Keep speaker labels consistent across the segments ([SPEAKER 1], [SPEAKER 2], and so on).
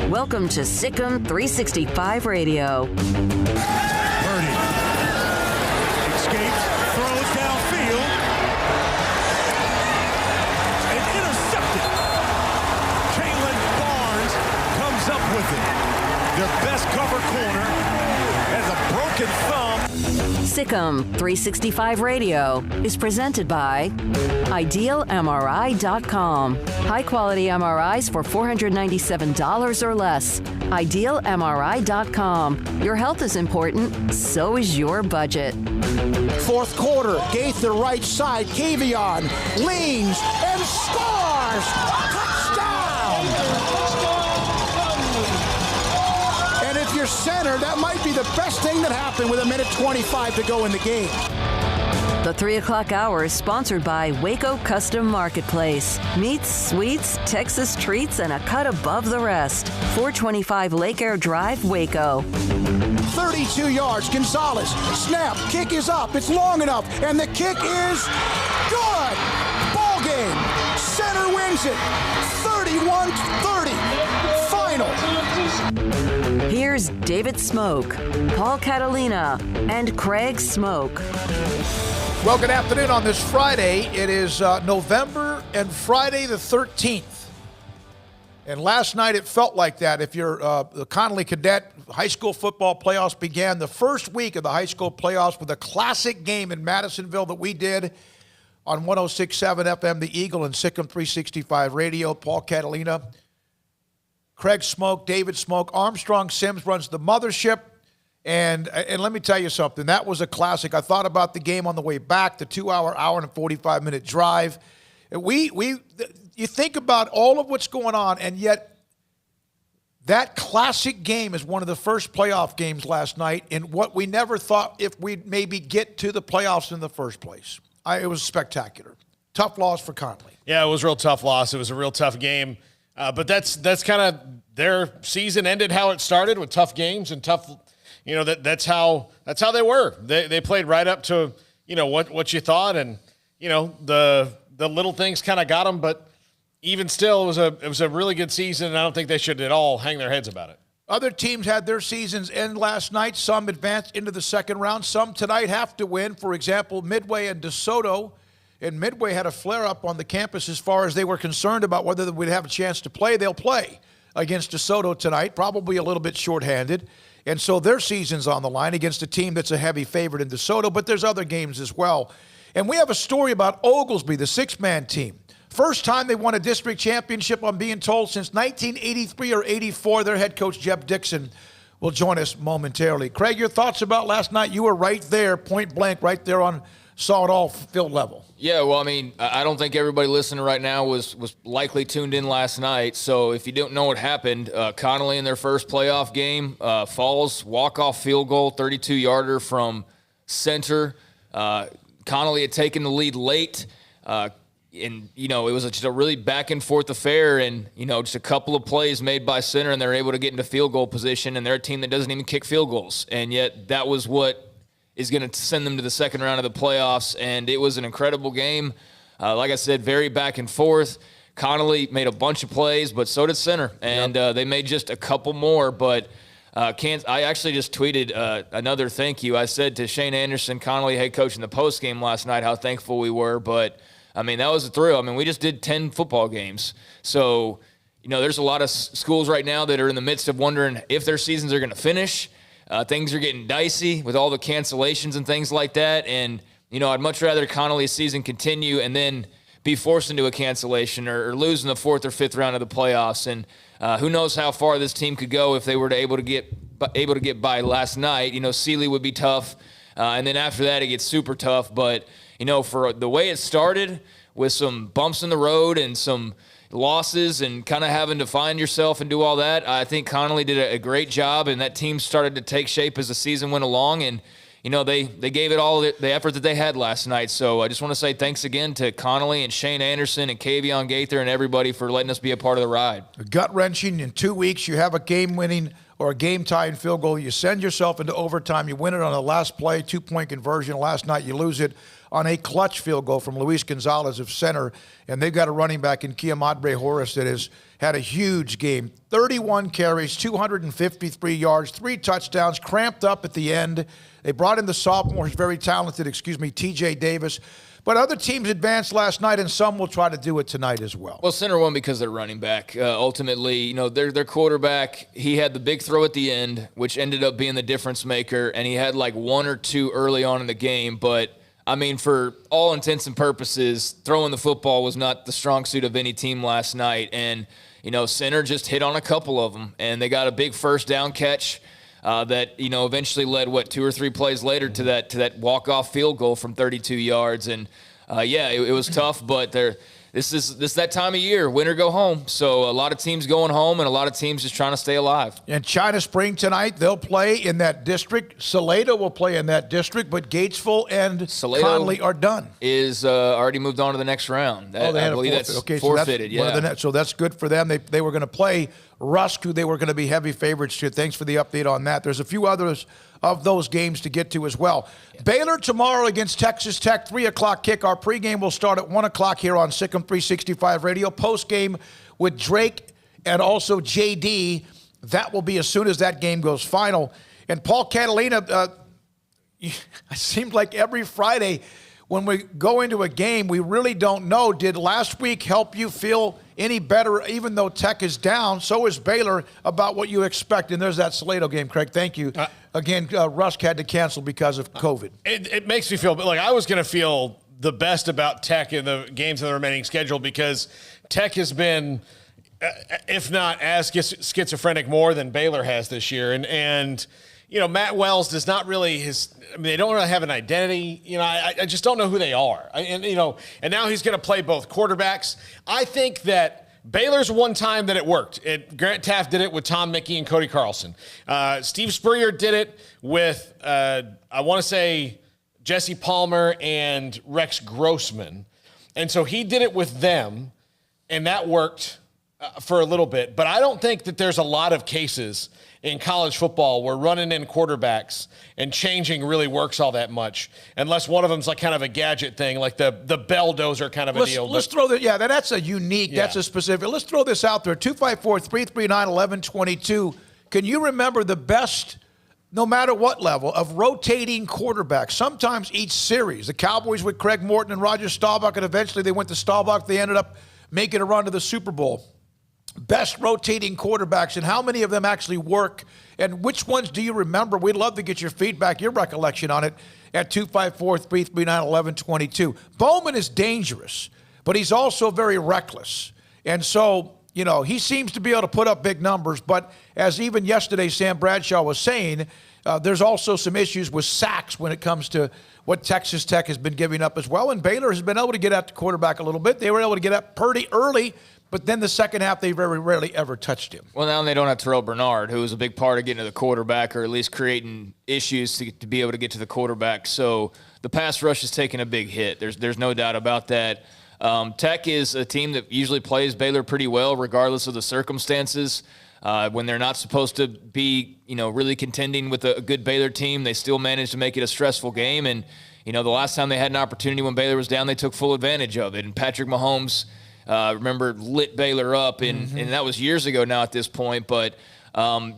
[SPEAKER 1] Welcome to Sic'Em365 Radio.
[SPEAKER 2] Purdy escapes, throws downfield, and intercepted. Jalen Barnes comes up with it. Their best cover corner has a broken thumb.
[SPEAKER 1] Sic'Em365 Radio is presented by IdealMRI.com. High-quality MRIs for $497 or less. IdealMRI.com. Your health is important, so is your budget.
[SPEAKER 3] Fourth quarter, Gaither right side, Kavion leans and scores! Touchdown! And if you're center, that might be the best thing that happened with 1:25 to go in the game.
[SPEAKER 1] The 3 o'clock hour is sponsored by Waco Custom Marketplace. Meats, sweets, Texas treats, and a cut above the rest. 425 Lake Air Drive, Waco.
[SPEAKER 3] 32 yards, Gonzalez, snap, kick is up, it's long enough, and the kick is good! Ball game, center wins it, 31-30, final.
[SPEAKER 1] Here's David Smoke, Paul Catalina, and Craig Smoke.
[SPEAKER 4] Well, good afternoon on this Friday. It is November and Friday the 13th. And last night it felt like that. If you're the Connolly Cadet, high school football playoffs began the first week of the high school playoffs with a classic game in Madisonville that we did on 106.7 FM, The Eagle, and Sic'Em365 Radio. Paul Catalina, Craig Smoke, David Smoke, Armstrong Sims runs the mothership. And let me tell you something. That was a classic. I thought about the game on the way back, the 2-hour and 45-minute drive. You think about all of what's going on, and yet that classic game is one of the first playoff games last night in what we never thought if we'd maybe get to the playoffs in the first place. It was spectacular. Tough loss for Connolly.
[SPEAKER 5] Yeah, it was a real tough loss. It was a real tough game. But that's kind of their season ended how it started, with tough games and tough. You know, that's how they were. They played right up to, what you thought, and the little things kind of got them. But even still, it was a really good season, and I don't think they should at all hang their heads about it.
[SPEAKER 4] Other teams had their seasons end last night. Some advanced into the second round. Some tonight have to win. For example, Midway and DeSoto. And Midway had a flare-up on the campus as far as they were concerned about whether they would have a chance to play. They'll play against DeSoto tonight, probably a little bit shorthanded. And so their season's on the line against a team that's a heavy favorite in DeSoto, but there's other games as well. And we have a story about Oglesby, the six-man team. First time they won a district championship, I'm being told, since 1983 or 84. Their head coach, Jeb Dixon, will join us momentarily. Craig, your thoughts about last night? You were right there, point blank, right there on saw it all field level.
[SPEAKER 6] Yeah, well, I mean, I don't think everybody listening right now was likely tuned in last night. So if you don't know what happened, Connolly in their first playoff game, Falls walk-off field goal, 32-yarder from center. Connolly had taken the lead late, and, it was just a really back-and-forth affair, and, just a couple of plays made by center, and they're able to get into field goal position, and they're a team that doesn't even kick field goals. And yet that was what is going to send them to the second round of the playoffs, and it was an incredible game. Like I said, very back and forth. Connolly made a bunch of plays, but so did center, and they made just a couple more. But I actually just tweeted another thank you. I said to Shane Anderson, Connolly head coach, in the postgame last night how thankful we were. But, I mean, that was a thrill. I mean, we just did 10 football games. So, there's a lot of schools right now that are in the midst of wondering if their seasons are going to finish. Things are getting dicey with all the cancellations and things like that. And, I'd much rather Connolly's season continue and then be forced into a cancellation or lose in the fourth or fifth round of the playoffs. And who knows how far this team could go if they were able to get by last night. Sealy would be tough. And then after that, it gets super tough. But, for the way it started with some bumps in the road and some losses and kind of having to find yourself and do all that, I think Connolly did a great job, and that team started to take shape as the season went along, and they gave it all the effort that they had last night. So I just want to say thanks again to Connolly and Shane Anderson and Kavion Gaither and everybody for letting us be a part of the ride. Gut-wrenching. In 2 weeks, you have a game-winning or a game-tying field goal. You send yourself into overtime. You win it on the last play, 2-point conversion. Last night, you lose it
[SPEAKER 4] on a clutch field goal from Luis Gonzalez of center. And they've got a running back in Keamadre Horace that has had a huge game. 31 carries, 253 yards, 3 touchdowns, cramped up at the end. They brought in the sophomore, very talented, T.J. Davis. But other teams advanced last night, and some will try to do it tonight as well.
[SPEAKER 6] Well, center won because they're running back. Ultimately, their quarterback, he had the big throw at the end, which ended up being the difference maker, and he had like 1 or 2 early on in the game. But, I mean, for all intents and purposes, throwing the football was not the strong suit of any team last night. And, center just hit on a couple of them, and they got a big first down catch. That eventually led 2 or 3 plays later to that walk-off field goal from 32 yards, and it was tough. But this is that time of year, win or go home. So a lot of teams going home, and a lot of teams just trying to stay alive.
[SPEAKER 4] And China Spring tonight, they'll play in that district. Salado will play in that district, but Gatesville and Conley are done.
[SPEAKER 6] Is already moved on to the next round. I believe that's forfeited.
[SPEAKER 4] So that's good for them. They were going to play Rusk, who they were going to be heavy favorites to. Thanks for the update on that. There's a few others of those games to get to as well. Yeah. Baylor tomorrow against Texas Tech, 3 o'clock kick. Our pregame will start at 1 o'clock here on Sic'Em365 Radio. Postgame with Drake and also JD. That will be as soon as that game goes final. And Paul Catalina, it seems like every Friday when we go into a game, we really don't know. Did last week help you feel any better, even though Tech is down? So is Baylor, about what you expect. And there's that Salado game, Craig. Thank you. Again, Rusk had to cancel because of COVID.
[SPEAKER 5] It makes me feel like I was going to feel the best about Tech in the games in the remaining schedule, because Tech has been, if not as schizophrenic more than Baylor has this year. And Matt Wells does not really they don't really have an identity. I just don't know who they are. And now he's going to play both quarterbacks. I think that Baylor's one time that it worked. Grant Taft did it with Tom Mickey and Cody Carlson. Steve Spurrier did it with, I want to say, Jesse Palmer and Rex Grossman. And so he did it with them, and that worked for a little bit. But I don't think that there's a lot of cases in college football where running in quarterbacks and changing really works all that much, unless one of them's like kind of a gadget thing, like the belldozer kind of a deal.
[SPEAKER 4] Let's throw that. Yeah, that's a unique, that's a specific. Let's throw this out there. 254-339-1122. Can you remember the best, no matter what level, of rotating quarterbacks? Sometimes each series. The Cowboys with Craig Morton and Roger Staubach, and eventually they went to Staubach. They ended up making a run to the Super Bowl. Best rotating quarterbacks, and how many of them actually work, and which ones do you remember? We'd love to get your feedback, your recollection on it at 254-339-1122. Bowman is dangerous, but he's also very reckless. And so, he seems to be able to put up big numbers, but as even yesterday Sam Bradshaw was saying, there's also some issues with sacks when it comes to what Texas Tech has been giving up as well. And Baylor has been able to get at the quarterback a little bit. They were able to get at Purdy early, but then the second half, they very rarely ever touched him.
[SPEAKER 6] Well, now they don't have Terrell Bernard, who was a big part of getting to the quarterback, or at least creating issues to be able to get to the quarterback. So the pass rush is taking a big hit. There's no doubt about that. Tech is a team that usually plays Baylor pretty well, regardless of the circumstances. When they're not supposed to be, really contending with a good Baylor team, they still manage to make it a stressful game. And, the last time they had an opportunity when Baylor was down, they took full advantage of it. And Patrick Mahomes, remember, lit Baylor up, and that was years ago now at this point. But, I'm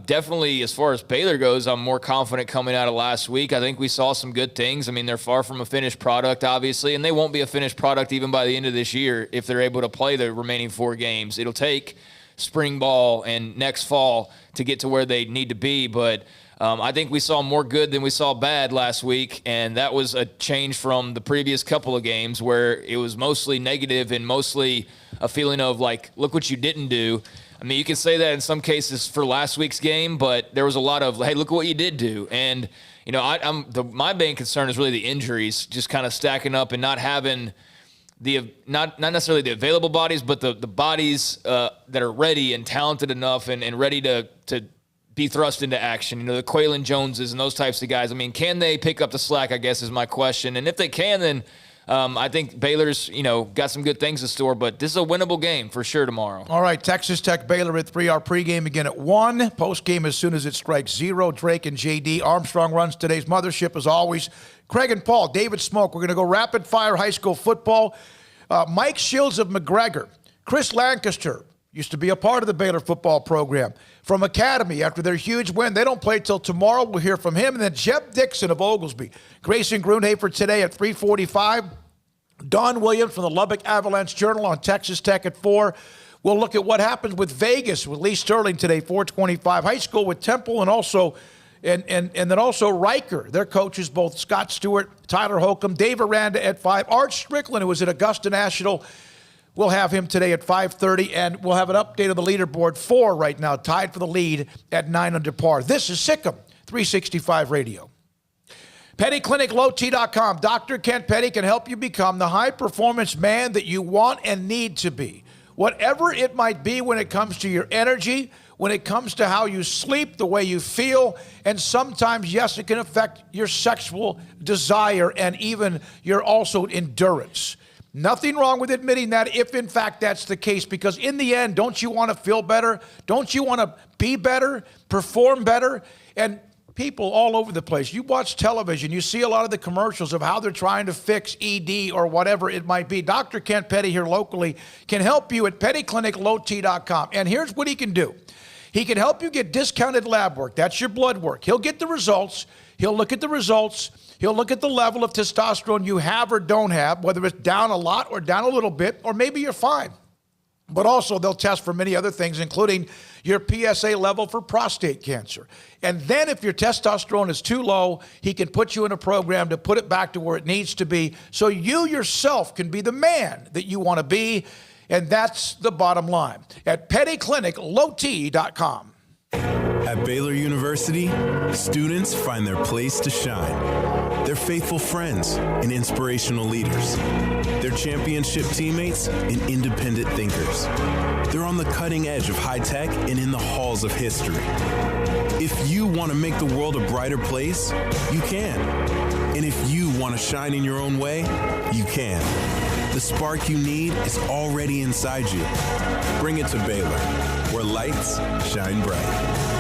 [SPEAKER 6] definitely, as far as Baylor goes, I'm more confident coming out of last week. I think we saw some good things. I mean, they're far from a finished product, obviously, and they won't be a finished product even by the end of this year if they're able to play the remaining 4 games. It'll take spring ball and next fall to get to where they need to be, but I think we saw more good than we saw bad last week, and that was a change from the previous couple of games where it was mostly negative and mostly a feeling of, like, look what you didn't do. I mean, you can say that in some cases for last week's game, but there was a lot of, hey, look what you did do. And, my main concern is really the injuries, just kind of stacking up and not having not necessarily the available bodies, but the bodies that are ready and talented enough and ready to be thrust into action. The Quaylon Joneses and those types of guys. I mean, can they pick up the slack, I guess, is my question. And if they can, then I think Baylor's, got some good things in store, but this is a winnable game for sure tomorrow.
[SPEAKER 4] All right, Texas Tech, Baylor at 3. Our pregame again at 1. Postgame as soon as it strikes 0. Drake and JD. Armstrong runs today's mothership as always. Craig and Paul, David Smoke. We're going to go rapid fire high school football. Mike Shields of McGregor. Chris Lancaster used to be a part of the Baylor football program. From Academy, after their huge win, they don't play till tomorrow. We'll hear from him. And then Jeb Dixon of Oglesby. Grayson Grunhafer today at 3:45. Don Williams from the Lubbock Avalanche Journal on Texas Tech at 4. We'll look at what happens with Vegas with Lee Sterling today, 4:25. High school with Temple and also and then also Riker. Their coaches, both Scott Stewart, Tyler Holcomb, Dave Aranda at 5. Art Strickland, who was at Augusta National, we'll have him today at 5:30, and we'll have an update of the leaderboard. 4 right now, tied for the lead at 9 under par. This is Sic'Em365 Radio. PettyClinicLowT.com. Dr. Kent Petty can help you become the high-performance man that you want and need to be. Whatever it might be when it comes to your energy, when it comes to how you sleep, the way you feel, and sometimes, yes, it can affect your sexual desire and even your also endurance. Nothing wrong with admitting that if, in fact, that's the case, because in the end, don't you want to feel better? Don't you want to be better, perform better? And people all over the place, you watch television, you see a lot of the commercials of how they're trying to fix ED or whatever it might be. Dr. Kent Petty here locally can help you at PettyClinicLowT.com. And here's what he can do. He can help you get discounted lab work. That's your blood work. He'll get the results. He'll look at the results. He'll look at the level of testosterone you have or don't have, whether it's down a lot or down a little bit, or maybe you're fine. But also they'll test for many other things, including your PSA level for prostate cancer. And then if your testosterone is too low, he can put you in a program to put it back to where it needs to be so you yourself can be the man that you want to be. And that's the bottom line at PettyClinicLowT.com.
[SPEAKER 7] At Baylor University, students find their place to shine. They're faithful friends and inspirational leaders. They're championship teammates and independent thinkers. They're on the cutting edge of high tech and in the halls of history. If you want to make the world a brighter place, you can. And if you want to shine in your own way, you can. The spark you need is already inside you. Bring it to Baylor, where lights shine bright.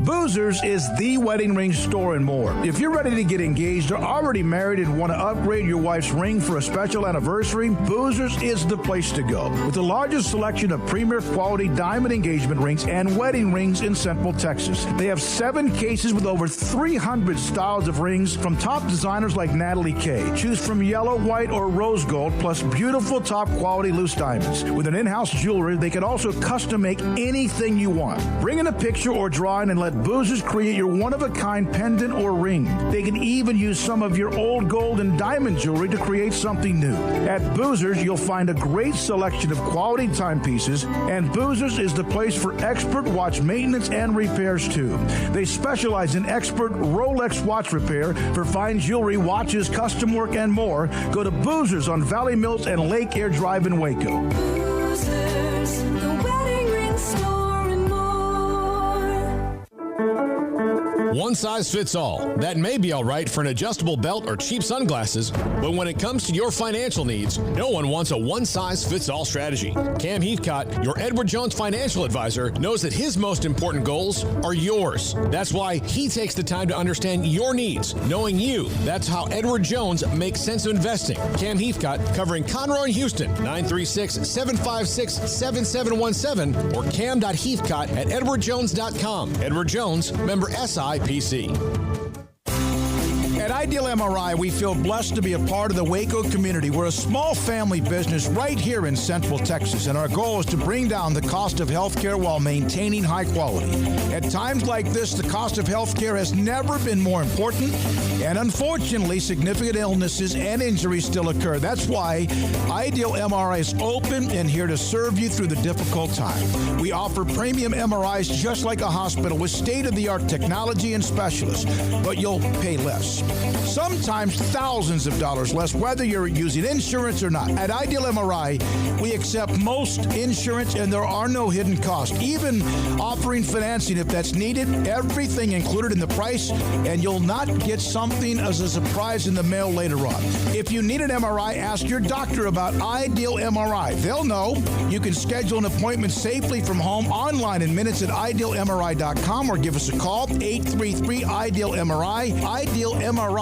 [SPEAKER 8] Boozers is the wedding ring store and more. If you're ready to get engaged or already married and want to upgrade your wife's ring for a special anniversary, Boozers is the place to go. With the largest selection of premier quality diamond engagement rings and wedding rings in Central Texas. They have 7 cases with over 300 styles of rings from top designers like Natalie Kay. Choose from yellow, white, or rose gold, plus beautiful top quality loose diamonds. With an in-house jeweler, they can also custom make anything you want. Bring in a picture or drawing and let Boozers create your one-of-a-kind pendant or ring. They can even use some of your old gold and diamond jewelry to create something new. At Boozers, you'll find a great selection of quality timepieces, and Boozers is the place for expert watch maintenance and repairs, too. They specialize in expert Rolex watch repair for fine jewelry, watches, custom work, and more. Go to Boozers on Valley Mills and Lake Air Drive in Waco.
[SPEAKER 9] Boozers, the wedding ring store and more.
[SPEAKER 10] One size fits all. That may be all right for an adjustable belt or cheap sunglasses, but when it comes to your financial needs, no one wants a one-size-fits-all strategy. Cam Heathcott, your Edward Jones financial advisor, knows that his most important goals are yours. That's why he takes the time to understand your needs, knowing you. That's how Edward Jones makes sense of investing. Cam Heathcott, covering Conroe and Houston, 936-756-7717 or cam.heathcott@edwardjones.com. Edward Jones, member SIPC.
[SPEAKER 3] At Ideal MRI, we feel blessed to be a part of the Waco community. We're a small family business right here in Central Texas, and our goal is to bring down the cost of healthcare while maintaining high quality. At times like this, the cost of healthcare has never been more important, and unfortunately, significant illnesses and injuries still occur. That's why Ideal MRI is open and here to serve you through the difficult time. We offer premium MRIs just like a hospital with state-of-the-art technology and specialists, but you'll pay less.
[SPEAKER 8] sometimes thousands of dollars less, whether you're using insurance or not. At Ideal MRI, we accept most insurance, and there are no hidden costs, even offering financing if that's needed. Everything included in the price, and you'll not get something as a surprise in the mail later on. If you need an MRI, ask your doctor about Ideal MRI. They'll know. You can schedule an appointment safely from home online in minutes at idealmri.com or give us a call, 833-IDEAL-MRI, idealmri.com.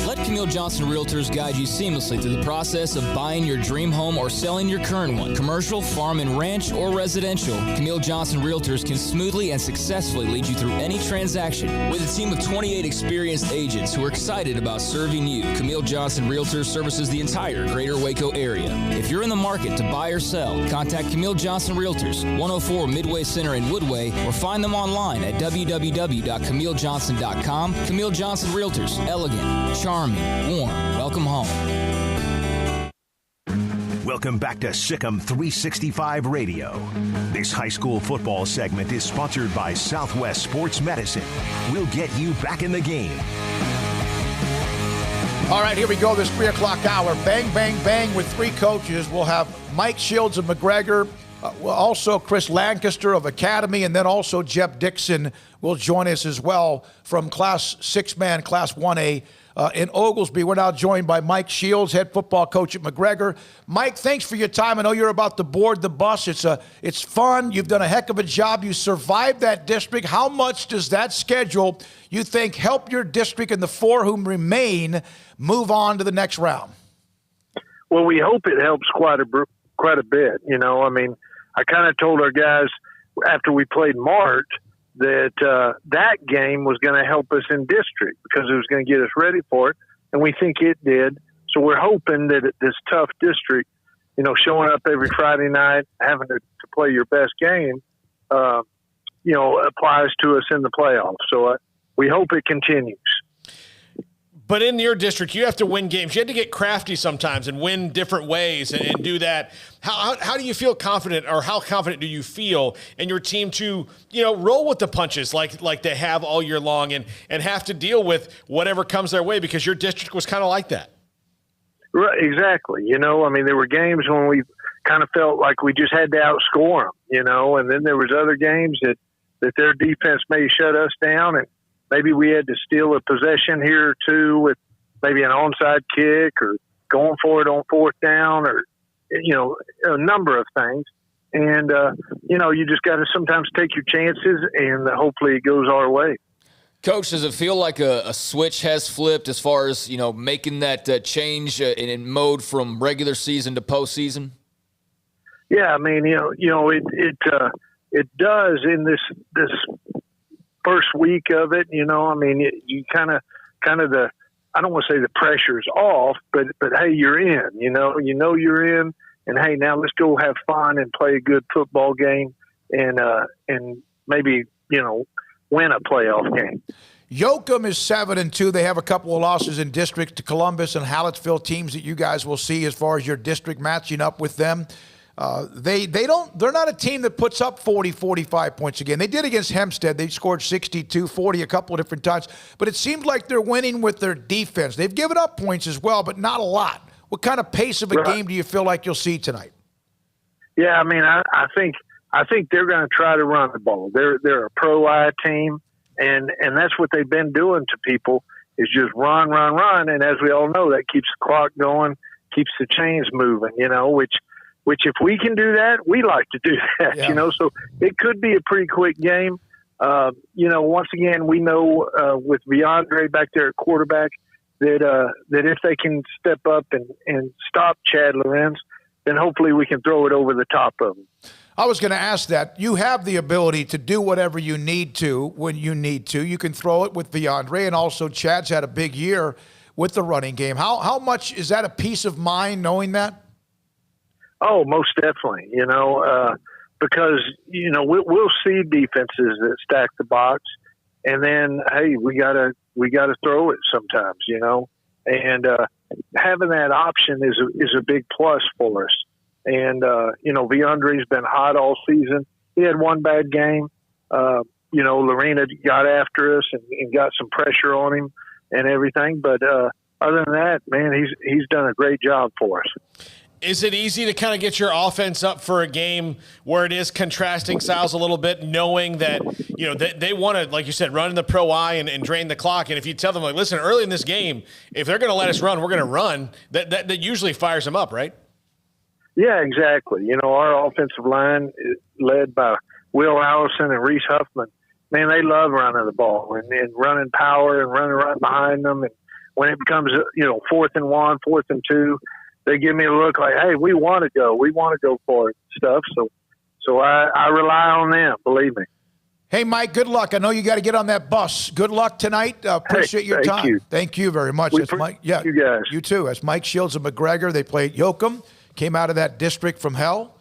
[SPEAKER 6] Let Camille Johnson Realtors guide you seamlessly through the process of buying your dream home or selling your current one. Commercial, farm and ranch, or residential, Camille Johnson Realtors can smoothly and successfully lead you through any transaction. With a team of 28 experienced agents who are excited about serving you, Camille Johnson Realtors services the entire greater Waco area. If you're in the market to buy or sell, contact Camille Johnson Realtors, 104 Midway Center in Woodway, or find them online at www.camillejohnson.com. Camille Johnson Realtors, elegant, charming, warm. Welcome home.
[SPEAKER 11] Welcome back to Sic'Em365 Radio. This high school football segment is sponsored by Southwest Sports Medicine. We'll get you back in the game.
[SPEAKER 4] All right, here we go, this 3 o'clock hour. Bang, bang, bang with three coaches. We'll have Mike Shields of McGregor, also Chris Lancaster of Academy, and then also Jeb Dixon will join us as well from Class 6-man, Class 1A in Oglesby. We're now joined by Mike Shields, head football coach at McGregor. Mike, thanks for your time. I know you're about to board the bus. It's fun. You've done a heck of a job. You survived that district. How much does that schedule, you think, help your district and the four who remain move on to the next round?
[SPEAKER 12] Well, we hope it helps quite a bit. You know, I mean, I kind of told our guys after we played Mart that that game was going to help us in district because it was going to get us ready for it, and we think it did. So we're hoping that this tough district, you know, showing up every Friday night, having to play your best game, you know, applies to us in the playoffs. So we hope it continues.
[SPEAKER 5] But in your district, you have to win games. You have to get crafty sometimes and win different ways and do that. How do you feel confident, or how confident do you feel in your team to, you know, roll with the punches like they have all year long and have to deal with whatever comes their way, because your district was kind of like that?
[SPEAKER 12] Right, exactly. You know, I mean, there were games when we kind of felt like we just had to outscore them, you know, and then there was other games that their defense may shut us down, and maybe we had to steal a possession here or two with maybe an onside kick or going for it on fourth down, or, you know, a number of things. And, you know, you just got to sometimes take your chances, and hopefully it goes our way.
[SPEAKER 6] Coach, does it feel like a switch has flipped as far as, you know, making that change in mode from regular season to postseason?
[SPEAKER 12] Yeah, I mean, you know, it does in this first week of it, you know. I mean, you kind of the, I don't want to say the pressure's off, but hey, you're in, you know you're in, and hey, now let's go have fun and play a good football game, and maybe, you know, win a playoff game.
[SPEAKER 4] Yoakum is 7-2. They have a couple of losses in district to Columbus and Hallettsville, teams that you guys will see as far as your district matching up with them. They're not a team that puts up 40, 45 points a game. They did against Hempstead. They scored 62, 40 a couple of different times. But it seems like they're winning with their defense. They've given up points as well, but not a lot. What kind of pace of a game do you feel like you'll see tonight?
[SPEAKER 12] Yeah, I mean, I think they're going to try to run the ball. They're a pro-I team, and that's what they've been doing to people, is just run. And as we all know, that keeps the clock going, keeps the chains moving, you know, which if we can do that, we like to do that, you know. So it could be a pretty quick game. You know, once again, we know with Viandre back there at quarterback that if they can step up and stop Chad Lorenz, then hopefully we can throw it over the top of them.
[SPEAKER 4] I was going to ask that. You have the ability to do whatever you need to when you need to. You can throw it with Viandre, and also Chad's had a big year with the running game. How much is that a peace of mind knowing that?
[SPEAKER 12] Oh, most definitely, you know, because, you know, we'll see defenses that stack the box, and then, hey, we gotta throw it sometimes, you know, and having that option is a big plus for us. And, you know, Viandre's been hot all season. He had one bad game, Lorena got after us and got some pressure on him and everything. But other than that, man, he's done a great job for us.
[SPEAKER 5] Is it easy to kind of get your offense up for a game where it is contrasting styles a little bit, knowing that, they want to, like you said, run in the pro eye and drain the clock? And if you tell them, like, listen, early in this game, if they're going to let us run, we're going to run, that usually fires them up, right?
[SPEAKER 12] Yeah, exactly. Our offensive line is led by Will Allison and Reese Huffman. Man, they love running the ball and running power and running right behind them. And when it becomes, 4th and 1, 4th and 2, they give me a look like, hey, we want to go for it stuff. So I rely on them, believe me.
[SPEAKER 4] Hey, Mike, good luck. I know you got to get on that bus. Good luck tonight. Appreciate your time.
[SPEAKER 12] You.
[SPEAKER 4] Thank you very much. That's Mike. Yeah,
[SPEAKER 12] you guys.
[SPEAKER 4] You too. That's Mike Shields of McGregor. They played Yoakum, came out of that district from hell.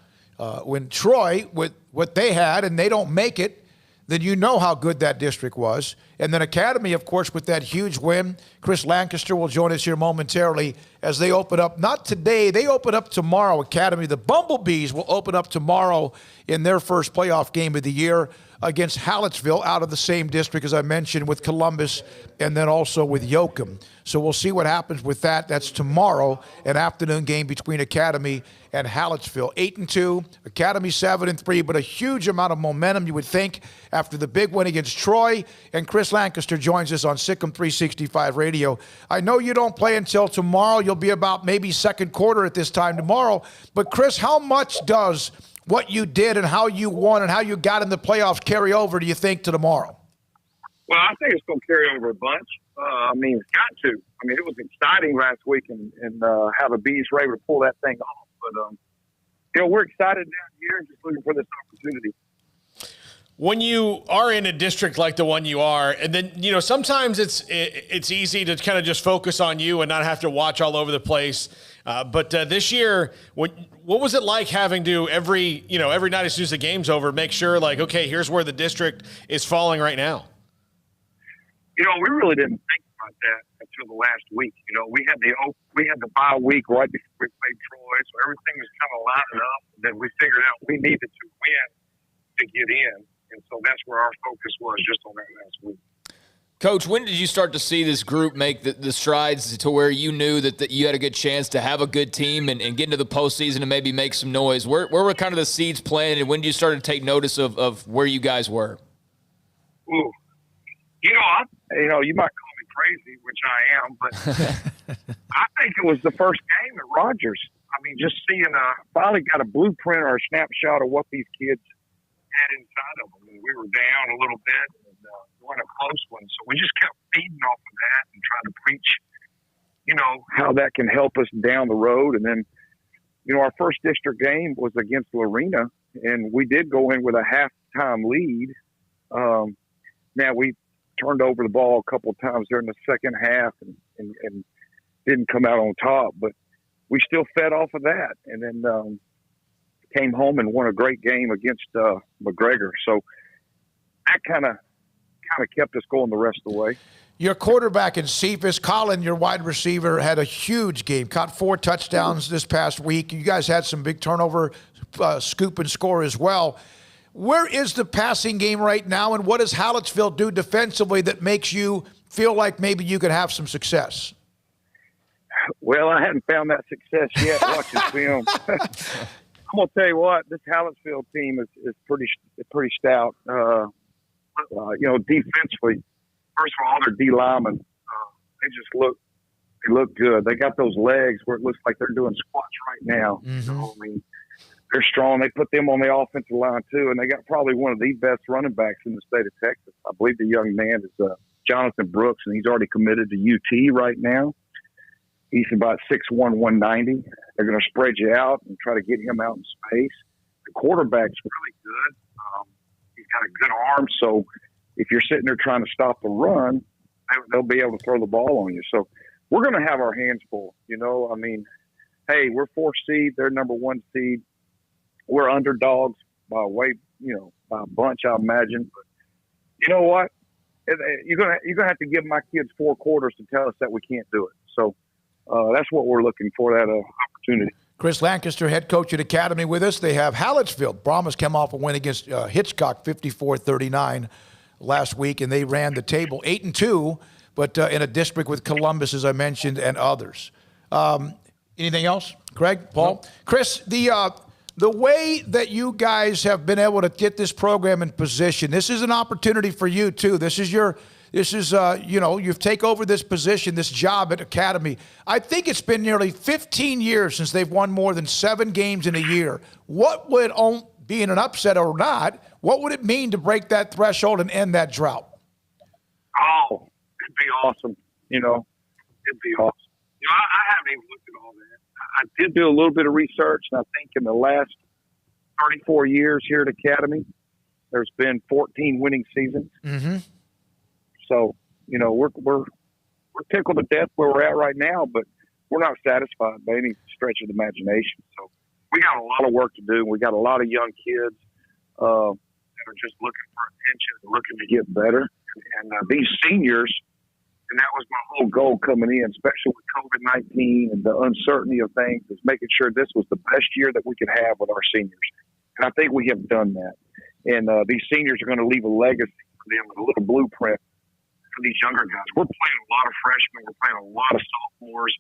[SPEAKER 4] When Troy, with what they had, and they don't make it, then you know how good that district was. And then Academy, of course, with that huge win. Chris Lancaster will join us here momentarily as they open up. Not today. They open up tomorrow, Academy. The Bumblebees will open up tomorrow in their first playoff game of the year against Hallettsville, out of the same district, as I mentioned, with Columbus and then also with Yoakum. So we'll see what happens with that. That's tomorrow, an afternoon game between Academy and Hallettsville. 8-2, Academy 7-3, but a huge amount of momentum, you would think, after the big win against Troy. And Chris Lancaster joins us on Sic'Em365 Radio. I know you don't play until tomorrow. You'll be about maybe second quarter at this time tomorrow. But Chris, how much does what you did and how you won and how you got in the playoffs carry over, do you think, to tomorrow?
[SPEAKER 13] Well, I think it's going to carry over a bunch. It's got to. It was exciting last week and how the Bees were able to pull that thing off. But, we're excited down here and just looking for this opportunity.
[SPEAKER 5] When you are in a district like the one you are, and then, sometimes it's easy to kind of just focus on you and not have to watch all over the place. But this year, what was it like having to every night as soon as the game's over, make sure like, okay, here's where the district is falling right now?
[SPEAKER 13] We really didn't think about that until the last week. We had the bye week right before we played Troy, so everything was kind of lining up. And then we figured out we needed to win to get in, and so that's where our focus was, just on that last week.
[SPEAKER 6] Coach, when did you start to see this group make the strides to where you knew that you had a good chance to have a good team and get into the postseason and maybe make some noise? Where were kind of the seeds planted, and when did you start to take notice of where you guys were?
[SPEAKER 13] Ooh. You might call me crazy, which I am, but I think it was the first game at Rogers. Just seeing finally got a blueprint or a snapshot of what these kids had inside of them. We were down a little bit and won a close one, so we just kept feeding off of that and trying to preach, how that can help us down the road. And then, our first district game was against Lorena, and we did go in with a halftime lead. Now we turned over the ball a couple of times during the second half and didn't come out on top, but we still fed off of that. And then came home and won a great game against McGregor. So that kind of kept us going the rest of the way.
[SPEAKER 4] Your quarterback in Cephas, Colin, your wide receiver, had a huge game, caught 4 touchdowns this past week. You guys had some big turnover, scoop and score as well. Where is the passing game right now, and what does Hallettsville do defensively that makes you feel like maybe you could have some success?
[SPEAKER 13] Well, I haven't found that success yet watching film. I'm going to tell you what, this Hallettsville team is pretty stout. Defensively, first of all, their D linemen, they look good. They got those legs where it looks like they're doing squats right now.
[SPEAKER 4] Mm-hmm.
[SPEAKER 13] They're strong. They put them on the offensive line too, and they got probably one of the best running backs in the state of Texas. I believe the young man is Jonathan Brooks, and he's already committed to UT right now. He's about 6'1", 190. They're going to spread you out and try to get him out in space. The quarterback's really good. He's got a good arm, so if you're sitting there trying to stop the run, they'll be able to throw the ball on you. So we're going to have our hands full. Hey, we're 4th seed. They're number 1 seed. We're underdogs by a bunch, I imagine. But you know what? You're gonna have to give my kids 4 quarters to tell us that we can't do it. So that's what we're looking for, that opportunity.
[SPEAKER 4] Chris Lancaster, head coach at Academy, with us. They have Hallettsville. Brahmas came off a win against Hitchcock, 54-39. last week, and they ran the table 8-2, but in a district with Columbus, as I mentioned, and others. Anything else? Craig, Paul? No. Chris, the way that you guys have been able to get this program in position, this is an opportunity for you, too. You've taken over this position, this job at Academy. I think it's been nearly 15 years since they've won more than 7 games in a year. What would, being an upset or not, what would it mean to break that threshold and end that drought?
[SPEAKER 13] Oh, it'd be awesome. It'd be awesome. I haven't even looked at all that. I did do a little bit of research, and I think in the last 34 years here at Academy, there's been 14 winning seasons.
[SPEAKER 4] Mm-hmm.
[SPEAKER 13] So, we're tickled to death where we're at right now, but we're not satisfied by any stretch of the imagination. So we got a lot of work to do. We got a lot of young kids that are just looking for attention, looking to get better. And these seniors, and that was my whole goal coming in, especially with COVID-19 and the uncertainty of things, is making sure this was the best year that we could have with our seniors. And I think we have done that. And these seniors are going to leave a legacy for them, a little blueprint for these younger guys. We're playing a lot of freshmen. We're playing a lot of sophomores.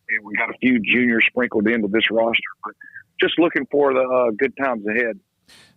[SPEAKER 13] And we got a few juniors sprinkled into this roster. But just looking for the good times ahead.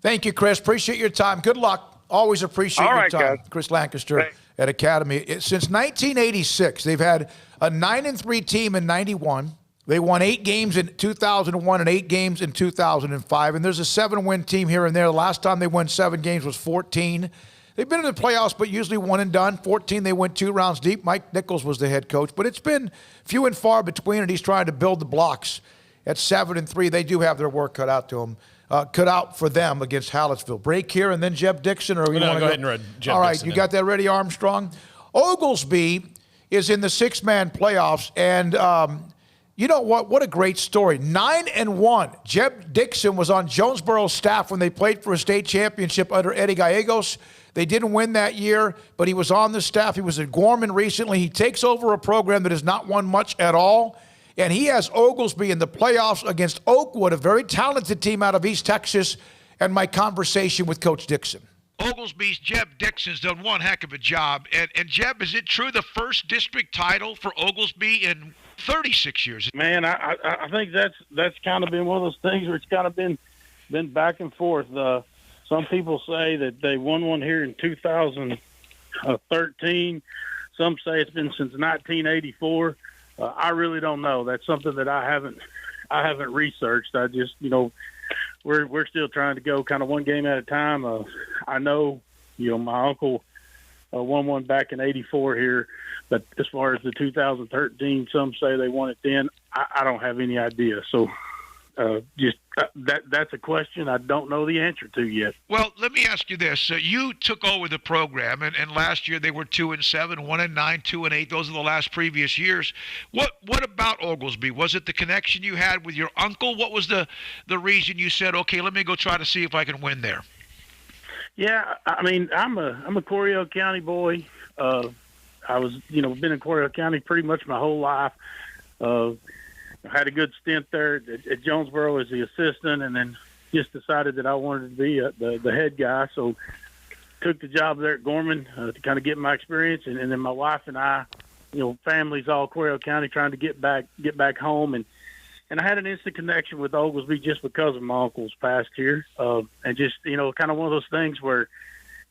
[SPEAKER 4] Thank you, Chris. Appreciate your time. Good luck. Always appreciate your time.
[SPEAKER 13] Guys.
[SPEAKER 4] Chris Lancaster at Academy. Since 1986, they've had a 9-3 team in 91. They won 8 games in 2001 and 8 games in 2005. And there's a 7-win team here and there. The last time they won 7 games was 14. They've been in the playoffs, but usually one and done. 14, they went 2 rounds deep. Mike Nichols was the head coach. But it's been few and far between, and he's trying to build the blocks. At 7-3, they do have their work cut out to them. Cut out for them against Hallettsville. Break here, and then Jeb Dixon? Or you
[SPEAKER 5] go ahead and read Jeb
[SPEAKER 4] All right,
[SPEAKER 5] Dixon
[SPEAKER 4] you got that ready, Armstrong? Oglesby is in the 6-man playoffs, and you know what? What a great story. 9-1. Jeb Dixon was on Jonesboro's staff when they played for a state championship under Eddie Gallegos. They didn't win that year, but he was on the staff. He was at Gorman recently. He takes over a program that has not won much at all, and he has Oglesby in the playoffs against Oakwood, a very talented team out of East Texas, and my conversation with Coach Dixon.
[SPEAKER 14] Oglesby's Jeb Dixon's done one heck of a job. And Jeb, is it true the first district title for Oglesby in 36 years?
[SPEAKER 15] Man, I think that's kind of been one of those things where it's kind of been back and forth. Some people say that they won one here in 2013. Some say it's been since 1984. I really don't know. That's something that I haven't researched. I just, we're still trying to go kind of one game at a time. I know, my uncle won one back in 84 here, but as far as the 2013, some say they won it then. I don't have any idea. So that's a question I don't know the answer to yet.
[SPEAKER 14] Well, let me ask you this. You took over the program, and last year they were 2-7, 1-9, 2-8. Those are the last previous years. What about Oglesby? Was it the connection you had with your uncle? What was the reason you said, okay, let me go try to see if I can win there?
[SPEAKER 15] Yeah, I mean, I'm a Coryell County boy. I was, been in Coryell County pretty much my whole life. I had a good stint there at Jonesboro as the assistant, and then just decided that I wanted to be the head guy. So took the job there at Gorman to kind of get my experience, and then my wife and I, families all Coryell County, trying to get back home, and I had an instant connection with Oglesby just because of my uncle's past here, and just kind of one of those things where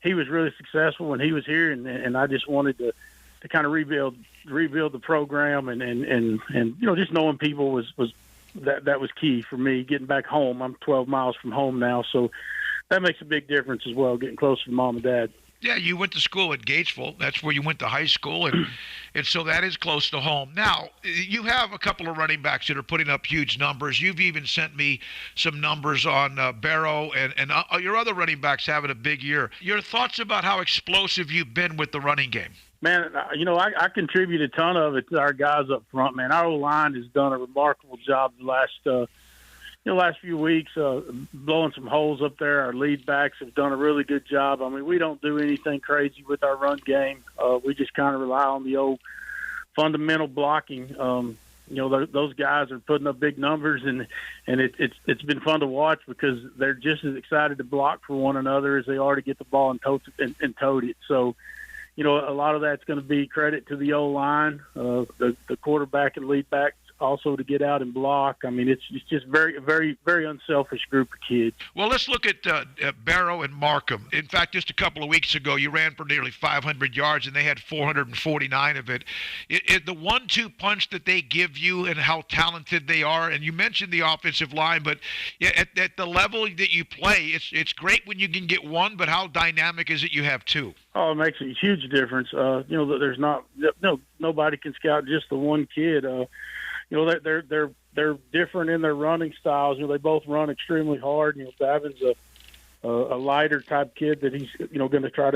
[SPEAKER 15] he was really successful when he was here, and I just wanted to kind of rebuild the program, and just knowing people was key for me getting back home. I'm 12 miles from home now, so that makes a big difference as well, getting closer to mom and dad.
[SPEAKER 14] Yeah, you went to school at Gatesville. That's where you went to high school, and so that is close to home. Now, you have a couple of running backs that are putting up huge numbers. You've even sent me some numbers on Barrow, and your other running backs having a big year. Your thoughts about how explosive you've been with the running game?
[SPEAKER 15] Man, I contribute a ton of it to our guys up front, man. Our O-line has done a remarkable job the last few weeks, blowing some holes up there. Our lead backs have done a really good job. I mean, we don't do anything crazy with our run game. We just kind of rely on the old fundamental blocking. those guys are putting up big numbers, and it's been fun to watch because they're just as excited to block for one another as they are to get the ball and tote it. So, a lot of that's going to be credit to the O-line, the quarterback and lead back also to get out and block. I mean, it's just very, very, very unselfish group of kids.
[SPEAKER 14] Well, let's look at Barrow and Markham. In fact, just a couple of weeks ago, you ran for nearly 500 yards, and they had 449 of it. The 1-2 punch that they give you and how talented they are, and you mentioned the offensive line, but at the level that you play, it's great when you can get one, but how dynamic is it you have two?
[SPEAKER 15] Oh, it makes a huge difference. There's nobody can scout just the one kid. They're different in their running styles. They both run extremely hard. Davin's a lighter type kid that he's going to try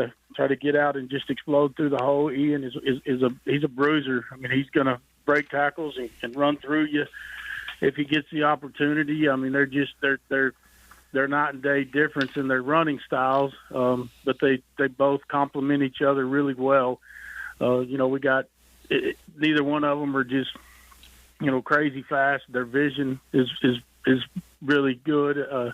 [SPEAKER 15] to get out and just explode through the hole. Ian he's a bruiser. I mean, he's going to break tackles and run through you if he gets the opportunity. I mean, they're night and day difference in their running styles, but they both complement each other really well. We got neither one of them are just crazy fast. Their vision is really good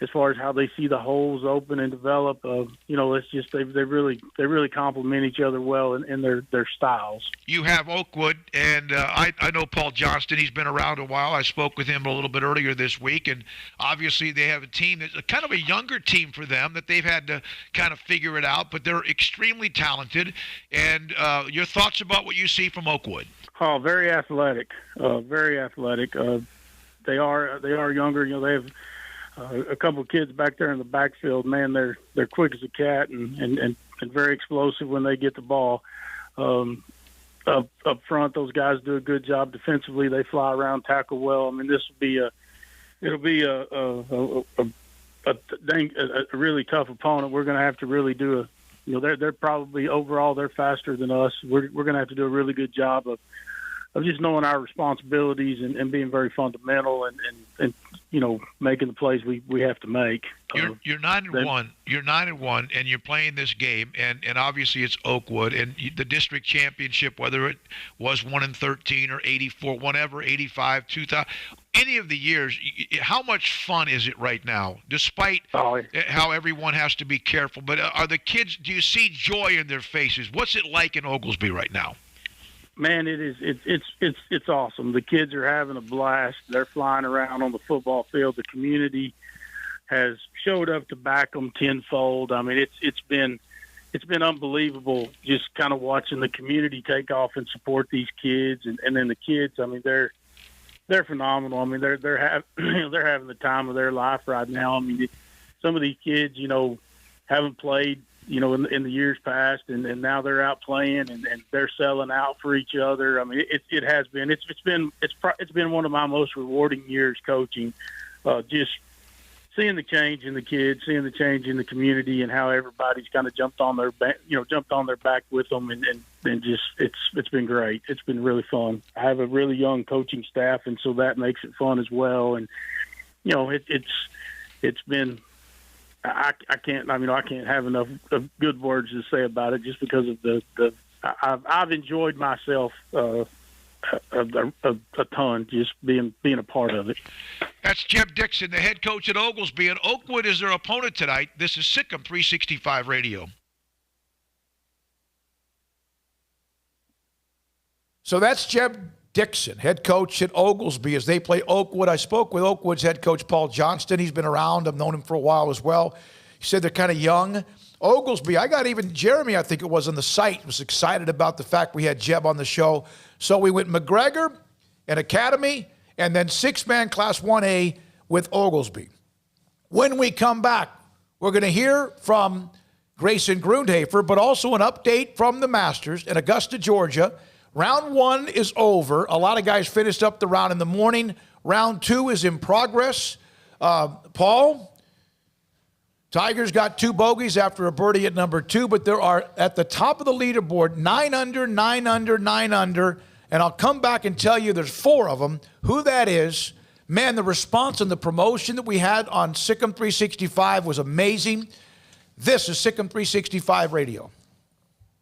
[SPEAKER 15] as far as how they see the holes open and develop. It's just they really complement each other well in their styles.
[SPEAKER 14] You have Oakwood, and I know Paul Johnston. He's been around a while. I spoke with him a little bit earlier this week, and obviously they have a team that's kind of a younger team for them that they've had to kind of figure it out, but they're extremely talented. And your thoughts about what you see from Oakwood?
[SPEAKER 15] Oh, very athletic, very athletic. They are younger. They have a couple of kids back there in the backfield. Man, they're quick as a cat and very explosive when they get the ball. Up front, those guys do a good job defensively. They fly around, tackle well. I mean, this will be a really tough opponent. We're going to have to really do they're probably overall they're faster than us. We're going to have to do a really good job of just knowing our responsibilities and being very fundamental and making the plays we have to make.
[SPEAKER 14] You're 9-1. You're 9-1, and you're playing this game, and obviously it's Oakwood and the district championship, whether it was 1-13 or 84, whatever, 85, 2000. Any of the years, how much fun is it right now, despite how everyone has to be careful? But are the kids, do you see joy in their faces? What's it like in Oglesby right now?
[SPEAKER 15] Man, it is. It's awesome. The kids are having a blast. They're flying around on the football field. The community has showed up to back them tenfold. I mean, it's been unbelievable just kind of watching the community take off and support these kids, and then the kids. I mean, they're phenomenal. I mean, they're having the time of their life right now. I mean, some of these kids, haven't played, in the years past, and now they're out playing and they're selling out for each other. I mean, it has been. It's been one of my most rewarding years coaching. Just seeing the change in the kids, seeing the change in the community, and how everybody's kind of jumped on their back with them, and just it's been great. It's been really fun. I have a really young coaching staff, and so that makes it fun as well. And it's been. I can't have enough of good words to say about it, just because of I've enjoyed myself a ton, just being a part of it.
[SPEAKER 14] That's Jeb Dixon, the head coach at Oglesby, and Oakwood is their opponent tonight. This is Sic'Em365 Radio.
[SPEAKER 4] So that's Jeb Dixon, head coach at Oglesby, as they play Oakwood. I spoke with Oakwood's head coach, Paul Johnston. He's been around. I've known him for a while as well. He said they're kind of young. Oglesby, I got even Jeremy, I think it was, on the site, was excited about the fact we had Jeb on the show. So we went McGregor and Academy, and then six-man Class 1A with Oglesby. When we come back, we're going to hear from Grayson Grundhafer, but also an update from the Masters in Augusta, Georgia. Round 1 is over. A lot of guys finished up the round in the morning. Round 2 is in progress. Paul, Tigers got 2 bogeys after a birdie at number 2, but there are at the top of the leaderboard 9 under, 9 under, 9 under, and I'll come back and tell you there's 4 of them. Who that is, man, the response and the promotion that we had on Sic'Em365 was amazing. This is Sic'Em365 Radio.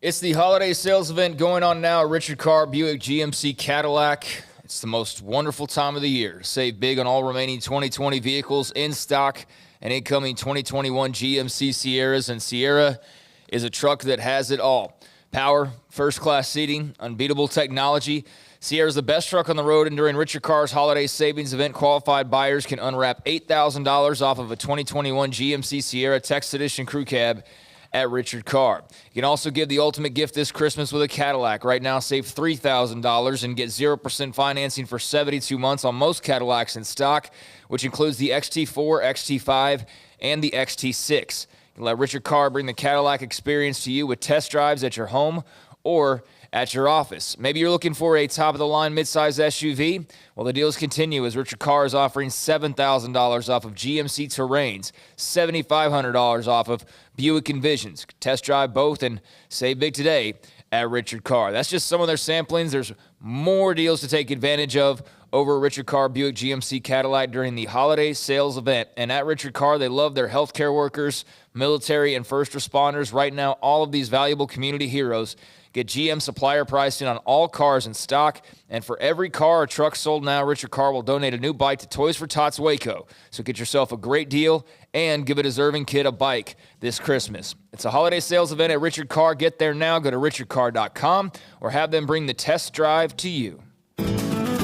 [SPEAKER 6] It's the holiday sales event going on now. Richard Carr, Buick GMC Cadillac. It's the most wonderful time of the year. Save big on all remaining 2020 vehicles in stock and incoming 2021 GMC Sierras, and Sierra is a truck that has it all. Power, first-class seating, unbeatable technology. Sierra is the best truck on the road, and during Richard Carr's Holiday Savings Event, qualified buyers can unwrap $8,000 off of a 2021 GMC Sierra Text Edition Crew Cab at Richard Carr. You can also give the ultimate gift this Christmas with a Cadillac. Right now, save $3,000 and get 0% financing for 72 months on most Cadillacs in stock, which includes the XT4, XT5, and the XT6. You can let Richard Carr bring the Cadillac experience to you with test drives at your home or at your office. Maybe you're looking for a top-of-the-line midsize SUV? Well, the deals continue as Richard Carr is offering $7,000 off of GMC Terrains, $7,500 off of Buick Envisions. Test drive both and save big today at Richard Carr. That's just some of their samplings. There's more deals to take advantage of over at Richard Carr Buick GMC Cadillac during the holiday sales event. And at Richard Carr, they love their healthcare workers, military, and first responders. Right now, all of these valuable community heroes get GM supplier pricing on all cars in stock. And for every car or truck sold now, Richard Carr will donate a new bike to Toys for Tots Waco. So get yourself a great deal and give a deserving kid a bike this Christmas. It's a holiday sales event at Richard Carr. Get there now. Go to richardcarr.com or have them bring the test drive to you.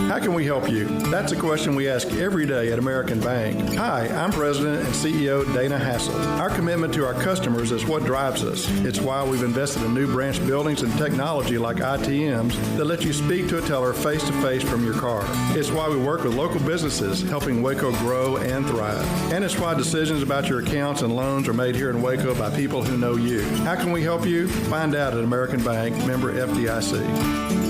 [SPEAKER 16] How can we help you? That's a question we ask every day at American Bank. Hi, I'm President and CEO Dana Hassel. Our commitment to our customers is what drives us. It's why we've invested in new branch buildings and technology like ITMs that let you speak to a teller face-to-face from your car. It's why we work with local businesses, helping Waco grow and thrive. And it's why decisions about your accounts and loans are made here in Waco by people who know you. How can we help you? Find out at American Bank, member FDIC.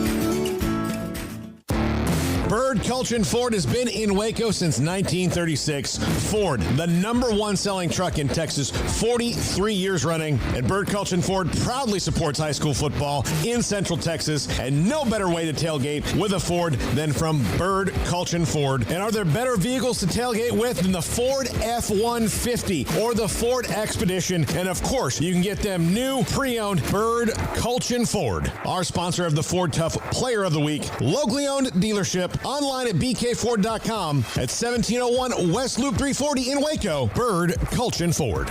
[SPEAKER 10] Bird Culchin Ford has been in Waco since 1936. Ford, the #1 selling truck in Texas, 43 years running. And Bird Culchin Ford proudly supports high school football in Central Texas. And no better way to tailgate with a Ford than from Bird Culchin Ford. And are there better vehicles to tailgate with than the Ford F-150 or the Ford Expedition? And of course, you can get them new pre-owned Bird Culchin Ford. Our sponsor of the Ford Tough Player of the Week, locally owned dealership. Online at bkford.com at 1701 West Loop 340 in Waco. Bird Culchin Ford.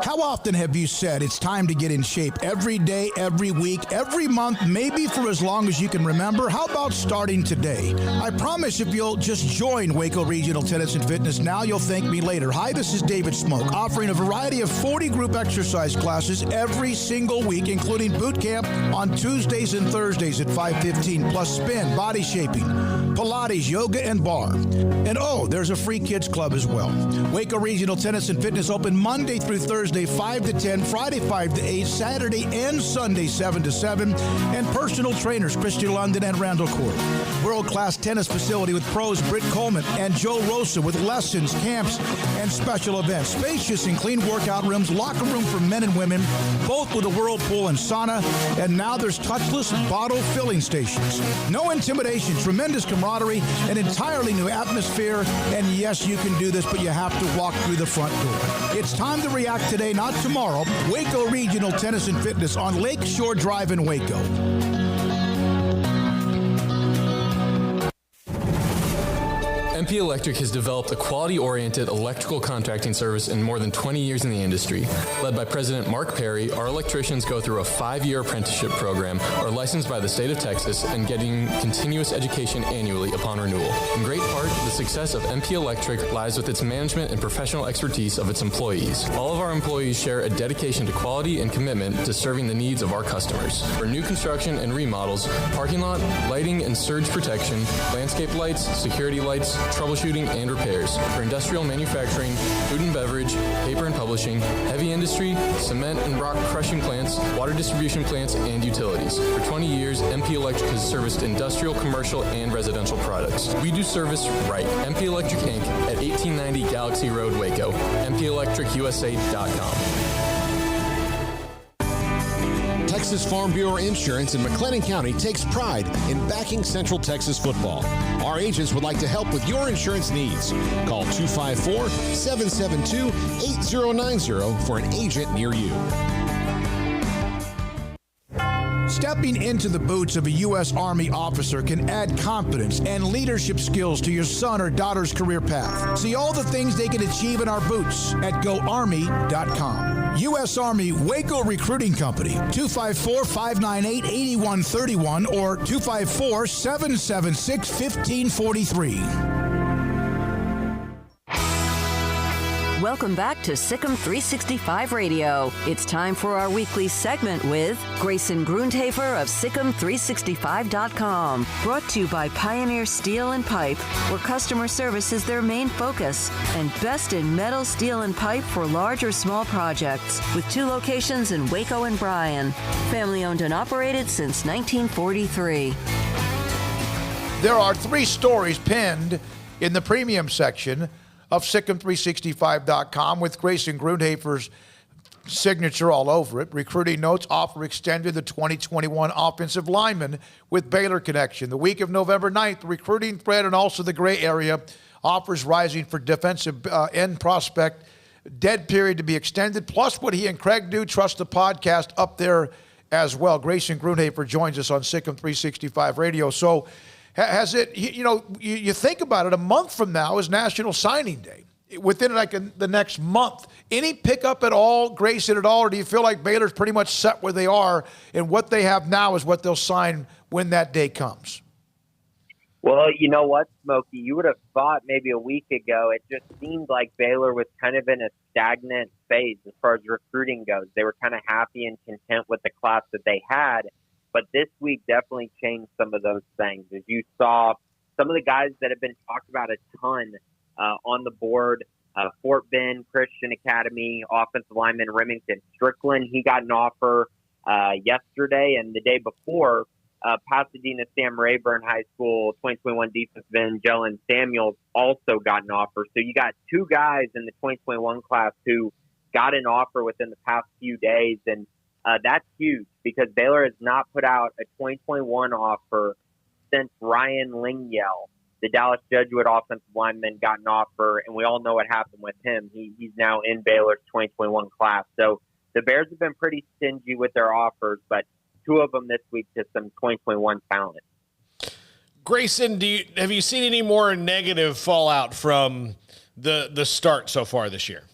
[SPEAKER 8] How often have you said it's time to get in shape? Every day, every week, every month, maybe for as long as you can remember? How about starting today? I promise if you'll just join Waco Regional Tennis and Fitness now, you'll thank me later. Hi, this is David Smoke, offering a variety of 40 group exercise classes every single week, including boot camp on Tuesdays and Thursdays at 5:15, plus spin, body shaping, Pilates, yoga, and bar. And oh, there's a free kids club as well. Waco Regional Tennis and Fitness open Monday through Thursday, 5 to 10, Friday 5 to 8, Saturday and Sunday 7 to 7, and personal trainers Christian London and Randall Court. World-class tennis facility with pros Britt Coleman and Joe Rosa with lessons, camps, and special events. Spacious and clean workout rooms, locker room for men and women, both with a whirlpool and sauna, and now there's touchless bottle filling stations. No intimidation, tremendous camaraderie, an entirely new atmosphere, and yes, you can do this, but you have to walk through the front door. It's time to react today, not tomorrow. Waco Regional Tennis and Fitness on Lake Shore Drive in Waco.
[SPEAKER 17] MP Electric has developed a quality-oriented electrical contracting service in more than 20 years in the industry. Led by President Mark Perry, our electricians go through a 5-year apprenticeship program, are licensed by the state of Texas, and getting continuous education annually upon renewal. In great part, the success of MP Electric lies with its management and professional expertise of its employees. All of our employees share a dedication to quality and commitment to serving the needs of our customers. For new construction and remodels, parking lot, lighting and surge protection, landscape lights, security lights, troubleshooting, and repairs. For industrial manufacturing, food and beverage, paper and publishing, heavy industry, cement and rock crushing plants, water distribution plants, and utilities. For 20 years, MP Electric has serviced industrial, commercial, and residential products. We do service right. MP Electric Inc. at 1890 Galaxy Road, Waco. MPElectricUSA.com.
[SPEAKER 10] Texas Farm Bureau Insurance in McLennan County takes pride in backing Central Texas football. Our agents would like to help with your insurance needs. Call 254-772-8090 for an agent near you.
[SPEAKER 8] Stepping into the boots of a U.S. Army officer can add confidence and leadership skills to your son or daughter's career path. See all the things they can achieve in our boots at GoArmy.com. U.S. Army Waco Recruiting Company, 254-598-8131 or 254-776-1543.
[SPEAKER 1] Welcome back to Sic'Em365 Radio. It's time for our weekly segment with Grayson Grundhafer of Sic'Em365.com. Brought to you by Pioneer Steel and Pipe, where customer service is their main focus, and best in metal, steel, and pipe for large or small projects, with 2 locations in Waco and Bryan. Family owned and operated since 1943.
[SPEAKER 4] There are 3 stories pinned in the premium section of Sic'Em365.com with Grayson Grundhafer's signature all over it. Recruiting notes: offer extended, the 2021 offensive lineman with Baylor connection. The week of November 9th, the recruiting thread and also the gray area. Offers rising for defensive end prospect. Dead period to be extended. Plus what he and Craig do. Trust the podcast up there as well. Grayson Grundhafer joins us on Sic'Em365 Radio. So has it, you think about it, a month from now is National Signing Day. Within the next month, any pickup at all, Grayson, at all, or do you feel like Baylor's pretty much set where they are and what they have now is what they'll sign when that day comes?
[SPEAKER 18] Well, you know what, Smokey? You would have thought maybe a week ago it just seemed like Baylor was kind of in a stagnant phase as far as recruiting goes. They were kind of happy and content with the class that they had. But this week definitely changed some of those things. As you saw, some of the guys that have been talked about a ton on the board, Fort Bend Christian Academy, offensive lineman Remington Strickland, he got an offer yesterday. And the day before, Pasadena Sam Rayburn High School 2021 defensive end Jalen Samuels also got an offer. So you got 2 guys in the 2021 class who got an offer within the past few days. And that's huge because Baylor has not put out a 2021 offer since Ryan Lingyell, the Dallas Jesuit offensive lineman, got an offer, and we all know what happened with him. He's now in Baylor's 2021 class. So the Bears have been pretty stingy with their offers, but 2 of them this week to some 2021 talent.
[SPEAKER 5] Grayson, have you seen any more negative fallout from the start so far this year?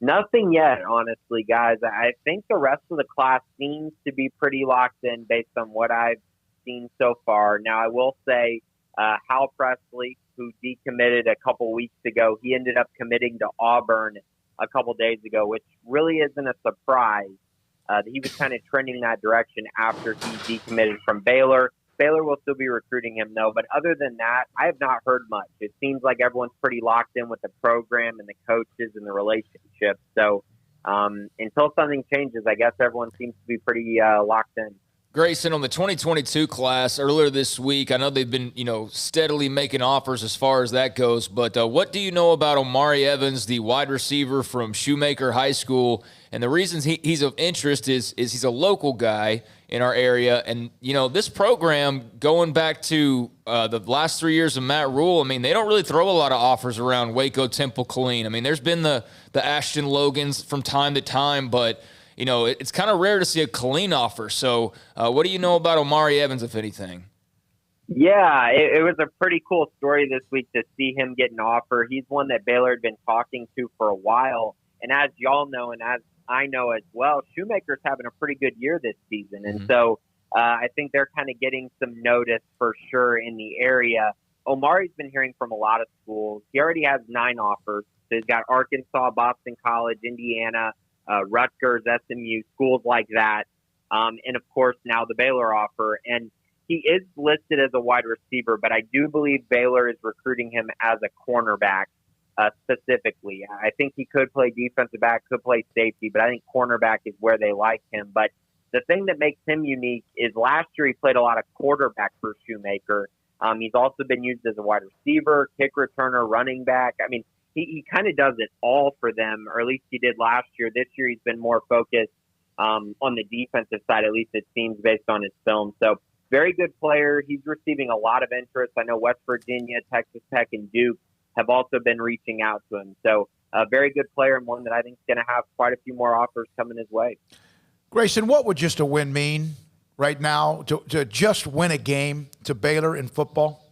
[SPEAKER 18] Nothing yet, honestly, guys. I think the rest of the class seems to be pretty locked in based on what I've seen so far. Now, I will say Hal Presley, who decommitted a couple weeks ago, he ended up committing to Auburn a couple days ago, which really isn't a surprise. He was kind of trending in that direction after he decommitted from Baylor. Baylor will still be recruiting him, though. But other than that, I have not heard much. It seems like everyone's pretty locked in with the program and the coaches and the relationships. So until something changes, I guess everyone seems to be pretty locked in.
[SPEAKER 6] Grayson, on the 2022 class earlier this week, I know they've been, steadily making offers as far as that goes. But what do you know about Omari Evans, the wide receiver from Shoemaker High School? And the reasons he's of interest is he's a local guy in our area. And, this program, going back to the last 3 years of Matt Rule, they don't really throw a lot of offers around Waco, Temple, Killeen. There's been the Ashton Logans from time to time, but it's kind of rare to see a Killeen offer. So what do you know about Omari Evans, if anything?
[SPEAKER 18] Yeah, it was a pretty cool story this week to see him get an offer. He's one that Baylor had been talking to for a while. And as y'all know, and as I know as well, Shoemaker's having a pretty good year this season. And so I think they're kind of getting some notice for sure in the area. Omari's been hearing from a lot of schools. He already has 9 offers. So he's got Arkansas, Boston College, Indiana, Rutgers, SMU, schools like that. And, of course, now the Baylor offer. And he is listed as a wide receiver, but I do believe Baylor is recruiting him as a cornerback specifically. I think he could play defensive back, could play safety, but I think cornerback is where they like him. But the thing that makes him unique is last year he played a lot of quarterback for Shoemaker. He's also been used as a wide receiver, kick returner, running back. He kind of does it all for them, or at least he did last year. This year he's been more focused on the defensive side, at least it seems based on his film. So very good player. He's receiving a lot of interest. I know West Virginia, Texas Tech, and Duke have also been reaching out to him. So a very good player and one that I think is going to have quite a few more offers coming his way.
[SPEAKER 4] Grayson, what would just a win mean right now to just win a game to Baylor in football?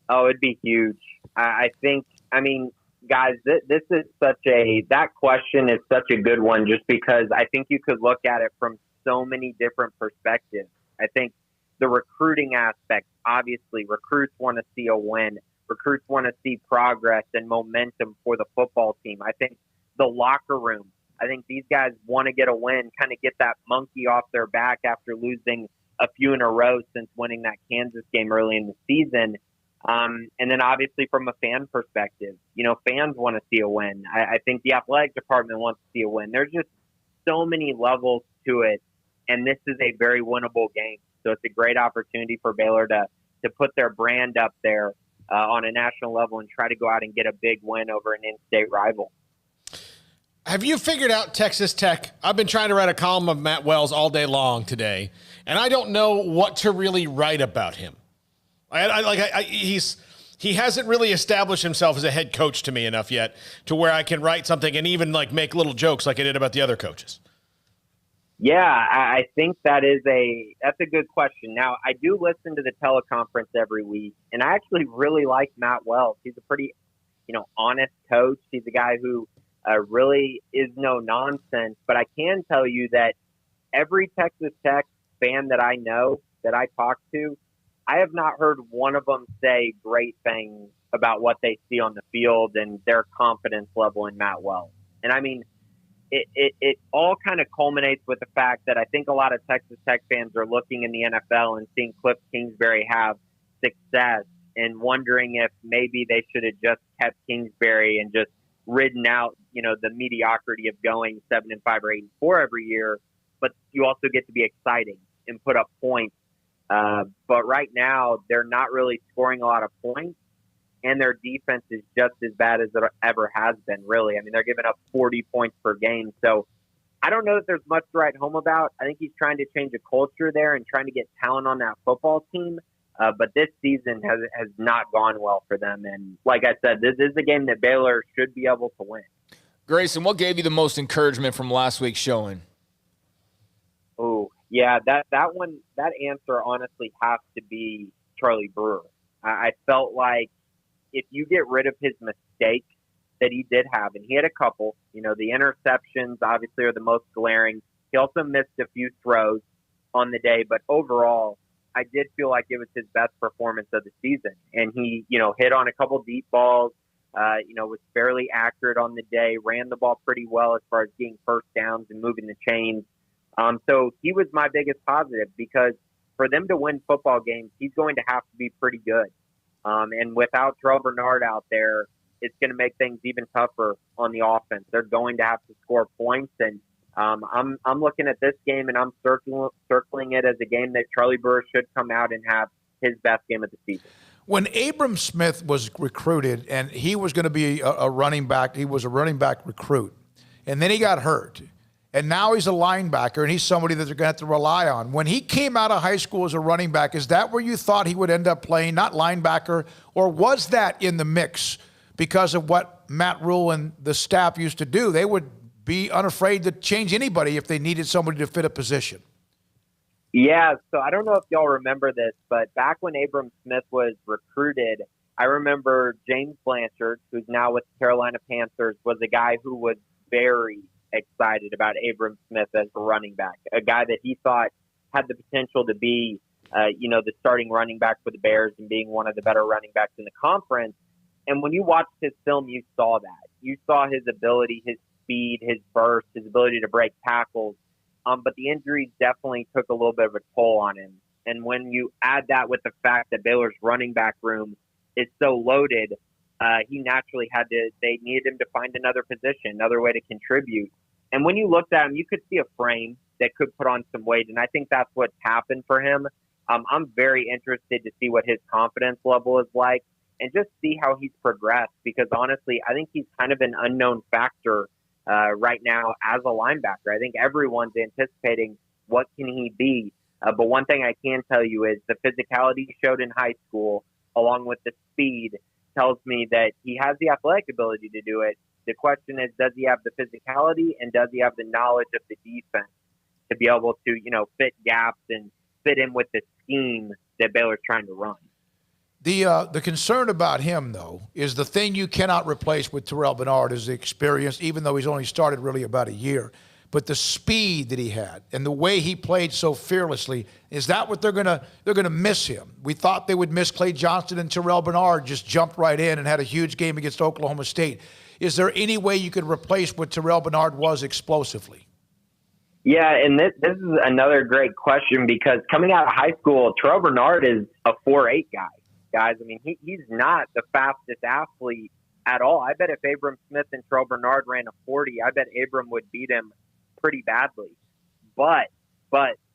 [SPEAKER 18] Oh, it'd be huge. I think, I mean, guys, this is that question is such a good one just because I think you could look at it from so many different perspectives. I think the recruiting aspect, obviously, recruits want to see a win. Recruits want to see progress and momentum for the football team. I think the locker room, I think these guys want to get a win, kind of get that monkey off their back after losing a few in a row since winning that Kansas game early in the season. And then obviously from a fan perspective, fans want to see a win. I think the athletic department wants to see a win. There's just so many levels to it, and this is a very winnable game. So it's a great opportunity for Baylor to put their brand up there on a national level and try to go out and get a big win over an in-state rival.
[SPEAKER 5] Have you figured out Texas Tech? I've been trying to write a column of Matt Wells all day long today, and I don't know what to really write about him. He hasn't really established himself as a head coach to me enough yet to where I can write something and even make little jokes like I did about the other coaches.
[SPEAKER 18] Yeah, I think that's a good question. Now, I do listen to the teleconference every week, and I actually really like Matt Wells. He's a pretty, honest coach. He's a guy who really is no nonsense. But I can tell you that every Texas Tech fan that I know, that I talk to, I have not heard one of them say great things about what they see on the field and their confidence level in Matt Wells. And I mean, it all kind of culminates with the fact that I think a lot of Texas Tech fans are looking in the NFL and seeing Cliff Kingsbury have success and wondering if maybe they should have just kept Kingsbury and just ridden out, the mediocrity of going 7-5 or 8-4 every year. But you also get to be exciting and put up points. But right now, they're not really scoring a lot of points, and their defense is just as bad as it ever has been, really. I mean, they're giving up 40 points per game. So I don't know that there's much to write home about. I think he's trying to change a culture there and trying to get talent on that football team. But this season has not gone well for them. And like I said, this is a game that Baylor should be able to win.
[SPEAKER 6] Grayson, what gave you the most encouragement from last week's showing?
[SPEAKER 18] Oh, yeah, that answer honestly has to be Charlie Brewer. I felt like if you get rid of his mistakes that he did have, and he had a couple, the interceptions obviously are the most glaring. He also missed a few throws on the day, but overall, I did feel like it was his best performance of the season. And he, hit on a couple deep balls, was fairly accurate on the day, ran the ball pretty well as far as getting first downs and moving the chains. So he was my biggest positive because for them to win football games, he's going to have to be pretty good. And without Trevor Bernard out there, it's going to make things even tougher on the offense. They're going to have to score points. And I'm looking at this game and I'm circling it as a game that Charlie Brewer should come out and have his best game of the season.
[SPEAKER 4] When Abram Smith was recruited and he was going to be a running back, he was a running back recruit. And then he got hurt. And now he's a linebacker, and he's somebody that they're going to have to rely on. When he came out of high school as a running back, is that where you thought he would end up playing, not linebacker? Or was that in the mix because of what Matt Rule and the staff used to do? They would be unafraid to change anybody if they needed somebody to fit a position.
[SPEAKER 18] Yeah, so I don't know if y'all remember this, but back when Abram Smith was recruited, I remember James Blanchard, who's now with the Carolina Panthers, was a guy who was very excited about Abram Smith as a running back, a guy that he thought had the potential to be, the starting running back for the Bears and being one of the better running backs in the conference. And when you watched his film, you saw that. You saw his ability, his speed, his burst, his ability to break tackles. But the injuries definitely took a little bit of a toll on him. And when you add that with the fact that Baylor's running back room is so loaded, he naturally they needed him to find another position, another way to contribute. And when you looked at him, you could see a frame that could put on some weight. And I think that's what's happened for him. I'm very interested to see what his confidence level is like and just see how he's progressed, because honestly, I think he's kind of an unknown factor right now as a linebacker. I think everyone's anticipating what can he be. But one thing I can tell you is the physicality he showed in high school, along with the speed, tells me that he has the athletic ability to do it. The question is, does he have the physicality and does he have the knowledge of the defense to be able to, fit gaps and fit in with the scheme that Baylor's trying to run.
[SPEAKER 4] The concern about him, though, is the thing you cannot replace with Terrell Bernard is the experience, even though he's only started really about a year. But the speed that he had and the way he played so fearlessly, is that what they're gonna miss him? We thought they would miss Clay Johnston, and Terrell Bernard just jumped right in and had a huge game against Oklahoma State. Is there any way you could replace what Terrell Bernard was explosively?
[SPEAKER 18] Yeah, and this is another great question, because coming out of high school, Terrell Bernard is a 4.8 guy. Guys, I mean, he's not the fastest athlete at all. I bet if Abram Smith and Terrell Bernard ran a 40, I bet Abram would beat him pretty badly. But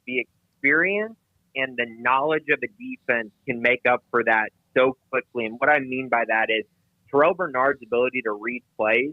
[SPEAKER 18] the experience and the knowledge of the defense can make up for that so quickly. And what I mean by that is Terrell Bernard's ability to read plays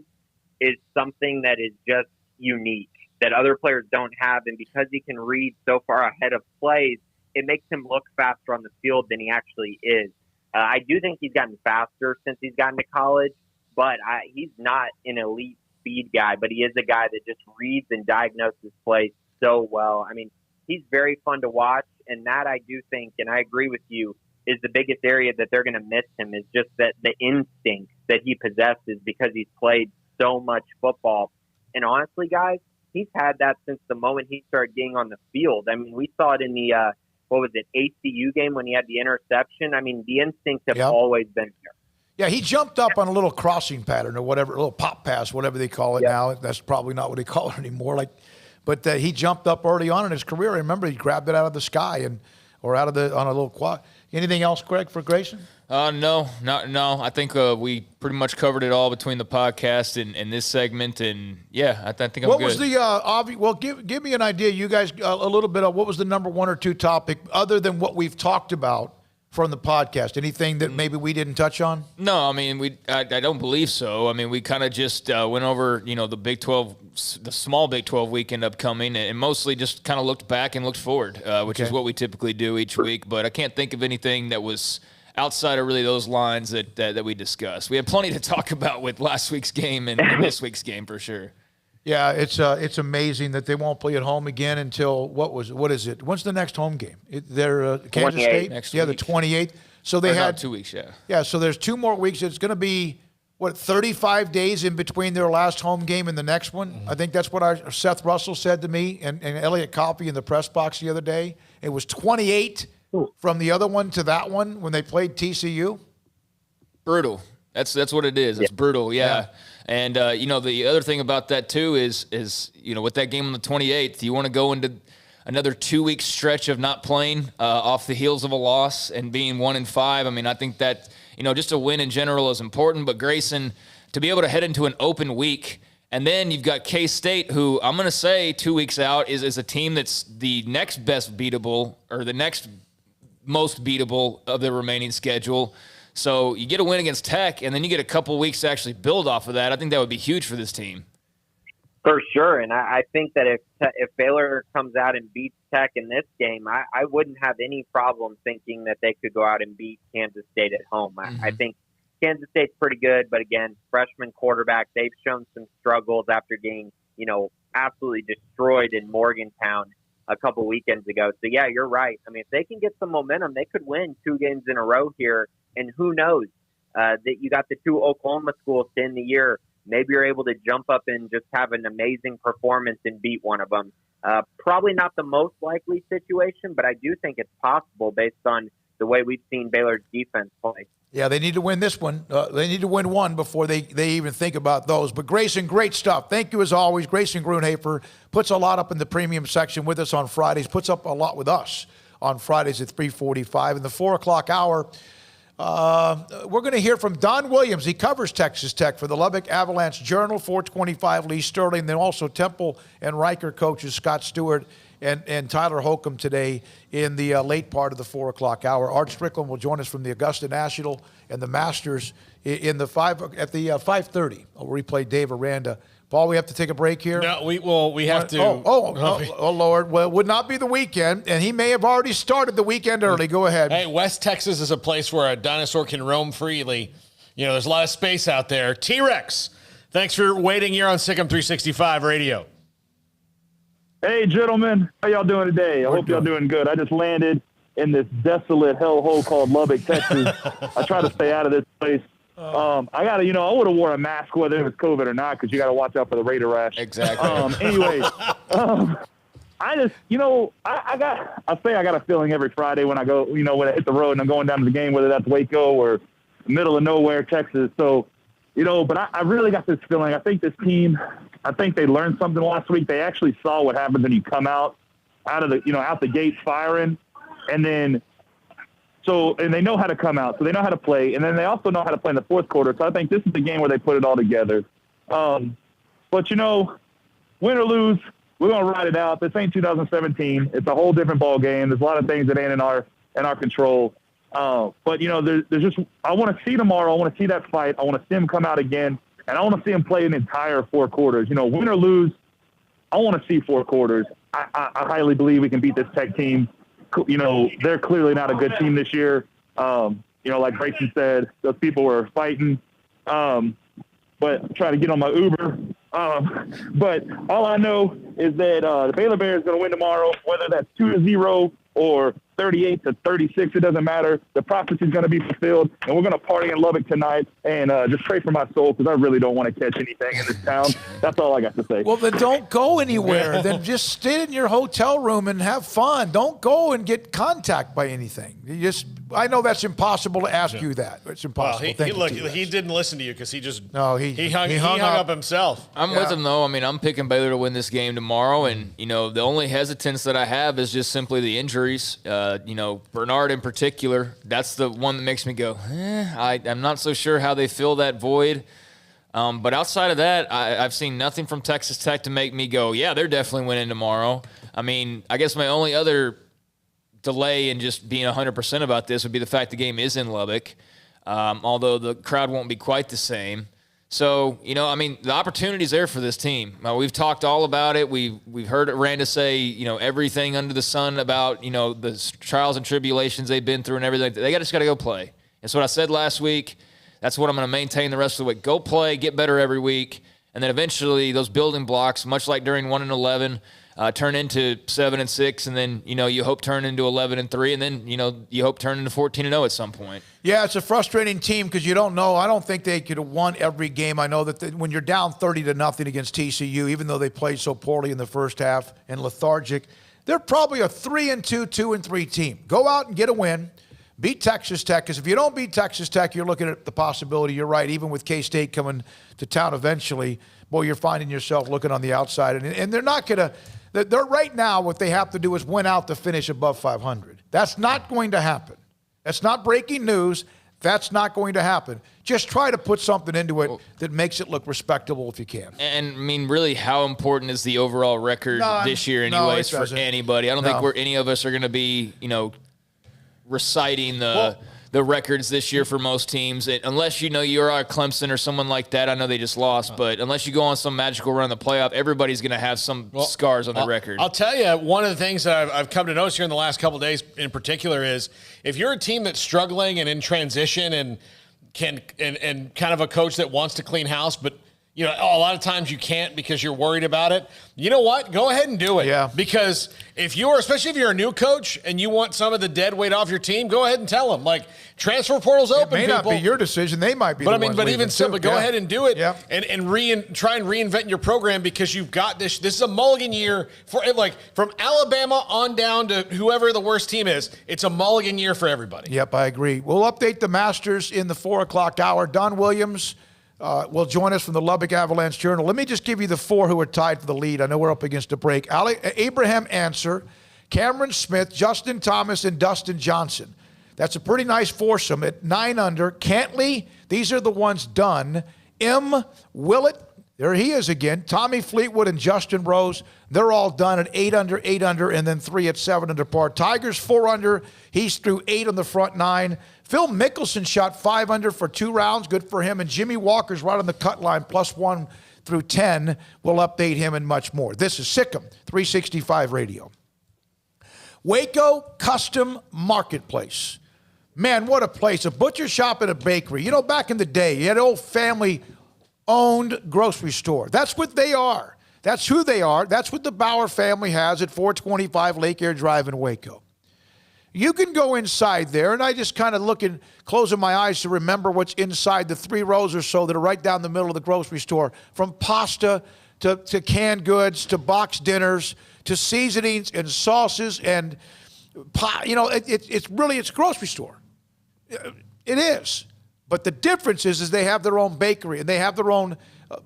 [SPEAKER 18] is something that is just unique, that other players don't have. And because he can read so far ahead of plays, it makes him look faster on the field than he actually is. I do think he's gotten faster since he's gotten to college, but he's not an elite speed guy, but he is a guy that just reads and diagnoses plays so well. I mean, he's very fun to watch, and that I do think, and I agree with you, is the biggest area that they're going to miss him, is just that the instinct that he possesses because he's played so much football. And honestly, guys, he's had that since the moment he started getting on the field. I mean, we saw it in the ACU game when he had the interception. I mean, the instincts have always been there.
[SPEAKER 4] Yeah, he jumped up on a little crossing pattern or whatever, a little pop pass, whatever they call it now. That's probably not what they call it anymore. But he jumped up early on in his career. I remember he grabbed it out of the sky or on a little quad. Anything else, Greg, for Grayson?
[SPEAKER 6] No. I think we pretty much covered it all between the podcast and this segment. And yeah, I think I'm good.
[SPEAKER 4] What was the give me an idea, you guys, a little bit of what was the number one or two topic other than what we've talked about from the podcast? Anything that maybe we didn't touch on?
[SPEAKER 6] No, I mean, I don't believe so. I mean, we kind of just went over, the Big 12, the small Big 12 weekend upcoming, and mostly just kind of looked back and looked forward, which is what we typically do each week. But I can't think of anything that was outside of really those lines that we discussed. We had plenty to talk about with last week's game and this week's game for sure.
[SPEAKER 4] Yeah, it's amazing that they won't play at home again until what is it? When's the next home game? They're Kansas State.
[SPEAKER 6] Next
[SPEAKER 4] week. The 28th. So they had
[SPEAKER 6] 2 weeks. Yeah.
[SPEAKER 4] Yeah. So there's 2 more weeks. It's going to be 35 days in between their last home game and the next one. Mm-hmm. I think that's what Seth Russell said to me and Elliot Coffey in the press box the other day. It was 28 from the other one to that one when they played TCU.
[SPEAKER 6] Brutal. That's what it is. It's brutal. Yeah. And, the other thing about that, too, is with that game on the 28th, you want to go into another 2-week stretch of not playing off the heels of a loss and being 1-5. I mean, I think that, just a win in general is important. But, Grayson, to be able to head into an open week, and then you've got K-State, who I'm going to say 2 weeks out is a team that's the next best beatable or the next most beatable of the remaining schedule. So you get a win against Tech, and then you get a couple weeks to actually build off of that. I think that would be huge for this team.
[SPEAKER 18] For sure, and I think that if Baylor comes out and beats Tech in this game, I wouldn't have any problem thinking that they could go out and beat Kansas State at home. I think Kansas State's pretty good, but again, freshman quarterback, they've shown some struggles after getting, absolutely destroyed in Morgantown a couple weekends ago. So, yeah, you're right. I mean, if they can get some momentum, they could win 2 games in a row here. And who knows that you got the 2 Oklahoma schools to end the year. Maybe you're able to jump up and just have an amazing performance and beat one of them. Probably not the most likely situation, but I do think it's possible based on the way we've seen Baylor's defense play.
[SPEAKER 4] Yeah, they need to win this one. They need to win one before they even think about those. But Grayson, great stuff. Thank you as always. Grayson Grunhafer puts a lot up in the premium section with us on Fridays, puts up a lot with us on Fridays at 3:45. In the 4 o'clock hour, we're going to hear from Don Williams. He covers Texas Tech for the Lubbock Avalanche Journal, 425 Lee Sterling. Then also Temple and Riker coaches Scott Stewart and Tyler Holcomb today in the late part of the 4 o'clock hour. Art Strickland will join us from the Augusta National and the Masters at the 5:30. I'll replay Dave Aranda. Paul, we have to take a break here.
[SPEAKER 5] No, we have to.
[SPEAKER 4] Oh, Lord. Well, it would not be the weekend, and he may have already started the weekend early. Go ahead.
[SPEAKER 5] Hey, West Texas is a place where a dinosaur can roam freely. There's a lot of space out there. T-Rex, thanks for waiting here on Sic'Em365 Radio.
[SPEAKER 19] Hey, gentlemen. How y'all doing today? I hope y'all doing good. I just landed in this desolate hellhole called Lubbock, Texas. I try to stay out of this place. I would have worn a mask whether it was COVID or not, because you got to watch out for the Raider rash.
[SPEAKER 6] Exactly.
[SPEAKER 19] I just, I got a feeling every Friday when I go, when I hit the road and I'm going down to the game, whether that's Waco or middle of nowhere, Texas. So, but I really got this feeling. I think this team, they learned something last week. They actually saw what happens when you come out of the, out the gates firing. And then, and they know how to come out. So they know how to play. And then they also know how to play in the fourth quarter. So I think this is the game where they put it all together. But, win or lose, we're going to ride it out. This ain't 2017. It's a whole different ball game. There's a lot of things that ain't in our control. But, there's just – I want to see tomorrow. I want to see that fight. I want to see him come out again. And I want to see him play an entire 4 quarters. Win or lose, I want to see 4 quarters. I highly believe we can beat this Tech team. They're clearly not a good team this year. Like Grayson said, those people were fighting. But try to get on my Uber. But all I know is that the Baylor Bears is going to win tomorrow, whether that's 2-0 or 38-36. It doesn't matter. The prophecy is going to be fulfilled, and we're going to party in Lubbock tonight and just pray for my soul, because I really don't want to catch anything in this town. That's all I got to say.
[SPEAKER 4] Well, then don't go anywhere. Then just stay in your hotel room and have fun. Don't go and get contact by anything. I know that's impossible to ask you that. It's impossible.
[SPEAKER 5] Well, he didn't listen to you because he hung
[SPEAKER 4] up
[SPEAKER 5] up himself.
[SPEAKER 6] I'm with him, though. I mean, I'm picking Baylor to win this game tomorrow, and, the only hesitance that I have is just simply the injuries. Bernard in particular, that's the one that makes me go, I'm not so sure how they fill that void. But outside of that, I've seen nothing from Texas Tech to make me go, yeah, they're definitely winning tomorrow. I mean, I guess my only other delay in just being 100% about this would be the fact the game is in Lubbock, although the crowd won't be quite the same. So, the opportunity's there for this team. We've talked all about it. We've heard Randa say, everything under the sun about, the trials and tribulations they've been through and everything. They just got to go play. That's what I said last week. That's what I'm going to maintain the rest of the week. Go play, get better every week, and then eventually those building blocks, much like during 1-11, turn into 7-6, and then you hope turn into 11-3, and then you hope turn into 14-0 at some point.
[SPEAKER 4] Yeah, it's a frustrating team because you don't know. I don't think they could have won every game. I know that when you're down 30-0 against TCU, even though they played so poorly in the first half and lethargic, they're probably a 3-2, 2-3 team. Go out and get a win. Beat Texas Tech, because if you don't beat Texas Tech, you're looking at the possibility, you're right, even with K-State coming to town eventually, boy, you're finding yourself looking on the outside. And they're not going to. They're right now, what they have to do is win out to finish above 500. That's not going to happen. That's not breaking news. That's not going to happen. Just try to put something into it that makes it look respectable if you can.
[SPEAKER 6] And really, how important is the overall record this year anyways for anybody? I don't think any of us are going to be, reciting the records this year for most teams. Unless you're a Clemson or someone like that. I know they just lost, but unless you go on some magical run in the playoff, everybody's going to have some scars on the record.
[SPEAKER 5] I'll tell you, one of the things that I've come to notice here in the last couple of days in particular is if you're a team that's struggling and in transition and and kind of a coach that wants to clean house, but a lot of times you can't because you're worried about it. You know what? Go ahead and do it.
[SPEAKER 4] Yeah.
[SPEAKER 5] Because especially if you're a new coach and you want some of the dead weight off your team, go ahead and tell them. Like, transfer portal's open,
[SPEAKER 4] It may not be your decision. They might be.
[SPEAKER 5] But even still, go ahead and do it.
[SPEAKER 4] Yeah.
[SPEAKER 5] And try and reinvent your program, because you've got this. This is a mulligan year for, like, from Alabama on down to whoever the worst team is. It's a mulligan year for everybody.
[SPEAKER 4] Yep, I agree. We'll update the Masters in the 4 o'clock hour. Don Williams will join us from the Lubbock Avalanche Journal. Let me just give you the 4 who are tied for the lead. I know we're up against a break. Abraham Answer, Cameron Smith, Justin Thomas, and Dustin Johnson. That's a pretty nice foursome at 9 under. Cantley, these are the ones done. M. Willett, there he is again. Tommy Fleetwood and Justin Rose, they're all done at 8 under, and then 3 at 7 under par. Tigers 4 under. He's through 8 on the front 9. Phil Mickelson shot 5 under for 2 rounds. Good for him. And Jimmy Walker's right on the cut line, +1 through 10. We'll update him and much more. This is Sic'Em 365 Radio. Waco Custom Marketplace. Man, what a place. A butcher shop and a bakery. Back in the day, you had an old family-owned grocery store. That's what they are. That's who they are. That's what the Bauer family has at 425 Lake Air Drive in Waco. You can go inside there, and I just kind of look and closing my eyes to remember what's inside the 3 rows or so that are right down the middle of the grocery store, from pasta to canned goods to box dinners to seasonings and sauces and it's really a grocery store. It is. But the difference is they have their own bakery and they have their own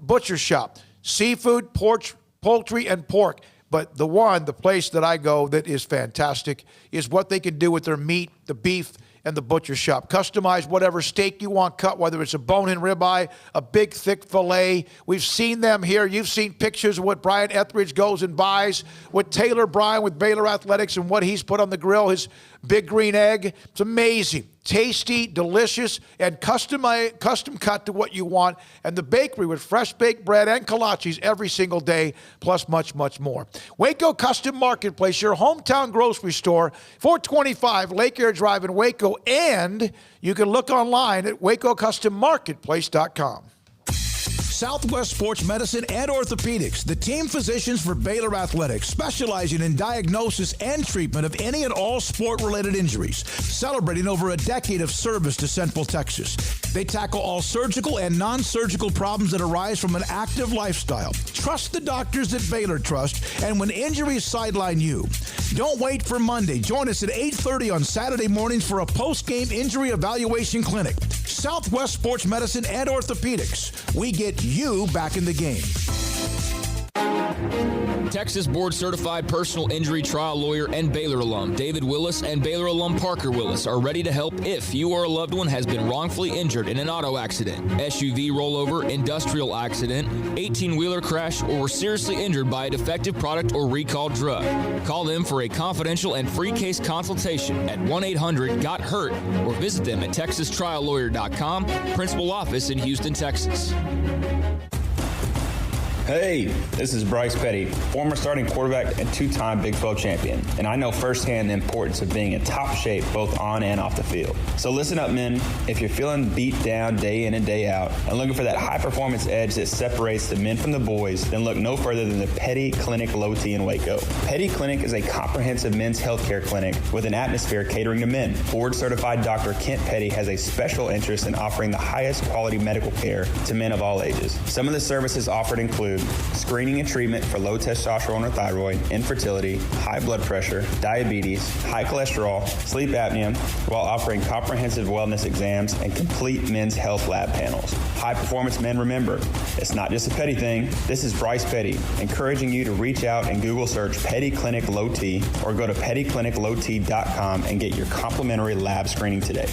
[SPEAKER 4] butcher shop. Seafood, poultry, and pork. But the place that I go that is fantastic is what they can do with their meat, the beef, and the butcher shop. Customize whatever steak you want cut, whether it's a bone-in ribeye, a big, thick filet. We've seen them here. You've seen pictures of what Brian Etheridge goes and buys, what Taylor Bryan with Baylor Athletics and what he's put on the grill, his big green egg. It's amazing. Tasty, delicious, and custom cut to what you want. And the bakery with fresh baked bread and kolaches every single day, plus much, much more. Waco Custom Marketplace, your hometown grocery store, 425 Lake Air Drive in Waco. And you can look online at wacocustommarketplace.com.
[SPEAKER 8] Southwest Sports Medicine and Orthopedics, the team physicians for Baylor Athletics, specializing in diagnosis and treatment of any and all sport-related injuries, celebrating over a decade of service to Central Texas. They tackle all surgical and non-surgical problems that arise from an active lifestyle. Trust the doctors that Baylor trust, and when injuries sideline you, don't wait for Monday. Join us at 8:30 on Saturday mornings for a post-game injury evaluation clinic. Southwest Sports Medicine and Orthopedics. We get you back in the game.
[SPEAKER 6] Texas board-certified personal injury trial lawyer and Baylor alum David Willis and Baylor alum Parker Willis are ready to help if you or a loved one has been wrongfully injured in an auto accident, SUV rollover, industrial accident, 18-wheeler crash, or were seriously injured by a defective product or recalled drug. Call them for a confidential and free case consultation at 1-800-GOT-HURT or visit them at texastriallawyer.com, principal office in Houston, Texas.
[SPEAKER 20] Hey, this is Bryce Petty, former starting quarterback and 2-time Big 12 champion, and I know firsthand the importance of being in top shape both on and off the field. So listen up, men. If you're feeling beat down day in and day out and looking for that high-performance edge that separates the men from the boys, then look no further than the Petty Clinic Low T in Waco. Petty Clinic is a comprehensive men's healthcare clinic with an atmosphere catering to men. Board-certified Dr. Kent Petty has a special interest in offering the highest quality medical care to men of all ages. Some of the services offered include screening and treatment for low testosterone or thyroid, infertility, high blood pressure, diabetes, high cholesterol, sleep apnea, while offering comprehensive wellness exams and complete men's health lab panels. High performance men, remember, it's not just a Petty thing. This is Bryce Petty, encouraging you to reach out and Google search Petty Clinic Low T or go to pettycliniclowt.com and get your complimentary lab screening today.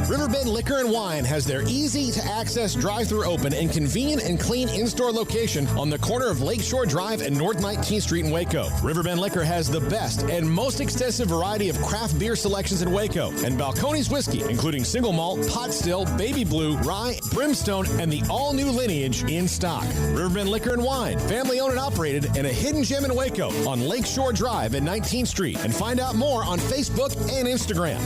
[SPEAKER 10] Riverbend Liquor and Wine has their easy-to-access drive-thru open and convenient and clean in-store location on the corner of Lakeshore Drive and North 19th Street in Waco. Riverbend Liquor has the best and most extensive variety of craft beer selections in Waco, and Balcones whiskey, including single malt, pot still, baby blue, rye, brimstone, and the all-new lineage in stock. Riverbend Liquor and Wine, family-owned and operated, and a hidden gem in Waco on Lakeshore Drive and 19th Street. And find out more on Facebook and Instagram.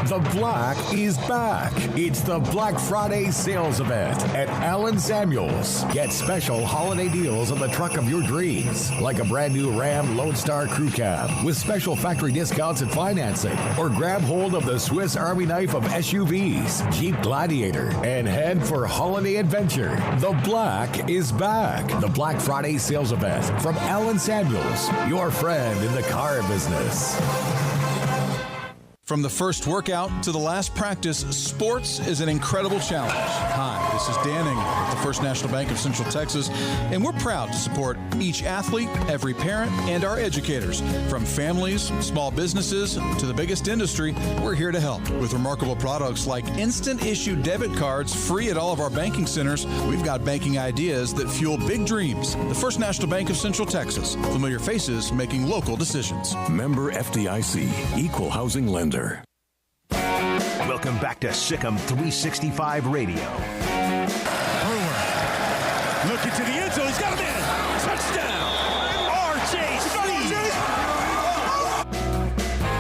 [SPEAKER 21] The Black is back. It's the Black Friday sales event at Allen Samuels. Get special holiday deals on the truck of your dreams, like a brand new Ram Lone Star Crew Cab with special factory discounts and financing, or grab hold of the Swiss Army knife of SUVs, Jeep Gladiator, and head for holiday adventure. The Black is back. The Black Friday sales event from Allen Samuels, your friend in the car business.
[SPEAKER 22] From the first workout to the last practice, sports is an incredible challenge. Hi, this is Dan Engel at the First National Bank of Central Texas, and we're proud to support each athlete, every parent, and our educators. From families, small businesses, to the biggest industry, we're here to help. With remarkable products like instant issue debit cards free at all of our banking centers, we've got banking ideas that fuel big dreams. The First National Bank of Central Texas. Familiar faces making local decisions.
[SPEAKER 21] Member FDIC, Equal Housing Lender.
[SPEAKER 11] Welcome back to Sic'Em365 Radio.
[SPEAKER 2] Looking to the end zone. He's got him in. Touchdown. R.J.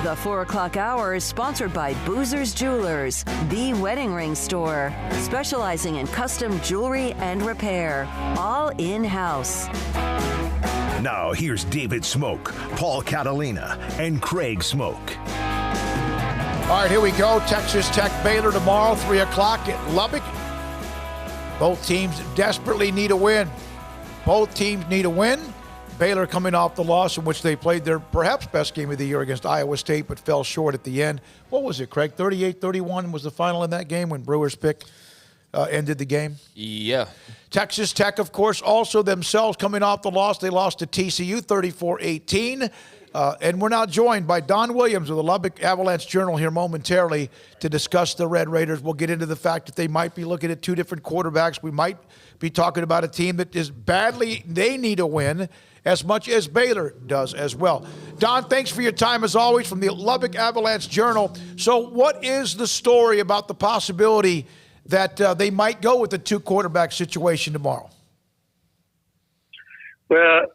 [SPEAKER 1] The The 4 o'clock hour is sponsored by Boozer's Jewelers, the wedding ring store, specializing in custom jewelry and repair, all in-house.
[SPEAKER 11] Now here's David Smoke, Paul Catalina, and Craig Smoke.
[SPEAKER 4] All right, here we go. Texas Tech Baylor tomorrow, 3 o'clock at Lubbock. Both teams desperately need a win. Both teams need a win. Baylor coming off the loss in which they played their perhaps best game of the year against Iowa State, but fell short at the end. What was it, Craig? 38-31 was the final in that game when Brewer's pick ended the game?
[SPEAKER 6] Yeah.
[SPEAKER 4] Texas Tech, of course, also themselves coming off the loss. They lost to TCU 34-18. And we're now joined by Don Williams of the Lubbock Avalanche Journal here momentarily to discuss the Red Raiders. We'll get into the fact that they might be looking at two different quarterbacks. We might be talking about a team that is badly, they need a win as much as Baylor does as well. Don, thanks for your time as always from the Lubbock Avalanche Journal. So what is the story about the possibility that they might go with the two quarterback situation tomorrow?
[SPEAKER 7] Well,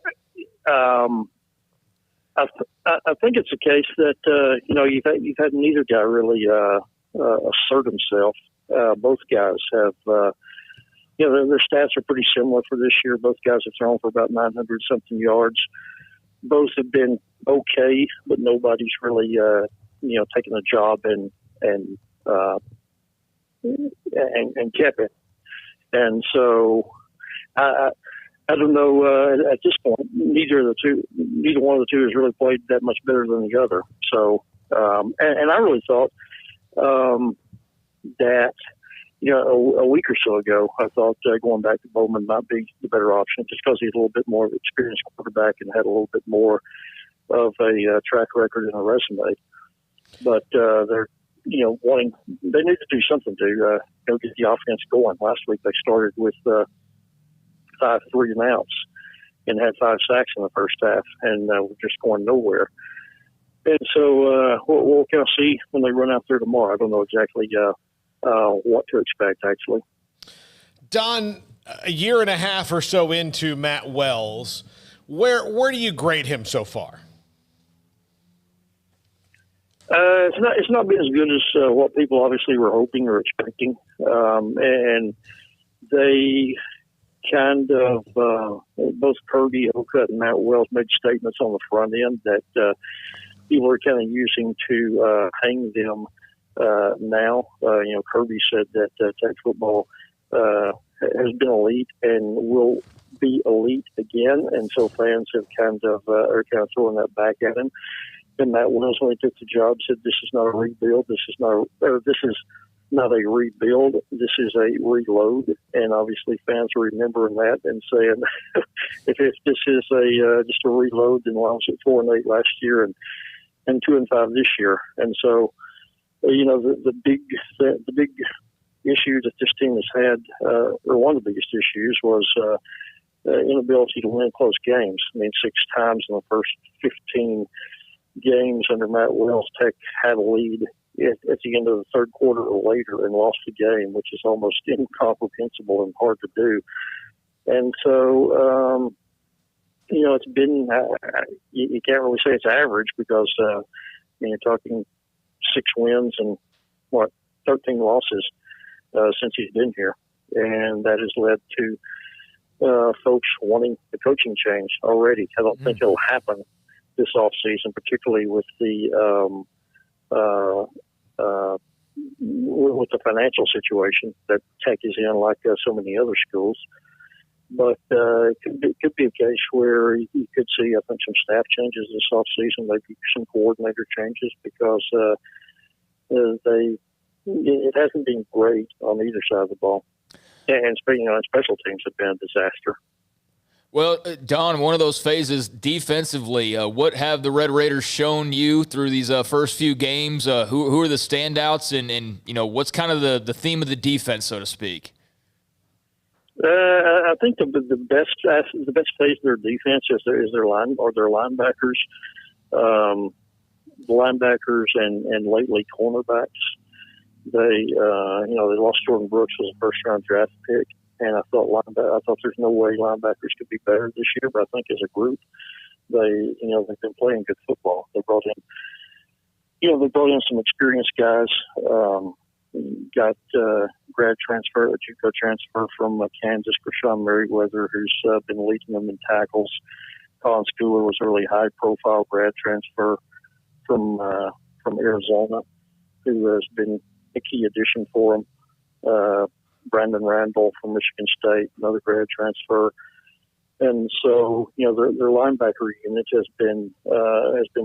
[SPEAKER 7] I think it's a case that you've had neither guy really assert himself. Both guys have, their stats are pretty similar for this year. Both guys have thrown for about 900 something yards. Both have been okay, but nobody's really taken a job and kept it. And so I don't know. At this point, neither one of the two has really played that much better than the other. So, and I really thought that a week or so ago, I thought going back to Bowman might be the better option, just because he's a little bit more of an experienced quarterback and had a little bit more of a track record and a resume. But they're wanting. They need to do something to get the offense going. Last week they started with 5 3-and-outs and had 5 sacks in the first half, and we're just going nowhere. And so we'll kind of see when they run out there tomorrow. I don't know exactly what to expect, actually.
[SPEAKER 5] Don, a year and a half or so into Matt Wells, where do you grade him so far?
[SPEAKER 7] It's not been as good as what people obviously were hoping or expecting, and they kind of both Kirby, Okut, and Matt Wells made statements on the front end that people are kind of using to hang them now. Kirby said that Tech football has been elite and will be elite again, and so fans have are throwing that back at him. And Matt Wells, when he took the job, said, "This is not a rebuild. This is not a rebuild. This is a reload." And obviously, fans are remembering that and saying, "If this is just a reload, then why was it 4-8 last year and 2-5 this year?" And so, the big issue that this team has had, or one of the biggest issues, was inability to win close games. I mean, 6 times in the first 15 games under Matt Wells, Tech had a lead at the end of the third quarter or later and lost the game, which is almost incomprehensible and hard to do. And so, it's been, you can't really say it's average because, you're talking 6 wins and 13 losses since he's been here. And that has led to folks wanting the coaching change already. I don't think it'll happen this offseason, particularly with the financial situation that Tech is in, like so many other schools. But it could be a case where you could see, I think, some staff changes this offseason, maybe some coordinator changes, because it hasn't been great on either side of the ball. And special teams have been a disaster.
[SPEAKER 6] Well, Don, one of those phases defensively, what have the Red Raiders shown you through these first few games? Who are the standouts, and what's kind of the theme of the defense, so to speak?
[SPEAKER 7] I think the best phase of their defense is their linebackers, linebackers and lately cornerbacks. They lost Jordan Brooks, was a first round draft pick. And I thought there's no way linebackers could be better this year, but I think as a group, they've been playing good football. They brought in they brought in some experienced guys. Got grad transfer, a JUCO transfer from Kansas, Krishan Merriweather, who's been leading them in tackles. Colin Schooler was a really high-profile grad transfer from Arizona, who has been a key addition for them. Brandon Randall from Michigan State, another grad transfer. And so, their linebacker unit has been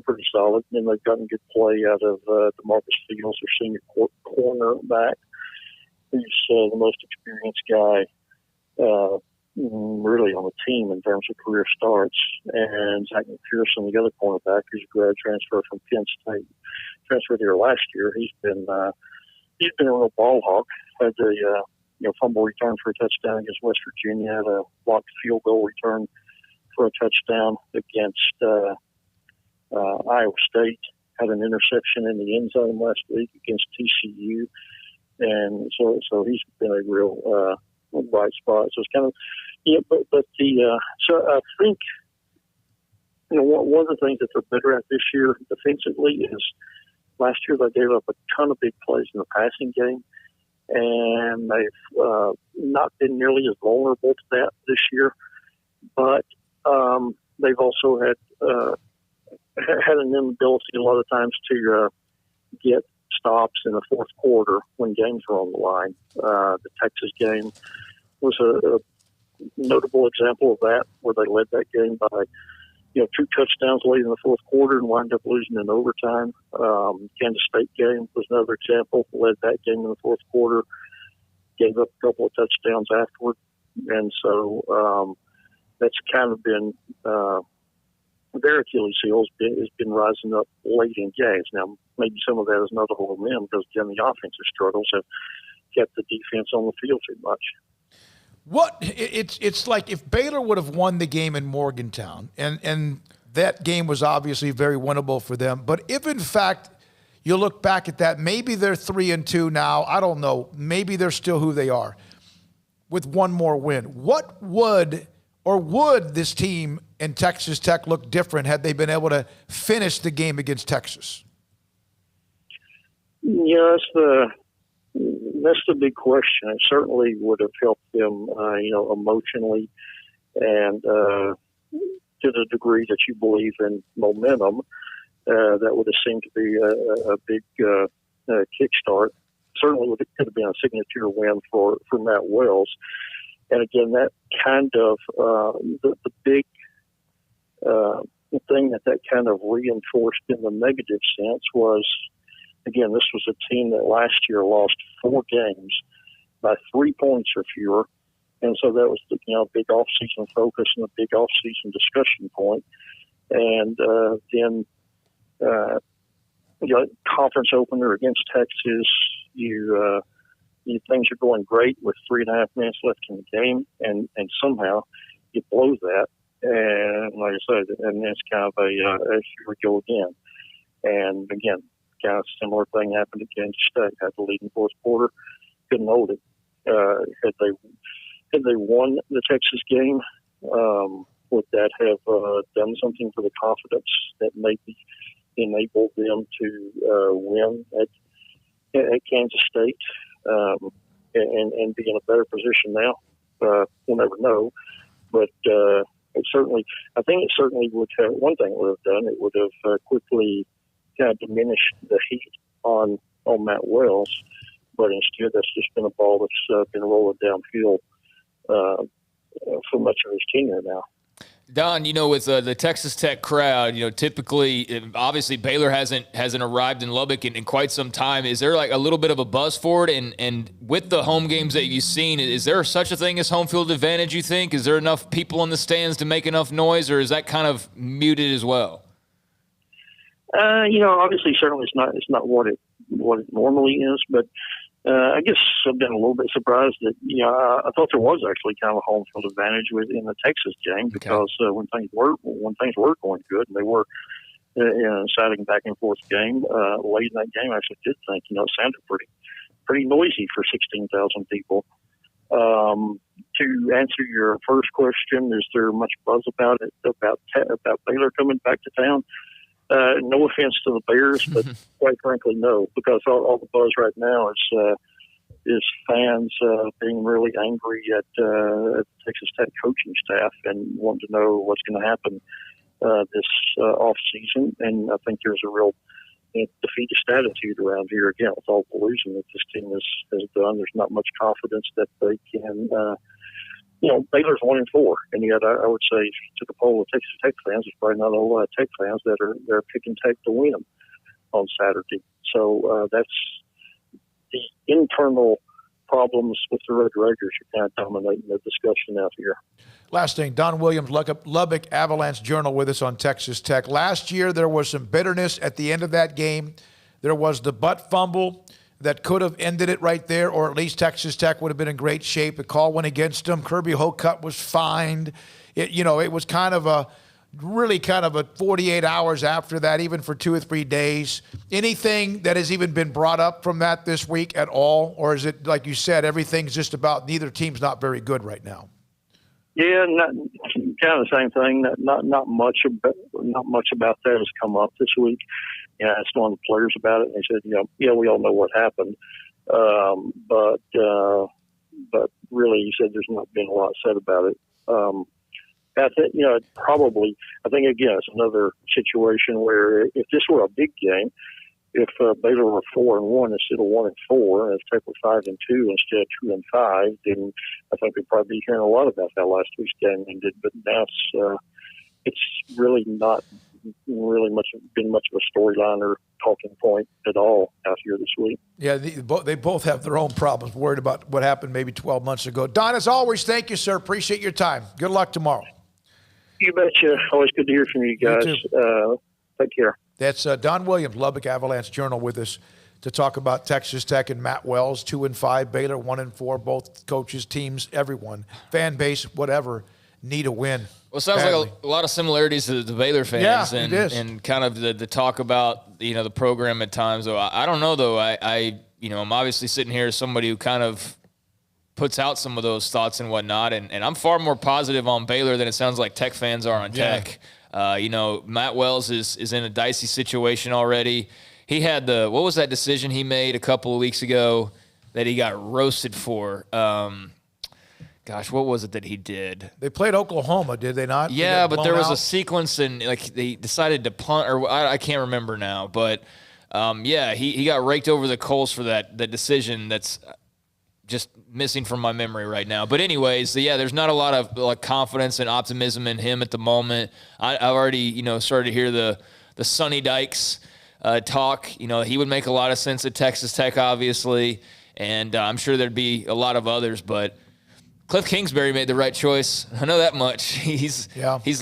[SPEAKER 7] pretty solid, and they've gotten good play out of DeMarcus Fields, their senior cornerback, who's the most experienced guy really on the team in terms of career starts. And Zach Pearson, the other cornerback, who's a grad transfer from Penn State, transferred here last year. He's been a real ball hawk. Had a fumble return for a touchdown against West Virginia, had a blocked field goal return for a touchdown against Iowa State, had an interception in the end zone last week against TCU, and so he's been a real bright spot. So it's kind of, so I think, one of the things that they're better at this year defensively is last year they gave up a ton of big plays in the passing game, and they've not been nearly as vulnerable to that this year. But they've also had an inability a lot of times to get stops in the fourth quarter when games were on the line. The Texas game was a notable example of that, where they led that game by 2 touchdowns late in the fourth quarter and wound up losing in overtime. Kansas State game was another example. Led that game in the fourth quarter, gave up a couple of touchdowns afterward. And so that's kind of been their Achilles heel has been rising up late in games. Now, maybe some of that is notable to them because, again, the offensive struggles have kept the defense on the field too much.
[SPEAKER 4] It's like if Baylor would have won the game in Morgantown, and that game was obviously very winnable for them. But if in fact you look back at that, maybe they're 3-2 now. I don't know. Maybe they're still who they are with one more win. What would this team in Texas Tech look different had they been able to finish the game against Texas?
[SPEAKER 7] Yeah, that's the big question. It certainly would have helped them, emotionally, and to the degree that you believe in momentum, that would have seemed to be a big kickstart. Certainly could have been a signature win for Matt Wells. And again, that kind of the big thing that kind of reinforced in the negative sense was, again, this was a team that last year lost 4 games by 3 points or fewer. And so that was the big off-season focus and a big off-season discussion point. And then conference opener against Texas, things are going great with 3.5 minutes left in the game, and somehow you blow that. And like I said, and it's kind of here we go again. And again, kind of similar thing happened at Kansas State. Had the lead in the fourth quarter, couldn't hold it. Had they won the Texas game, would that have done something for the confidence that maybe enabled them to win at Kansas State and be in a better position now? We'll never know. But I think it certainly would have. One thing it would have done, it would have quickly kind of diminished the heat on Matt Wells, but instead that's just been a ball that's been rolling downfield for much of his tenure now.
[SPEAKER 6] Don, with the Texas Tech crowd, typically, obviously Baylor hasn't arrived in Lubbock in quite some time. Is there like a little bit of a buzz for it? And with the home games that you've seen, is there such a thing as home field advantage, you think? Is there enough people in the stands to make enough noise, or is that kind of muted as well?
[SPEAKER 7] Obviously, certainly it's not what it normally is, but I guess I've been a little bit surprised that I thought there was actually kind of a home field advantage in the Texas game because when things were going good, and they were exciting back and forth game late in that game, I actually did think it sounded pretty noisy for 16,000 people. To answer your first question, is there much buzz about it about Baylor coming back to town? No offense to the Bears, but quite frankly, no, because all the buzz right now is fans being really angry at the Texas Tech coaching staff and wanting to know what's going to happen this off season. And I think there's a real defeatist attitude around here. Again, with all the losing that this team has done, there's not much confidence that they can. Baylor's 1-4, and yet I would say if you took a poll of Texas Tech fans, there's probably not a lot of Tech fans that are picking Tech to win on Saturday. So that's the internal problems with the Red Raiders are kind of dominating the discussion out here.
[SPEAKER 4] Last thing, Don Williams, Lubbock Avalanche Journal with us on Texas Tech. Last year there was some bitterness at the end of that game. There was the butt fumble that could have ended it right there, or at least Texas Tech would have been in great shape. The call went against them. Kirby Hocutt was fined. It was kind of a 48 hours after that, even for 2 or 3 days. Anything that has even been brought up from that this week at all? Or is it, like you said, everything's just about neither team's not very good right now?
[SPEAKER 7] Yeah, kind of the same thing. Not much about that has come up this week. I asked one of the players about it, and they said, we all know what happened, but really, he said there's not been a lot said about it. I think I think again it's another situation where if this were a big game, if Baylor were 4-1 instead of 1-4, and if Tech were 5-2 instead of 2-5, then I think we'd probably be hearing a lot about how last week's game ended. But now it's really not really been much of a storyline or talking point at all out here this week.
[SPEAKER 4] Yeah, they both have their own problems. Worried about what happened maybe 12 months ago. Don, as always, thank you, sir. Appreciate your time. Good luck tomorrow.
[SPEAKER 7] You betcha. Always good to hear from you guys.
[SPEAKER 4] You
[SPEAKER 7] take care.
[SPEAKER 4] That's Don Williams, Lubbock Avalanche Journal, with us to talk about Texas Tech and Matt Wells, 2-5, Baylor 1-4. Both coaches, teams, everyone, fan base, whatever, need a win.
[SPEAKER 6] Well, it sounds like a lot of similarities to the Baylor fans,
[SPEAKER 4] it is.
[SPEAKER 6] And kind of the talk about the program at times. Though I don't know though. I'm obviously sitting here as somebody who kind of puts out some of those thoughts and whatnot, and I'm far more positive on Baylor than it sounds like Tech fans are on Tech. Matt Wells is in a dicey situation already. He had what was that decision he made a couple of weeks ago that he got roasted for? What was it that he did?
[SPEAKER 4] They played Oklahoma, did they not?
[SPEAKER 6] Yeah, but there was a sequence, and they decided to punt, or I can't remember now. But he got raked over the coals for that decision. That's just missing from my memory right now. But anyways, there's not a lot of confidence and optimism in him at the moment. I've already started to hear the Sonny Dykes talk. He would make a lot of sense at Texas Tech, obviously, and I'm sure there'd be a lot of others, but Cliff Kingsbury made the right choice. I know that much. He's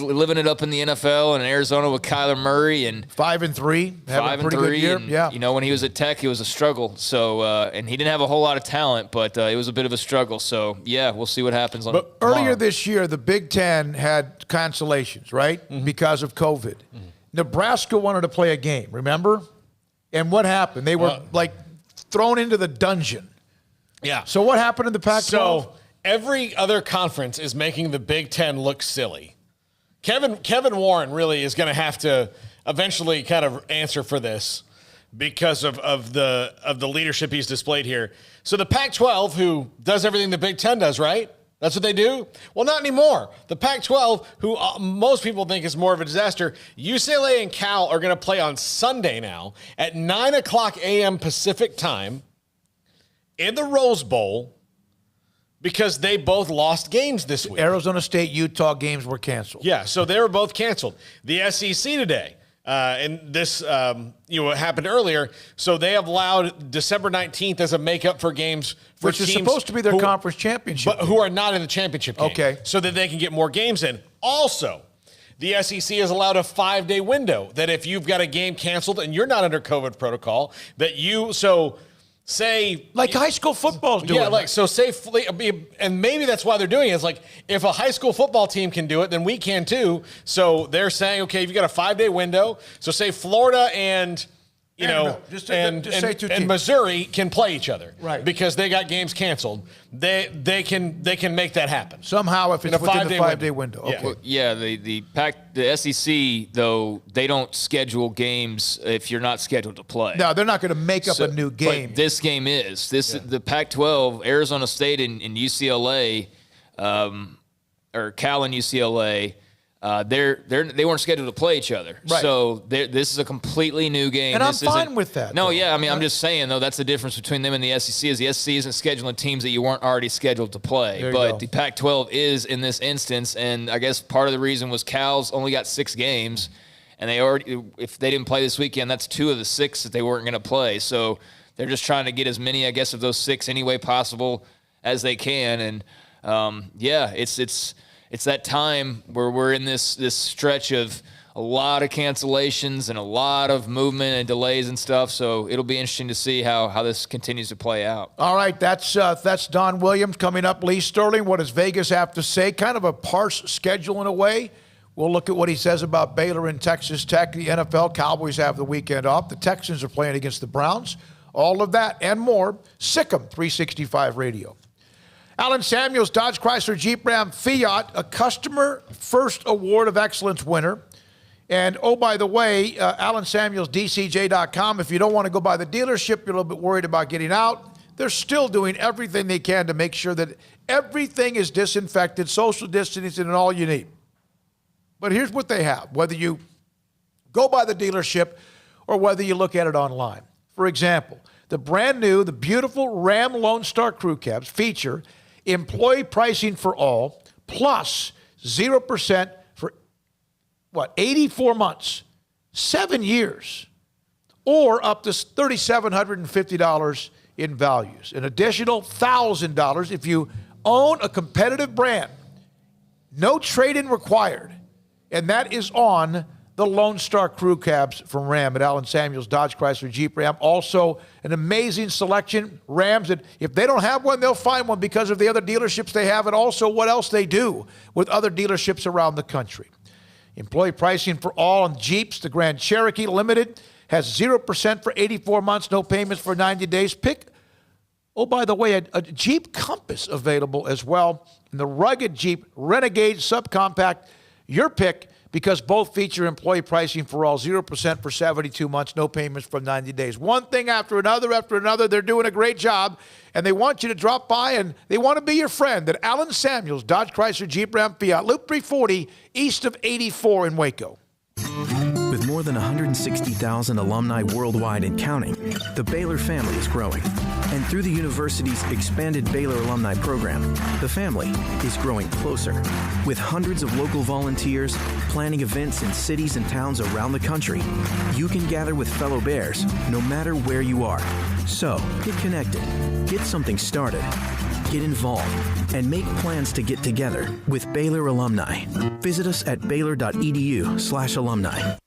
[SPEAKER 6] living it up in the NFL and in Arizona with Kyler Murray, and
[SPEAKER 4] 5-3, having a pretty good year.
[SPEAKER 6] And, when he was at Tech, it was a struggle. So, and he didn't have a whole lot of talent, but it was a bit of a struggle. So, we'll see what happens.
[SPEAKER 4] But earlier this year, the Big Ten had cancellations, right, because of COVID. Mm-hmm. Nebraska wanted to play a game, remember? And what happened? They were thrown into the dungeon.
[SPEAKER 5] Yeah.
[SPEAKER 4] So what happened in the Pac-12?
[SPEAKER 5] So every other conference is making the Big Ten look silly. Kevin Warren really is going to have to eventually kind of answer for this because of the leadership he's displayed here. So the Pac-12, who does everything the Big Ten does, right? That's what they do? Well, not anymore. The Pac-12, who most people think is more of a disaster, UCLA and Cal are going to play on Sunday now at 9 o'clock a.m. Pacific time in the Rose Bowl, because they both lost games this week.
[SPEAKER 4] Arizona State, Utah games were canceled.
[SPEAKER 5] Yeah, so they were both canceled. The SEC today, and this happened earlier, so they have allowed December 19th as a makeup for games for
[SPEAKER 4] which
[SPEAKER 5] teams
[SPEAKER 4] is supposed to be their conference championship.
[SPEAKER 5] But who are not in the championship game.
[SPEAKER 4] Okay.
[SPEAKER 5] So that they can get more games in. Also, the SEC has allowed a 5-day window that if you've got a game canceled and you're not under COVID protocol, say like
[SPEAKER 4] high school football's doing.
[SPEAKER 5] Yeah, and maybe that's why they're doing it. It's like if a high school football team can do it, then we can too. So they're saying, okay, if you got a 5-day window, so say Florida and You know,
[SPEAKER 4] just say two teams.
[SPEAKER 5] And Missouri can play each other,
[SPEAKER 4] right?
[SPEAKER 5] Because they got games canceled. They can make that happen
[SPEAKER 4] somehow if it's within the 5-day window. Okay.
[SPEAKER 6] Well, yeah, the SEC though, they don't schedule games if you're not scheduled to play.
[SPEAKER 4] No, they're not going to make up a new game.
[SPEAKER 6] But this game is the Pac-12, Arizona State and UCLA, or Cal and UCLA. They weren't scheduled to play each other,
[SPEAKER 4] right.
[SPEAKER 6] So this is a completely new game.
[SPEAKER 4] And
[SPEAKER 6] this
[SPEAKER 4] I'm fine with that.
[SPEAKER 6] No, yeah, I mean, I'm just saying though, that's the difference between them and the SEC. Is the SEC isn't scheduling teams that you weren't already scheduled to play, but the Pac-12 is in this instance, and I guess part of the reason was Cal's only got 6 games, and if they didn't play this weekend, that's 2 of the 6 that they weren't going to play. So they're just trying to get as many, I guess, of those 6 any way possible as they can, and it's that time where we're in this stretch of a lot of cancellations and a lot of movement and delays and stuff. So it'll be interesting to see how this continues to play out.
[SPEAKER 4] All right, that's Don Williams coming up. Lee Sterling, what does Vegas have to say? Kind of a parse schedule in a way. We'll look at what he says about Baylor and Texas Tech. The NFL Cowboys have the weekend off. The Texans are playing against the Browns. All of that and more. Sic'Em365 Radio. Allen Samuels, Dodge Chrysler Jeep Ram Fiat, a Customer First Award of Excellence winner. And, oh, by the way, Allen Samuels, DCJ.com. If you don't want to go by the dealership, you're a little bit worried about getting out, they're still doing everything they can to make sure that everything is disinfected, social distancing, and all you need. But here's what they have, whether you go by the dealership or whether you look at it online. For example, the brand new, the beautiful Ram Lone Star Crew Cabs feature employee pricing for all, plus 0% for, 84 months, 7 years, or up to $3,750 in values. An additional $1,000 if you own a competitive brand. No trade-in required. And that is on the Lone Star Crew Cabs from Ram at Allen Samuels, Dodge Chrysler Jeep Ram. Also, an amazing selection. Rams, that if they don't have one, they'll find one because of the other dealerships they have and also what else they do with other dealerships around the country. Employee pricing for all on Jeeps. The Grand Cherokee Limited has 0% for 84 months, no payments for 90 days. Pick, oh, by the way, a Jeep Compass available as well. And the rugged Jeep Renegade Subcompact, your pick, because both feature employee pricing for all, 0% for 72 months, no payments for 90 days. One thing after another, they're doing a great job, and they want you to drop by, and they want to be your friend at Allen Samuels, Dodge Chrysler Jeep Ram Fiat, Loop 340, east of 84 in Waco.
[SPEAKER 3] With more than 160,000 alumni worldwide and counting, the Baylor family is growing. And through the university's expanded Baylor alumni program, the family is growing closer. With hundreds of local volunteers planning events in cities and towns around the country, you can gather with fellow Bears no matter where you are. So, get connected, get something started, get involved, and make plans to get together with Baylor alumni. Visit us at baylor.edu/alumni.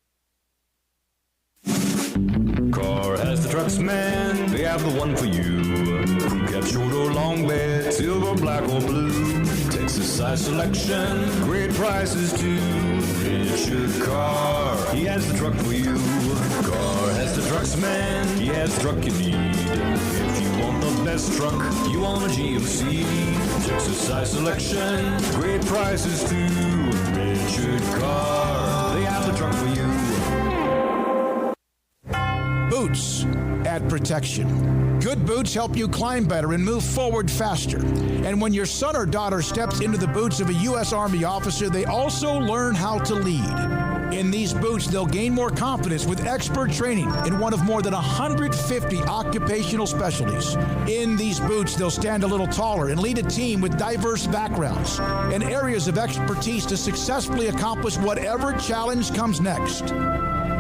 [SPEAKER 9] Car has the trucks, man. They have the one for you. Crew cab, short or long bed, silver, black or blue. Texas size selection, great prices too. Richard Carr, he has the truck for you. Carr has the trucks, man. He has the truck you need. If you want the best truck, you want a GMC. Texas size selection, great prices too. Richard Carr, they have the truck for you.
[SPEAKER 8] Boots add protection. Good boots help you climb better and move forward faster. And when your son or daughter steps into the boots of a U.S. Army officer, they also learn how to lead. In these boots, they'll gain more confidence with expert training in one of more than 150 occupational specialties. In these boots, they'll stand a little taller and lead a team with diverse backgrounds and areas of expertise to successfully accomplish whatever challenge comes next.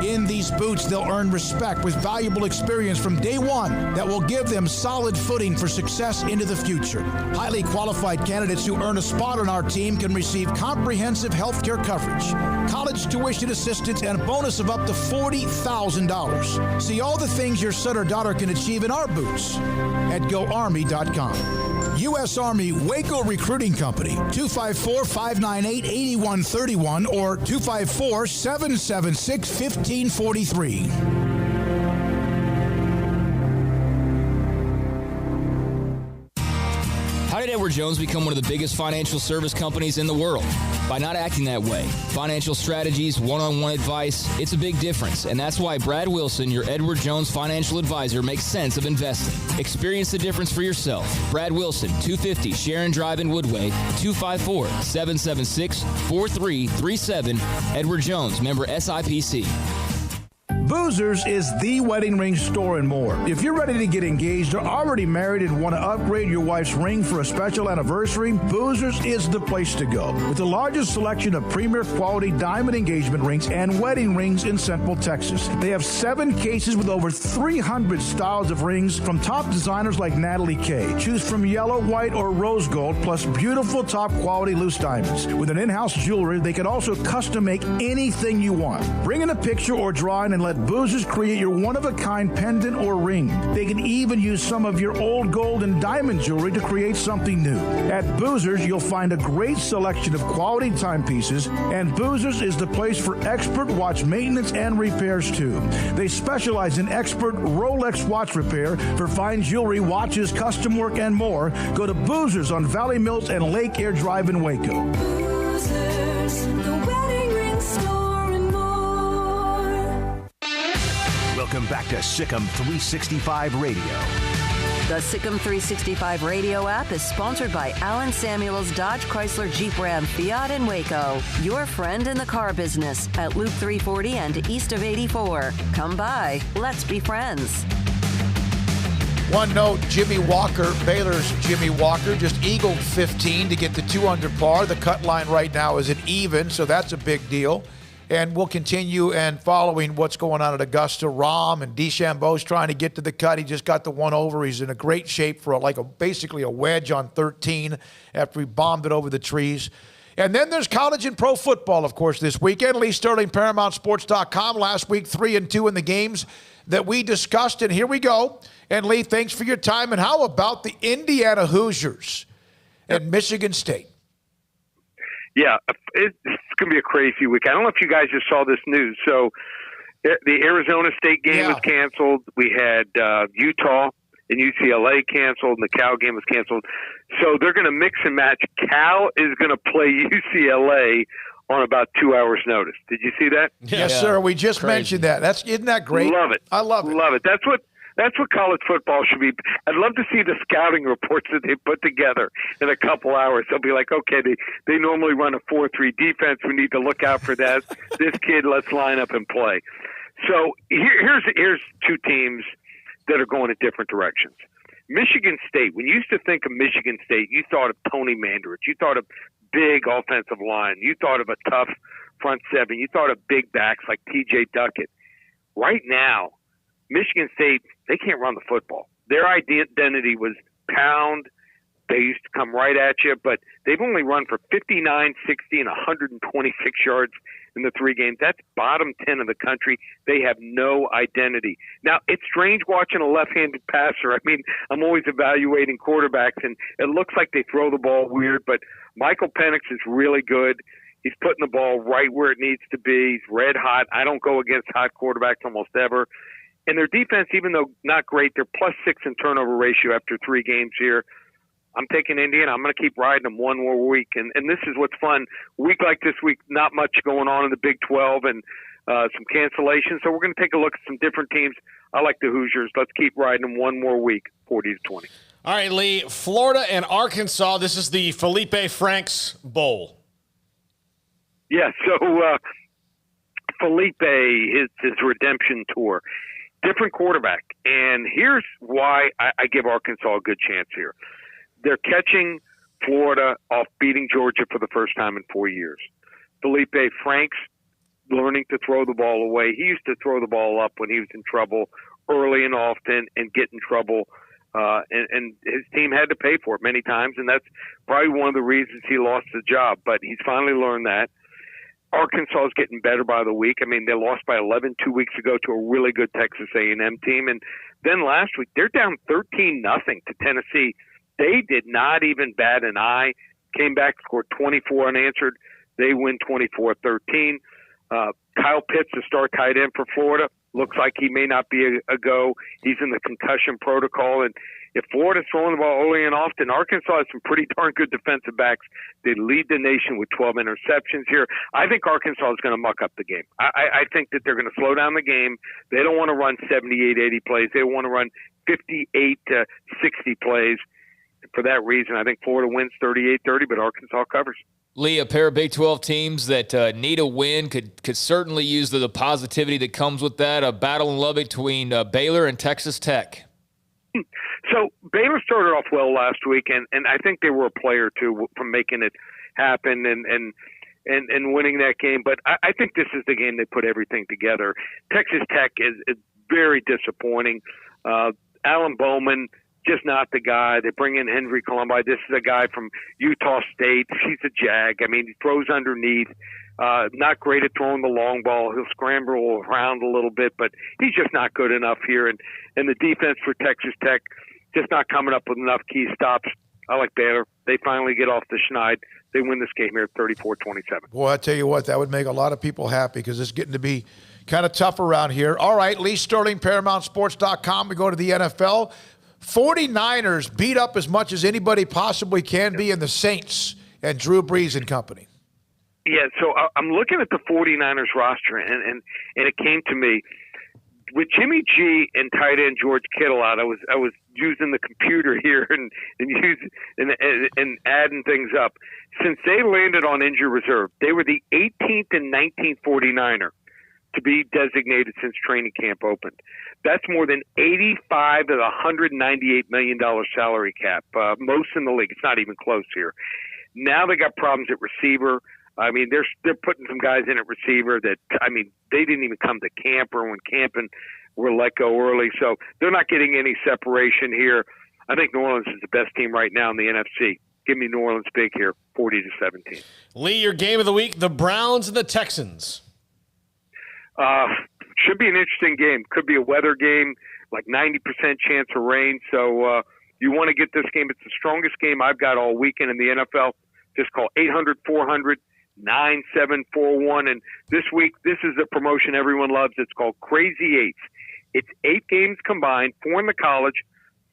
[SPEAKER 8] In these boots, they'll earn respect with valuable experience from day one that will give them solid footing for success into the future. Highly qualified candidates who earn a spot on our team can receive comprehensive health care coverage, college tuition assistance, and a bonus of up to $40,000. See all the things your son or daughter can achieve in our boots at GoArmy.com. U.S. Army Waco Recruiting Company, 254-598-8131 or 254-776-1543.
[SPEAKER 6] Edward Jones become one of the biggest financial service companies in the world? By not acting that way. Financial strategies, one-on-one advice, it's a big difference. And that's why Brad Wilson, your Edward Jones financial advisor, makes sense of investing. Experience the difference for yourself. Brad Wilson, 250 Sharon Drive in Woodway, 254-776-4337. Edward Jones, member SIPC.
[SPEAKER 8] Boozers is the wedding ring store and more. If you're ready to get engaged or already married and want to upgrade your wife's ring for a special anniversary, Boozers is the place to go. With the largest selection of premier quality diamond engagement rings and wedding rings in Central Texas. They have 7 cases with over 300 styles of rings from top designers like Natalie Kay. Choose from yellow, white, or rose gold, plus beautiful top quality loose diamonds. With an in-house jeweler, they can also custom make anything you want. Bring in a picture or drawing and let Boozers create your one-of-a-kind pendant or ring. They can even use some of your old gold and diamond jewelry to create something new. At Boozers, you'll find a great selection of quality timepieces, and Boozers is the place for expert watch maintenance and repairs, too. They specialize in expert Rolex watch repair for fine jewelry, watches, custom work, and more. Go to Boozers on Valley Mills and Lake Air Drive in Waco.
[SPEAKER 12] Boozers, the wedding ring store.
[SPEAKER 11] Welcome back to Sic'Em365 Radio.
[SPEAKER 1] The Sic'Em365 Radio app is sponsored by Alan Samuels Dodge Chrysler Jeep Ram Fiat in Waco. Your friend in the car business at Loop 340 and east of 84. Come by. Let's be friends.
[SPEAKER 4] One note, Jimmy Walker, Baylor's Jimmy Walker, just eagled 15 to get the 2 under par. The cut line right now is an even, so that's a big deal. And we'll continue and following what's going on at Augusta. Rahm and DeChambeau's trying to get to the cut. He just got the 1 over. He's in a great shape for basically a wedge on 13 after he bombed it over the trees. And then there's college and pro football, of course, this weekend. Lee Sterling, ParamountSports.com. Last week, 3-2 in the games that we discussed. And here we go. And Lee, thanks for your time. And how about the Indiana Hoosiers and Michigan State?
[SPEAKER 13] Yeah, it's going to be a crazy week. I don't know if you guys just saw this news. So the Arizona State game was canceled. We had Utah and UCLA canceled, and the Cal game was canceled. So they're going to mix and match. Cal is going to play UCLA on about 2 hours' notice. Did you see that?
[SPEAKER 4] Yes, sir. We just mentioned that. Isn't that great?
[SPEAKER 13] Love it.
[SPEAKER 4] I love it.
[SPEAKER 13] Love it. That's what college football should be. I'd love to see the scouting reports that they put together in a couple hours. They'll be like, okay, they normally run a 4-3 defense. We need to look out for that. This kid, let's line up and play. So here's 2 teams that are going in different directions. Michigan State. When you used to think of Michigan State, you thought of Tony Mandarich. You thought of big offensive line. You thought of a tough front seven. You thought of big backs like T.J. Duckett. Right now, Michigan State, they can't run the football. Their identity was pound. They used to come right at you, but they've only run for 59, 60, and 126 yards in the 3 games. That's bottom 10 in the country. They have no identity. Now, it's strange watching a left-handed passer. I mean, I'm always evaluating quarterbacks, and it looks like they throw the ball weird, but Michael Penix is really good. He's putting the ball right where it needs to be. He's red hot. I don't go against hot quarterbacks almost ever. And their defense, even though not great, they're +6 in turnover ratio after 3 games here. I'm taking Indiana. I'm going to keep riding them one more week. And this is what's fun. A week like this week, not much going on in the Big 12 and some cancellations. So we're going to take a look at some different teams. I like the Hoosiers. Let's keep riding them one more week, 40-20.
[SPEAKER 5] All right, Lee, Florida and Arkansas. This is the Felipe Franks Bowl.
[SPEAKER 13] Yeah, so Felipe, his redemption tour. Different quarterback. And here's why I give Arkansas a good chance here. They're catching Florida off beating Georgia for the first time in 4 years. Felipe Franks learning to throw the ball away. He used to throw the ball up when he was in trouble early and often and get in trouble. And his team had to pay for it many times, and that's probably one of the reasons he lost the job. But he's finally learned that. Arkansas is getting better by the week. I mean, they lost by 11 2 weeks ago to a really good Texas A&M team. And then last week, they're down 13-0 to Tennessee. They did not even bat an eye. Came back, scored 24 unanswered. They win 24-13. Kyle Pitts, the star tight end for Florida, looks like he may not be a go. He's in the concussion protocol, and If Florida's throwing the ball early and often, Arkansas has some pretty darn good defensive backs. They lead the nation with 12 interceptions here. I think Arkansas is going to muck up the game. I think that they're going to slow down the game. They don't want to run 78, 80 plays. They want to run 58 to 60 plays. For that reason, I think Florida wins 38-30, but Arkansas covers.
[SPEAKER 6] Lee, a pair of Big 12 teams that need a win could certainly use the positivity that comes with that. A battle in Lubbock between Baylor and Texas Tech.
[SPEAKER 13] So Baylor started off well last week, and I think they were a play or two from making it happen and winning that game. But I think this is the game they put everything together. Texas Tech is very disappointing. Alan Bowman, just not the guy. They bring in Henry Colombi. This is a guy from Utah State. He's a jag. I mean, he throws underneath. Not great at throwing the long ball. He'll scramble around a little bit, but he's just not good enough here. And the defense for Texas Tech just not coming up with enough key stops. I like Baylor. They finally get off the schneid. They win this game here 34-27.
[SPEAKER 4] Boy, I tell you what, that would make a lot of people happy because it's getting to be kind of tough around here. All right, Lee Sterling, ParamountSports.com. We go to the NFL. 49ers beat up as much as anybody possibly can be in the Saints and Drew Brees and company.
[SPEAKER 13] Yeah, so I'm looking at the 49ers roster, and it came to me. With Jimmy G and tight end George Kittle out, I was using the computer here and adding things up. Since they landed on injury reserve, they were the 18th and 19th 49er to be designated since training camp opened. That's more than 85 of the $198 million salary cap, most in the league. It's not even close here. Now they got problems at receiver. I mean, they're putting some guys in at receiver that, I mean, they didn't even come to camp or when camping were let go early. So they're not getting any separation here. I think New Orleans is the best team right now in the NFC. Give me New Orleans big here, 40-17.
[SPEAKER 5] Lee, your game of the week, the Browns and the Texans.
[SPEAKER 13] Should be an interesting game. Could be a weather game, like 90% chance of rain. So you want to get this game. It's the strongest game I've got all weekend in the NFL. Just call 800-400-9741. And this week, this is a promotion everyone loves. It's called Crazy Eights. It's 8 games combined, 4 in the college,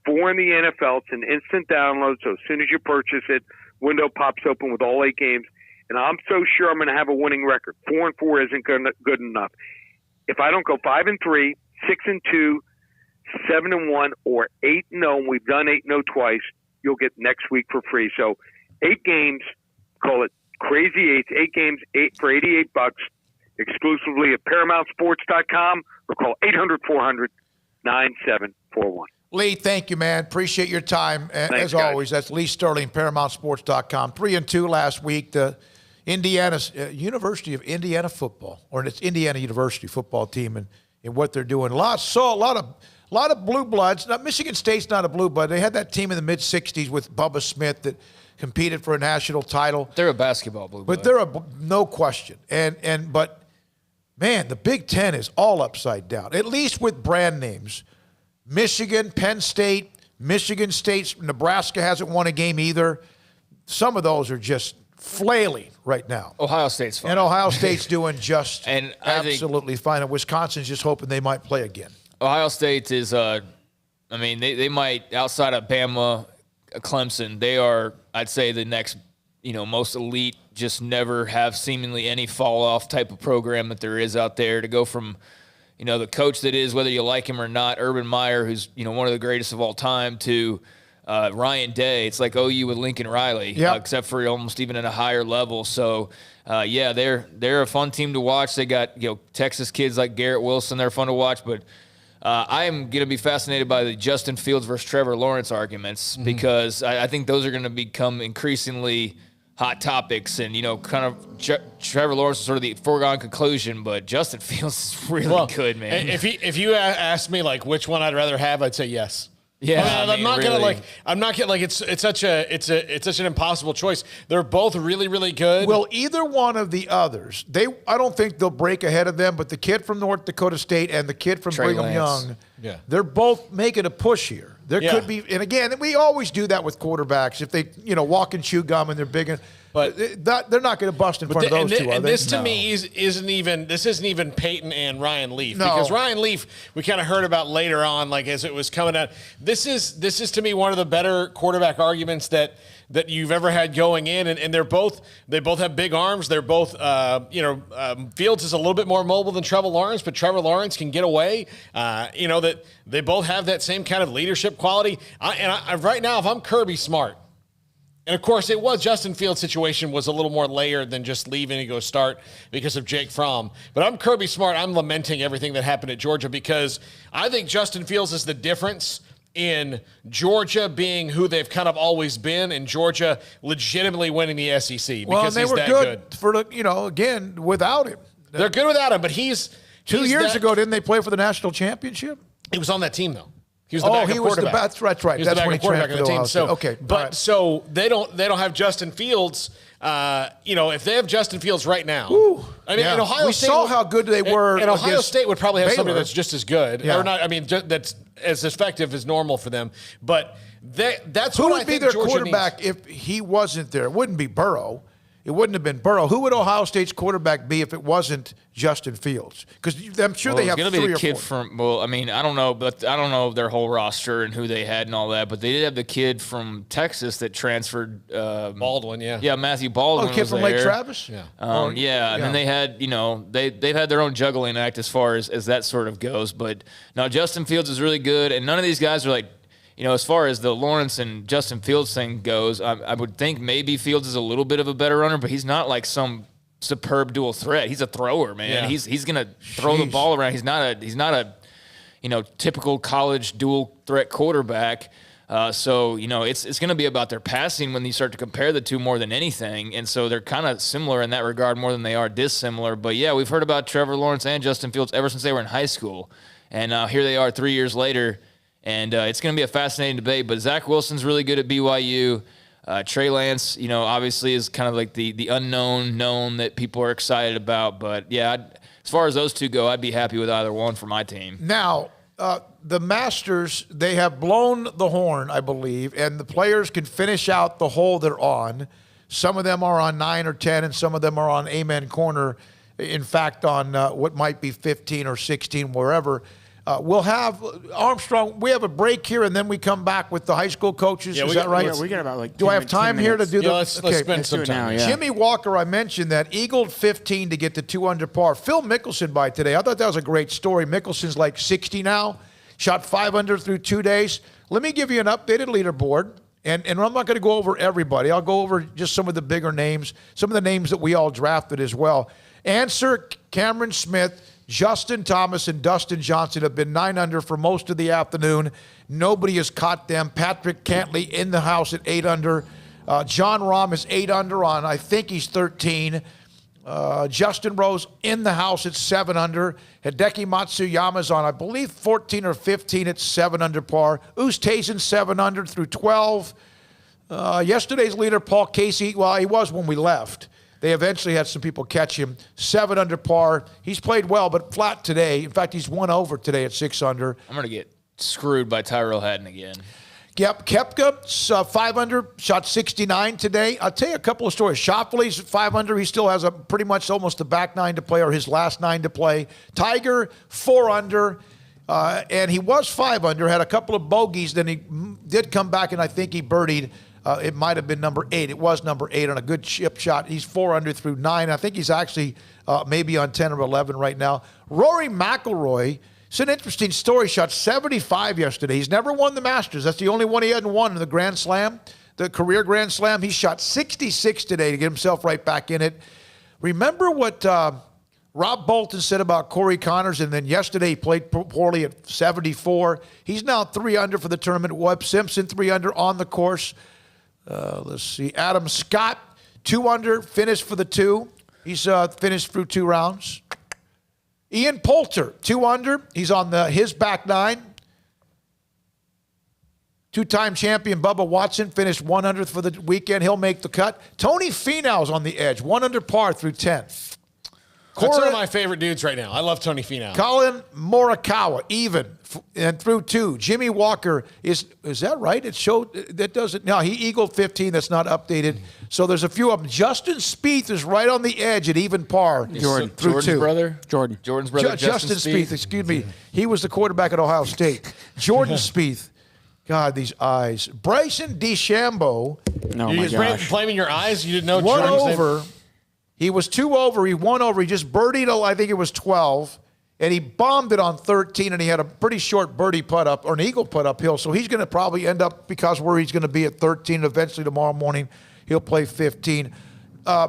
[SPEAKER 13] 4 in the NFL. It's an instant download. So as soon as you purchase it, window pops open with all 8 games. And I'm so sure I'm going to have a winning record. 4-4 isn't good enough. If I don't go 5-3, 6-2, 7-1, or 8-0, and we've done 8-0 twice, you'll get next week for free. So 8 games, call it Crazy Eights, 8 games, 8 for $88, exclusively at ParamountSports.com or call 800-400-9741.
[SPEAKER 4] Lee, thank you, man. Appreciate your time.
[SPEAKER 13] Thanks,
[SPEAKER 4] as
[SPEAKER 13] guys.
[SPEAKER 4] always, that's Lee Sterling, ParamountSports.com. 3-2 last week. The University of Indiana football, or it's Indiana University football team, and what they're doing. A lot of blue bloods. Now, Michigan State's not a blue blood. They had that team in the mid '60s with Bubba Smith that competed for a national title.
[SPEAKER 6] They're a basketball blue blood.
[SPEAKER 4] But they're no question. But man, the Big Ten is all upside down. At least with brand names. Michigan, Penn State, Michigan State, Nebraska hasn't won a game either. Some of those are just flailing right now.
[SPEAKER 6] Ohio State's fine.
[SPEAKER 4] And Ohio State's doing just
[SPEAKER 6] and
[SPEAKER 4] absolutely fine. And Wisconsin's just hoping they might play again.
[SPEAKER 6] Ohio State is, I mean, they might, outside of Bama, Clemson, they are, I'd say, the next, most elite, just never have seemingly any fall-off type of program that there is out there. To go from, the coach that is, whether you like him or not, Urban Meyer, who's, one of the greatest of all time, to Ryan Day. It's like OU with Lincoln Riley, except for almost even at a higher level. So, they're a fun team to watch. They got, Texas kids like Garrett Wilson. They're fun to watch. But I am going to be fascinated by the Justin Fields versus Trevor Lawrence arguments because I think those are going to become increasingly hot topics. And, kind of Trevor Lawrence is sort of the foregone conclusion, but Justin Fields is really good, man.
[SPEAKER 5] If you asked me, like, which one I'd rather have, I'd say yes.
[SPEAKER 6] Yeah,
[SPEAKER 5] I'm not gonna it's such an impossible choice. They're both really, really good.
[SPEAKER 4] Well, either one of the others, I don't think they'll break ahead of them. But the kid from North Dakota State and the kid from Brigham Young, they're both making a push here. There could be, and again, we always do that with quarterbacks. If they, walk and chew gum and they're big,
[SPEAKER 5] But
[SPEAKER 4] they're not going to bust in front of those two, are
[SPEAKER 5] and
[SPEAKER 4] they?
[SPEAKER 5] this to me isn't even Peyton and Ryan Leaf,
[SPEAKER 4] No.
[SPEAKER 5] because Ryan Leaf we kind of heard about later on, like as it was coming out. This is to me one of the better quarterback arguments that you've ever had going in, and they both have big arms. They're both Fields is a little bit more mobile than Trevor Lawrence, but Trevor Lawrence can get away. That they both have that same kind of leadership quality. Right now, if I'm Kirby Smart. And, of course, Justin Fields' situation was a little more layered than just leaving and go start because of Jake Fromm. But I'm Kirby Smart. I'm lamenting everything that happened at Georgia because I think Justin Fields is the difference in Georgia being who they've kind of always been and Georgia legitimately winning the SEC because
[SPEAKER 4] they
[SPEAKER 5] he's
[SPEAKER 4] were
[SPEAKER 5] that
[SPEAKER 4] good for again, without him.
[SPEAKER 5] They're good without him, but he's
[SPEAKER 4] 2 years ago, didn't they play for the national championship?
[SPEAKER 5] He was on that team, though. He was the backup quarterback.
[SPEAKER 4] That's right.
[SPEAKER 5] He was
[SPEAKER 4] That's
[SPEAKER 5] the
[SPEAKER 4] when he
[SPEAKER 5] backup quarterback on the team. So,
[SPEAKER 4] okay,
[SPEAKER 5] but so they don't have Justin Fields. If they have Justin Fields right now, and Ohio State,
[SPEAKER 4] we saw how good they were.
[SPEAKER 5] And Ohio State would probably have
[SPEAKER 4] Baylor.
[SPEAKER 5] somebody that's just as good, or not. I mean, that's as effective as normal for them. But that's
[SPEAKER 4] who
[SPEAKER 5] what
[SPEAKER 4] would
[SPEAKER 5] I
[SPEAKER 4] be
[SPEAKER 5] think
[SPEAKER 4] their
[SPEAKER 5] Georgia
[SPEAKER 4] quarterback
[SPEAKER 5] needs.
[SPEAKER 4] if he wasn't there? It wouldn't be Burrow. It wouldn't have been Burrow. Who would Ohio State's quarterback be if it wasn't Justin Fields? Because I'm sure they have
[SPEAKER 6] it's
[SPEAKER 4] 3
[SPEAKER 6] going to be
[SPEAKER 4] or
[SPEAKER 6] the kid
[SPEAKER 4] 4.
[SPEAKER 6] from. Well, I mean, I don't know their whole roster and who they had and all that, but they did have the kid from Texas that transferred.
[SPEAKER 5] Baldwin,
[SPEAKER 6] yeah, Matthew Baldwin.
[SPEAKER 4] Oh, the kid from Lake Travis.
[SPEAKER 5] Yeah,
[SPEAKER 6] and then they had they've had their own juggling act as far as that sort of goes. But now Justin Fields is really good, and none of these guys are like. As far as the Lawrence and Justin Fields thing goes, I would think maybe Fields is a little bit of a better runner, but he's not like some superb dual threat. He's a thrower, man.
[SPEAKER 5] Yeah.
[SPEAKER 6] He's gonna throw the ball around. He's not a typical college dual threat quarterback. So it's going to be about their passing when you start to compare the two more than anything. And so they're kind of similar in that regard more than they are dissimilar. But yeah, we've heard about Trevor Lawrence and Justin Fields ever since they were in high school, and here they are 3 years later. And it's going to be a fascinating debate. But Zach Wilson's really good at BYU. Trey Lance, obviously is kind of like the unknown known that people are excited about. But, yeah, as far as those two go, I'd be happy with either one for my team.
[SPEAKER 4] Now, the Masters, they have blown the horn, I believe, and the players can finish out the hole they're on. Some of them are on 9 or 10, and some of them are on Amen Corner. In fact, on what might be 15 or 16, wherever. We'll have Armstrong. We have a break here, and then we come back with the high school coaches. Is that right?
[SPEAKER 14] Yeah, we got about like.
[SPEAKER 4] Do I have time here to do the?
[SPEAKER 5] Let's spend some time.
[SPEAKER 14] Now,
[SPEAKER 4] Jimmy Walker, I mentioned that eagled 15 to get to 2 under par. Phil Mickelson by today. I thought that was a great story. Mickelson's like 60 now. Shot 5 under through 2 days. Let me give you an updated leaderboard. And I'm not going to go over everybody. I'll go over just some of the bigger names, some of the names that we all drafted as well. Answer Cameron Smith, Justin Thomas, and Dustin Johnson have been 9 under for most of the afternoon. Nobody has caught them. Patrick Cantley in the house at 8 under. John Rahm is 8 under on, I think he's 13. Justin Rose in the house at 7 under. Hideki Matsuyama's on, I believe, 14 or 15 at 7 under par. Oosthuizen 7 under through 12. Yesterday's leader, Paul Casey, well, he was when we left. They eventually had some people catch him. 7 under par. He's played well, but flat today. In fact, he's 1 over today at 6 under.
[SPEAKER 6] I'm going to get screwed by Tyrell Hatton again.
[SPEAKER 4] Yep, Koepka's 5 under, shot 69 today. I'll tell you a couple of stories. Schauffele's 5 under. He still has a pretty much almost the back 9 to play, or his last 9 to play. Tiger, 4 under. And he was 5 under, had a couple of bogeys. Then he did come back, and I think he birdied. It might have been number 8. It was number 8 on a good chip shot. He's 4 under through 9. I think he's actually maybe on 10 or 11 right now. Rory McIlroy, it's an interesting story. Shot 75 yesterday. He's never won the Masters. That's the only one he hadn't won in the Grand Slam, the career Grand Slam. He shot 66 today to get himself right back in it. Remember what Rob Bolton said about Corey Connors, and then yesterday he played poorly at 74. He's now 3 under for the tournament. Webb Simpson 3 under on the course. Let's see. Adam Scott, 2 under, finished for the 2. He's finished through 2 rounds. Ian Poulter, 2 under. He's on his back 9. 2-time champion Bubba Watson finished 100th for the weekend. He'll make the cut. Tony Finau's on the edge, 1 under par through 10.
[SPEAKER 5] That's one of my favorite dudes right now. I love Tony Finau.
[SPEAKER 4] Colin Morikawa, even, and through 2. Jimmy Walker is that right? It showed, that doesn't, no, he eagled 15. That's not updated. So there's a few of them. Justin Spieth is right on the edge at even par.
[SPEAKER 6] Jordan's brother? Jordan's brother,
[SPEAKER 4] Justin Spieth, excuse me. He was the quarterback at Ohio State. Jordan Spieth. God, these eyes. Bryson DeChambeau.
[SPEAKER 5] You're blaming your eyes? You didn't know
[SPEAKER 4] one
[SPEAKER 5] Jordan's
[SPEAKER 4] over.
[SPEAKER 5] name?
[SPEAKER 4] He was 2 over. He won over. He just birdied, I think it was 12. And he bombed it on 13, and he had a pretty short birdie putt up, or an eagle putt uphill. So he's going to probably end up, because where he's going to be at 13, eventually tomorrow morning, he'll play 15.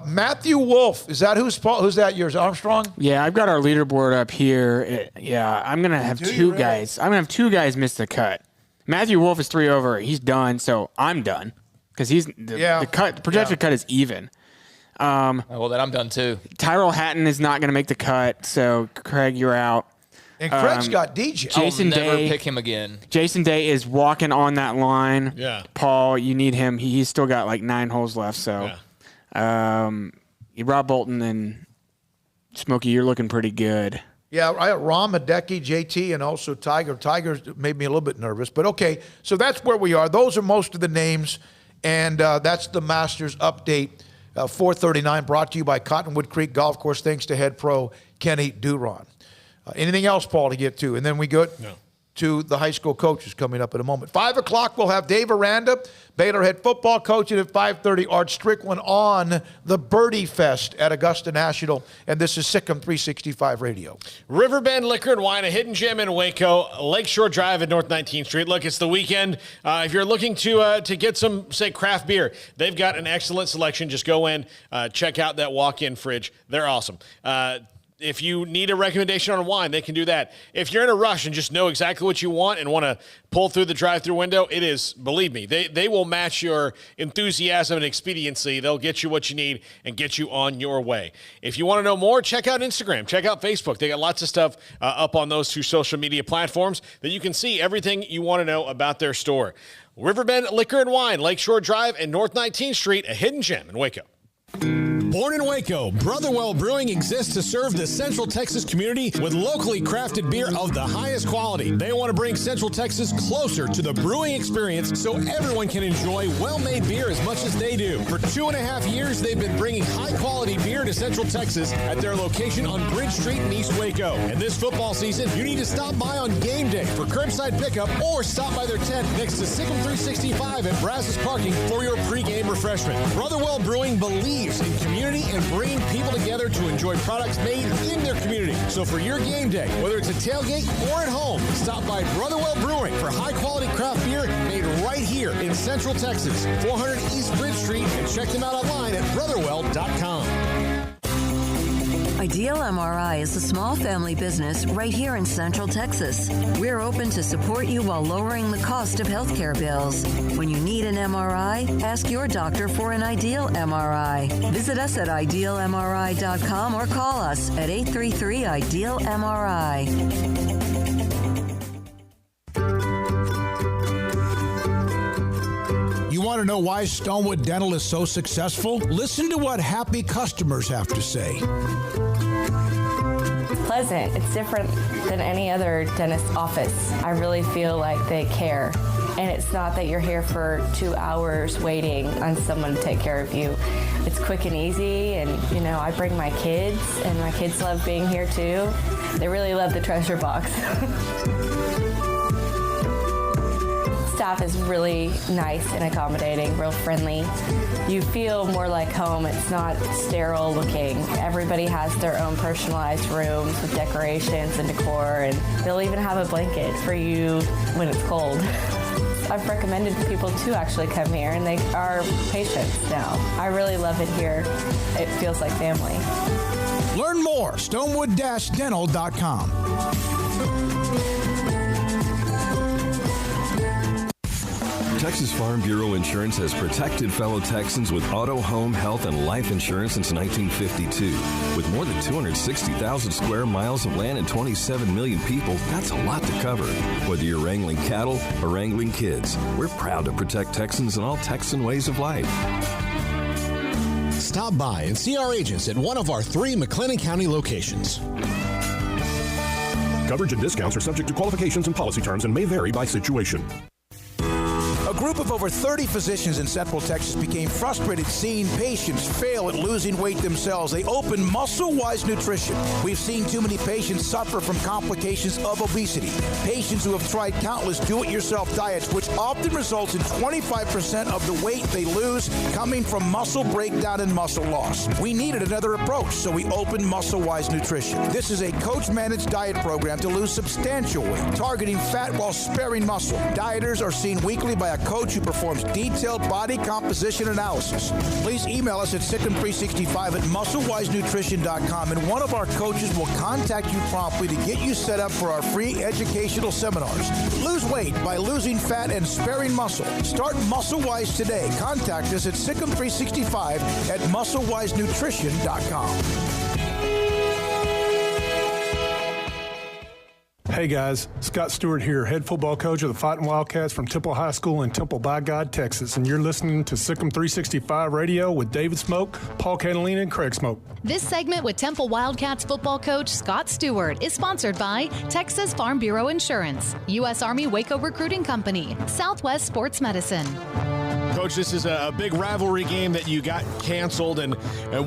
[SPEAKER 4] Matthew Wolff, is that who's that yours? Armstrong?
[SPEAKER 14] Yeah, I've got our leaderboard up here. I'm going to have two guys. I'm going to have two guys miss the cut. Matthew Wolff is 3 over. He's done, so I'm done. Because the projected cut is even.
[SPEAKER 6] Well, then I'm done too.
[SPEAKER 14] Tyrell Hatton is not going to make the cut, so Craig, you're out.
[SPEAKER 4] And Craig's got DJ.
[SPEAKER 14] Jason
[SPEAKER 6] I'll never
[SPEAKER 14] Day,
[SPEAKER 6] pick him again.
[SPEAKER 14] Jason Day is walking on that line.
[SPEAKER 5] Yeah.
[SPEAKER 14] Paul, you need him. He's still got like 9 holes left. So, Rob Bolton and Smokey, you're looking pretty good.
[SPEAKER 4] Yeah, I got Ron, Hideki, JT, and also Tiger. Tiger made me a little bit nervous. But, okay, so that's where we are. Those are most of the names, and that's the Masters update. 439 brought to you by Cottonwood Creek Golf Course. Thanks to head pro Kenny Duron. Anything else, Paul, to get to? And then we go to the high school coaches coming up in a moment. 5 o'clock, we'll have Dave Aranda, Baylor head football coach, and at 5:30, Art Strickland on the Birdie Fest at Augusta National. And this is Sic'Em365 Radio.
[SPEAKER 5] Riverbend Liquor and Wine, a hidden gem in Waco, Lakeshore Drive at North 19th Street. Look, it's the weekend. If you're looking to get some, say, craft beer, they've got an excellent selection. Just go in, check out that walk-in fridge. They're awesome. If you need a recommendation on wine, they can do that. If you're in a rush and just know exactly what you want and want to pull through the drive-through window, it is, believe me, they will match your enthusiasm and expediency. They'll get you what you need and get you on your way. If you want to know more, check out Instagram, check out Facebook. They got lots of stuff up on those 2 social media platforms that you can see everything you want to know about their store. Riverbend Liquor and Wine, Lakeshore Drive and North 19th Street, a hidden gem in Waco.
[SPEAKER 10] Born in Waco, Brotherwell Brewing exists to serve the Central Texas community with locally crafted beer of the highest quality. They want to bring Central Texas closer to the brewing experience so everyone can enjoy well-made beer as much as they do. For 2.5 years, they've been bringing high-quality beer to Central Texas at their location on Bridge Street in East Waco. And this football season, you need to stop by on game day for curbside pickup or stop by their tent next to Sic'Em365 at Brazos Parking for your pregame refreshment. Brotherwell Brewing believes in community and bringing people together to enjoy products made in their community. So for your game day, whether it's a tailgate or at home, stop by Brotherwell Brewing for high-quality craft beer made right here in Central Texas, 400 East Bridge Street, and check them out online at brotherwell.com.
[SPEAKER 1] Ideal MRI is a small family business right here in Central Texas. We're open to support you while lowering the cost of healthcare bills. When you need an MRI, ask your doctor for an Ideal MRI. Visit us at idealmri.com or call us at 833-IDEAL-MRI.
[SPEAKER 8] You want to know why Stonewood Dental is so successful? Listen to what happy customers have to say.
[SPEAKER 15] Pleasant. It's different than any other dentist office. I really feel like they care. And it's not that you're here for 2 hours waiting on someone to take care of you. It's quick and easy, and I bring my kids, and my kids love being here too. They really love the treasure box. Staff is really nice and accommodating, real friendly. You feel more like home. It's not sterile looking. Everybody has their own personalized rooms with decorations and decor, and they'll even have a blanket for you when it's cold. I've recommended people to actually come here, and they are patients now. I really love it here. It feels like family.
[SPEAKER 8] Learn more, stonewood-dental.com.
[SPEAKER 23] Texas Farm Bureau Insurance has protected fellow Texans with auto, home, health, and life insurance since 1952. With more than 260,000 square miles of land and 27 million people, that's a lot to cover. Whether you're wrangling cattle or wrangling kids, we're proud to protect Texans in all Texan ways of life.
[SPEAKER 10] Stop by and see our agents at one of our 3 McLennan County locations.
[SPEAKER 24] Coverage and discounts are subject to qualifications and policy terms and may vary by situation.
[SPEAKER 21] A
[SPEAKER 4] group of over 30 physicians in Central Texas became frustrated seeing patients fail at losing weight themselves. They opened Muscle-Wise Nutrition. We've seen too many patients suffer from complications of obesity. Patients who have tried countless do-it-yourself diets, which often results in 25% of the weight they lose coming from muscle breakdown and muscle loss. We needed another approach, so we opened Muscle-Wise Nutrition. This is a coach-managed diet program to lose substantial weight, targeting fat while sparing muscle. Dieters are seen weekly by a coach who performs detailed body composition analysis. Please email us at Sic'Em365 at MuscleWiseNutrition.com, and one of our coaches will contact you promptly to get you set up for our free educational seminars. Lose weight by losing fat and sparing muscle. Start Muscle-Wise today. Contact us at Sic'Em365 at MuscleWiseNutrition.com.
[SPEAKER 16] Hey guys, Scott Stewart here, head football coach of the Fighting Wildcats from Temple High School in Temple by God, Texas, and you're listening to Sic'Em365 Radio with David Smoke, Paul Catalina, and Craig Smoke.
[SPEAKER 17] This segment with Temple Wildcats football coach Scott Stewart is sponsored by Texas Farm Bureau Insurance, U.S. Army Waco Recruiting Company, Southwest Sports Medicine.
[SPEAKER 5] Coach, this is a big rivalry game that you got canceled and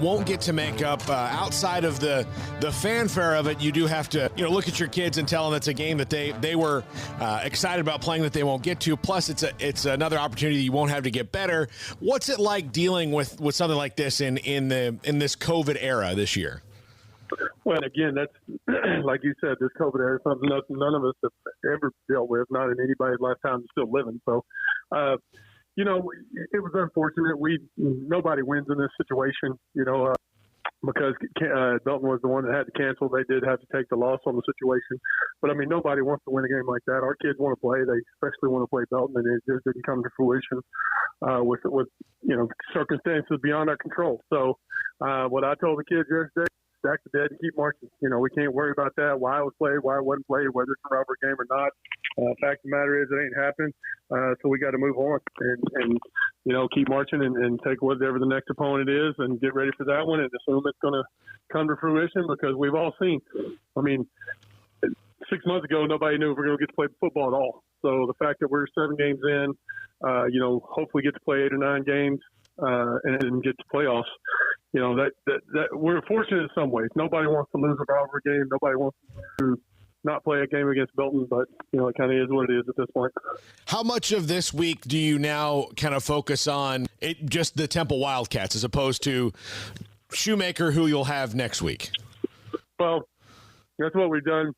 [SPEAKER 5] won't get to make up. Outside of the fanfare of it, you do have to look at your kids and tell them it's a game that they were excited about playing that they won't get to. Plus, it's another opportunity you won't have to get better. What's it like dealing with something like this in this COVID era this year?
[SPEAKER 18] Well, again, that's like you said, this COVID era is something none of us have ever dealt with, not in anybody's lifetime still living. So, it was unfortunate. Nobody wins in this situation, because Belton was the one that had to cancel. They did have to take the loss on the situation. But, nobody wants to win a game like that. Our kids want to play. They especially want to play Belton, and it just didn't come to fruition with circumstances beyond our control. So what I told the kids yesterday, stack the dead and keep marching. We can't worry about that, why it was played, why it wasn't played, whether it's a rubber game or not. Fact of the matter is it ain't happened. So we got to move on and keep marching and take whatever the next opponent is and get ready for that one and assume it's going to come to fruition, because we've all seen, 6 months ago, nobody knew if we were going to get to play football at all. So the fact that we're 7 games in, hopefully get to play 8 or 9 games and get to playoffs, that we're fortunate in some ways. Nobody wants to lose a rivalry game. Nobody wants to not play a game against Belton, but it kind of is what it is at this point.
[SPEAKER 5] How much of this week do you now kind of focus on just the Temple Wildcats as opposed to Shoemaker, who you'll have next week?
[SPEAKER 18] Well, that's what we've done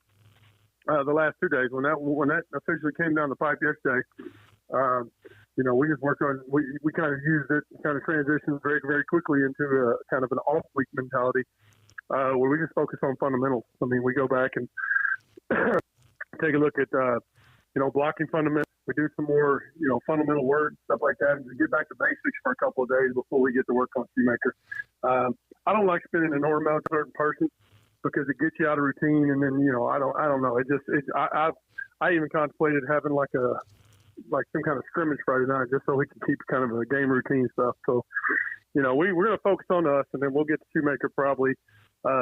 [SPEAKER 18] the last 2 days. When that officially came down the pipe yesterday, we just worked on. We kind of used it, kind of transitioned very, very quickly into a kind of an off week mentality, where we just focus on fundamentals. We go back and take a look at blocking fundamentals. We do some more fundamental work, stuff like that, and just get back to basics for a couple of days before we get to work on Shoemaker. I don't like spending an enormous amount of certain person, because it gets you out of routine, and then I don't know. I even contemplated having like some kind of scrimmage Friday night, just so we can keep kind of a game routine stuff. So, we're going to focus on us, and then we'll get to Shoemaker probably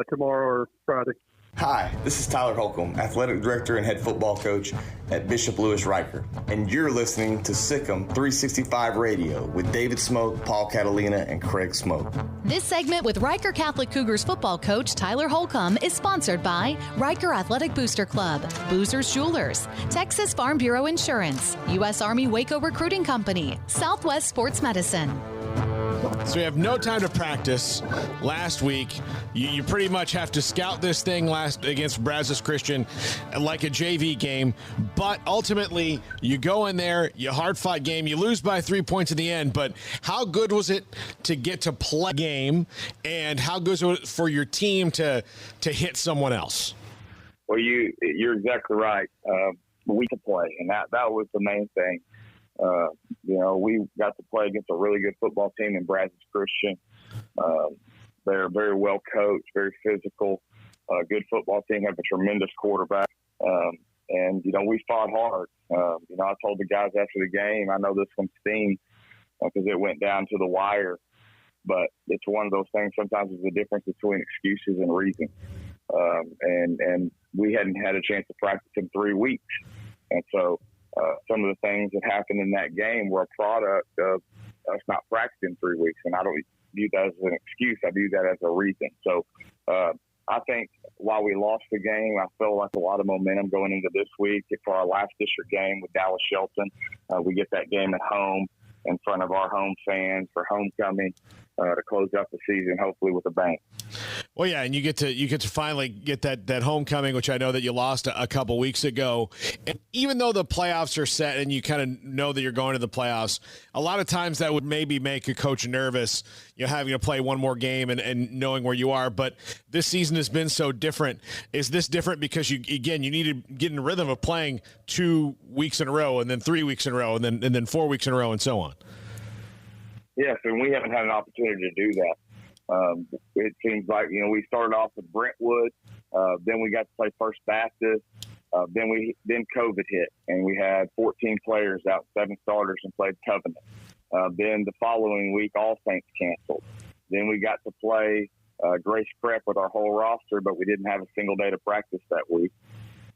[SPEAKER 18] tomorrow or Friday.
[SPEAKER 24] Hi, this is Tyler Holcomb, Athletic Director and Head Football Coach at Bishop Lewis Riker, and you're listening to Sic'Em365 Radio with David Smoke, Paul Catalina, and Craig Smoke.
[SPEAKER 17] This segment with Riker Catholic Cougars football coach Tyler Holcomb is sponsored by Riker Athletic Booster Club, Boozer's Jewelers, Texas Farm Bureau Insurance, U.S. Army Waco Recruiting Company, Southwest Sports Medicine.
[SPEAKER 5] So we have no time to practice. Last week, you pretty much have to scout this thing against Brazos Christian like a JV game. But ultimately, you go in there, you hard-fought game, you lose by 3 points in the end. But how good was it to get to play a game, and how good was it for your team to hit someone else?
[SPEAKER 25] Well, you're exactly right. We could play, and that was the main thing. We got to play against a really good football team in Brazos Christian. They're very well coached, very physical, good football team, have a tremendous quarterback. And we fought hard. I told the guys after the game, I know this one sting because it went down to the wire, but it's one of those things. Sometimes there's a difference between excuses and reason. And we hadn't had a chance to practice in 3 weeks. And so, some of the things that happened in that game were a product of us not practicing 3 weeks. And I don't view that as an excuse. I view that as a reason. So I think while we lost the game, I feel like a lot of momentum going into this week for our last district game with Dallas Shelton. We get that game at home in front of our home fans for homecoming to close out the season, hopefully with a bang.
[SPEAKER 5] Well, yeah, and you get to finally get that homecoming, which I know that you lost a couple weeks ago. And even though the playoffs are set and you kind of know that you're going to the playoffs, a lot of times that would maybe make a coach nervous, having to play one more game and knowing where you are. But this season has been so different. Is this different because you need to get in the rhythm of playing 2 weeks in a row and then 3 weeks in a row and then 4 weeks in a row and so on?
[SPEAKER 25] Yes, and we haven't had an opportunity to do that. It seems like, we started off with Brentwood, then we got to play First Baptist, then COVID hit, and we had 14 players out, 7 starters, and played Covenant. Then the following week, All Saints canceled. Then we got to play Grace Prep with our whole roster, but we didn't have a single day to practice that week.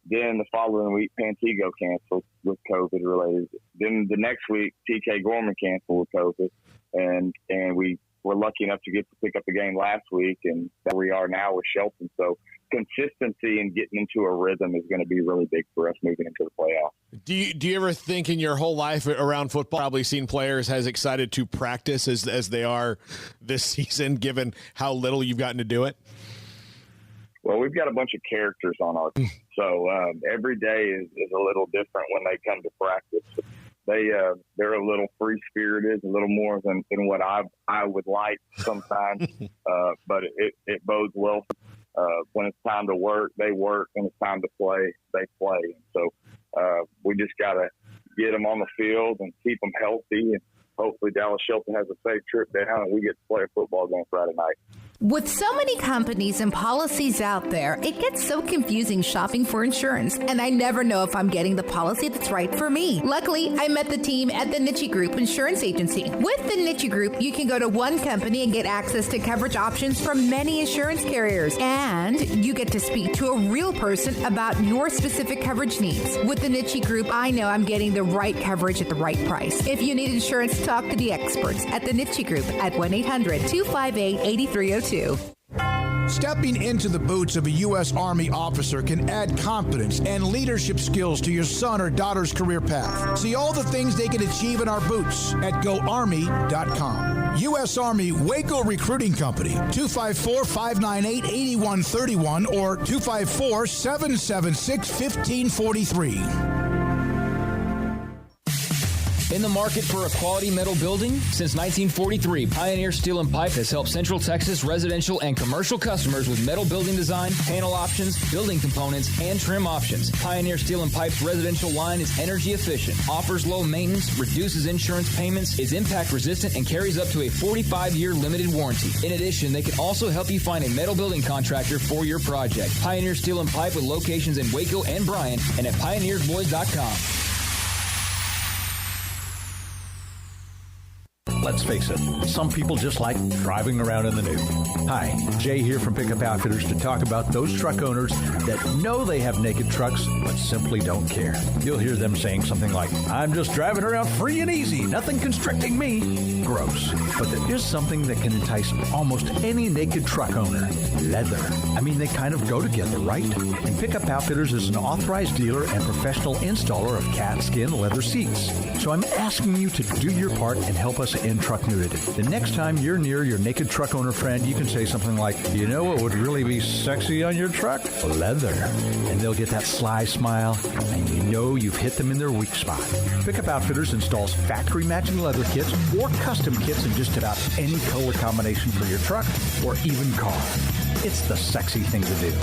[SPEAKER 25] Then the following week, Pantego canceled with COVID related. Then the next week, TK Gorman canceled with COVID, and we were lucky enough to get to pick up the game last week, and there we are now with Shelton. So consistency and getting into a rhythm is going to be really big for us moving into the playoffs.
[SPEAKER 5] Do you ever think in your whole life around football, probably seen players as excited to practice as they are this season, given how little you've gotten to do it?
[SPEAKER 25] Well, we've got a bunch of characters on our team, so every day is a little different when they come to practice. They're a little free-spirited, a little more than what I would like sometimes, but it bodes well. When it's time to work, they work. When it's time to play, they play. And so we just got to get them on the field and keep them healthy, and hopefully Dallas Shelton has a safe trip down and we get to play a football game Friday night.
[SPEAKER 2] With so many companies and policies out there, it gets so confusing shopping for insurance, and I never know if I'm getting the policy that's right for me. Luckily, I met the team at the Niche Group Insurance Agency. With the Niche Group, you can go to one company and get access to coverage options from many insurance carriers, and you get to speak to a real person about your specific coverage needs. With the Niche Group, I know I'm getting the right coverage at the right price. If you need insurance, talk to the experts at the Niche Group at 1-800-258-8302.
[SPEAKER 8] Stepping into the boots of a U.S. Army officer can add confidence and leadership skills to your son or daughter's career path. See all the things they can achieve in our boots at GoArmy.com. U.S. Army Waco Recruiting Company, 254-598-8131 or 254-776-1543.
[SPEAKER 7] In the market for a quality metal building? Since 1943, Pioneer Steel & Pipe has helped Central Texas residential and commercial customers with metal building design, panel options, building components, and trim options. Pioneer Steel & Pipe's residential line is energy efficient, offers low maintenance, reduces insurance payments, is impact resistant, and carries up to a 45-year limited warranty. In addition, they can also help you find a metal building contractor for your project. Pioneer Steel & Pipe with locations in Waco and Bryan and at pioneersboys.com.
[SPEAKER 19] Let's face it, some people just like driving around in the new. Hi, Jay here from Pickup Outfitters to talk about those truck owners that know they have naked trucks but simply don't care. You'll hear them saying something like, I'm just driving around free and easy, nothing constricting me. Gross. But there is something that can entice almost any naked truck owner. Leather. I mean, they kind of go together, right? And Pickup Outfitters is an authorized dealer and professional installer of cat skin leather seats. So I'm asking you to do your part and help us end truck nudity. The next time you're near your naked truck owner friend, you can say something like, you know what would really be sexy on your truck? Leather. And they'll get that sly smile, and you know you've hit them in their weak spot. Pickup Outfitters installs factory matching leather kits or custom kits in just about any color combination for your truck or even car. It's the sexy thing to do.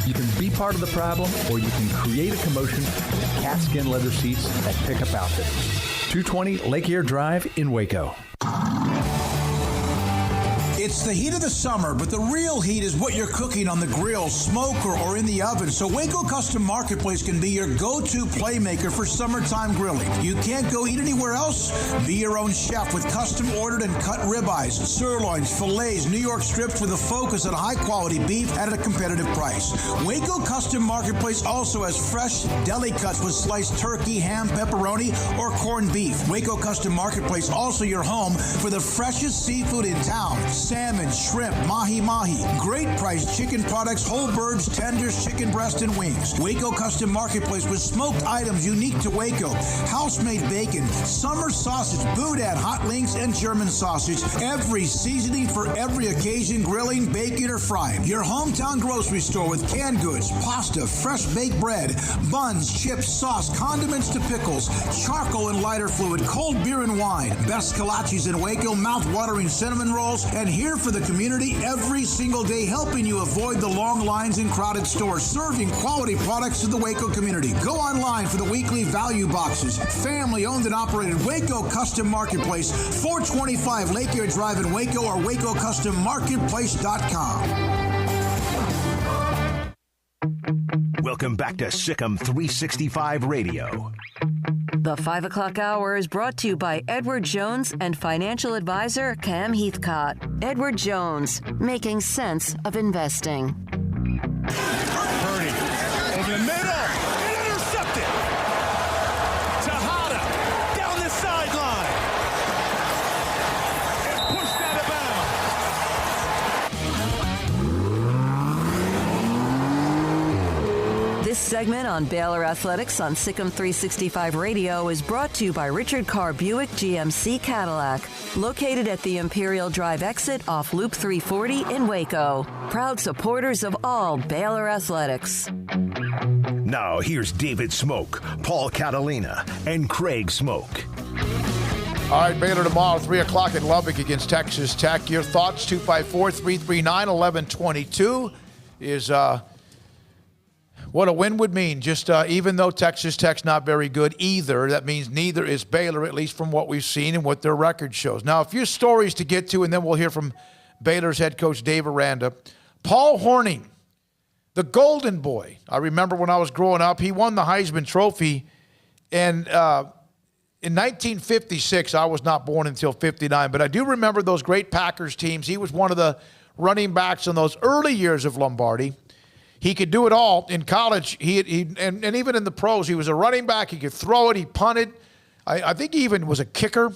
[SPEAKER 19] You can be part of the problem, or you can create a commotion with cat skin leather seats at Pickup Outfitters. 220 Lake Air Drive in Waco.
[SPEAKER 8] It's the heat of the summer, but the real heat is what you're cooking on the grill, smoker, or in the oven. So Waco Custom Marketplace can be your go-to playmaker for summertime grilling. You can't go eat anywhere else? Be your own chef with custom ordered and cut ribeyes, sirloins, fillets, New York strips with a focus on high-quality beef at a competitive price. Waco Custom Marketplace also has fresh deli cuts with sliced turkey, ham, pepperoni, or corned beef. Waco Custom Marketplace also your home for the freshest seafood in town. Salmon, shrimp, mahi-mahi. Great priced chicken products, whole birds, tenders, chicken breast, and wings. Waco Custom Marketplace with smoked items unique to Waco. House-made bacon, summer sausage, boudin, hot links, and German sausage. Every seasoning for every occasion, grilling, baking, or frying. Your hometown grocery store with canned goods, pasta, fresh baked bread, buns, chips, sauce, condiments to pickles, charcoal and lighter fluid, cold beer and wine. Best kolaches in Waco, mouth-watering cinnamon rolls, and here for the community every single day, helping you avoid the long lines in crowded stores, serving quality products to the Waco community. Go online for the weekly value boxes. Family owned and operated Waco Custom Marketplace, 425 Lake Air Drive in Waco, or WacoCustomMarketplace.com.
[SPEAKER 11] Welcome back to Sic'Em365 Radio.
[SPEAKER 1] The 5 o'clock hour is brought to you by Edward Jones and financial advisor Cam Heathcott. Edward Jones, making sense of investing.
[SPEAKER 3] Purdy over the middle, intercepted. Tejada down the sideline and pushed out of bounds.
[SPEAKER 1] This segment on Baylor Athletics on Sic'Em365 Radio is brought to you by Richard Carr Buick GMC Cadillac, located at the Imperial Drive exit off Loop 340 in Waco. Proud supporters of all Baylor Athletics.
[SPEAKER 11] Now here's David Smoke, Paul Catalina, and Craig Smoke.
[SPEAKER 4] All right, Baylor tomorrow, 3 o'clock in Lubbock against Texas Tech. Your thoughts, 254-339-1122 is... what a win would mean. Just even though Texas Tech's not very good either, that means neither is Baylor, at least from what we've seen and what their record shows. Now, a few stories to get to, and then we'll hear from Baylor's head coach Dave Aranda. Paul Hornung, the golden boy. I remember when I was growing up, he won the Heisman Trophy. And in 1956, I was not born until 59, but I do remember those great Packers teams. He was one of the running backs in those early years of Lombardi. He could do it all. In college, and even in the pros, he was a running back. He could throw it. He punted. I think he even was a kicker.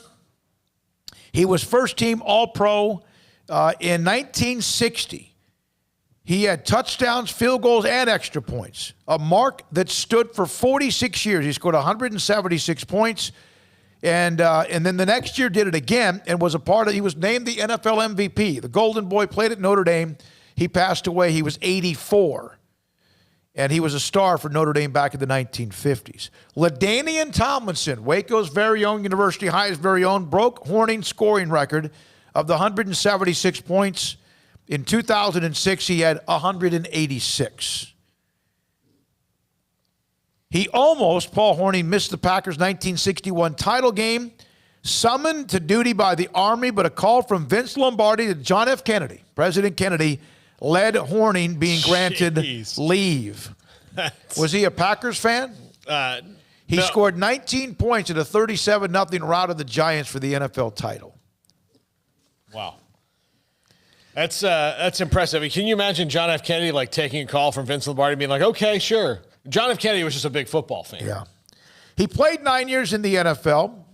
[SPEAKER 4] He was first-team All-Pro in 1960. He had touchdowns, field goals, and extra points, a mark that stood for 46 years. He scored 176 points, and then the next year did it again and was a part of. He was named the NFL MVP. The Golden Boy played at Notre Dame. He passed away. He was 84. And he was a star for Notre Dame back in the 1950s. LaDainian Tomlinson, Waco's very own, University High's very own, broke Hornung's scoring record of the 176 points. In 2006, he had 186. Paul Hornung missed the Packers' 1961 title game, summoned to duty by the Army, but a call from Vince Lombardi to John F. Kennedy, President Kennedy, led Hornung being granted leave. Was he a Packers fan? He scored 19 points in a 37-0 rout of the Giants for the NFL title.
[SPEAKER 5] Wow. That's impressive. I mean, can you imagine John F. Kennedy taking a call from Vince Lombardi and being like, okay, sure. John F. Kennedy was just a big football fan.
[SPEAKER 4] Yeah. He played 9 years in the NFL,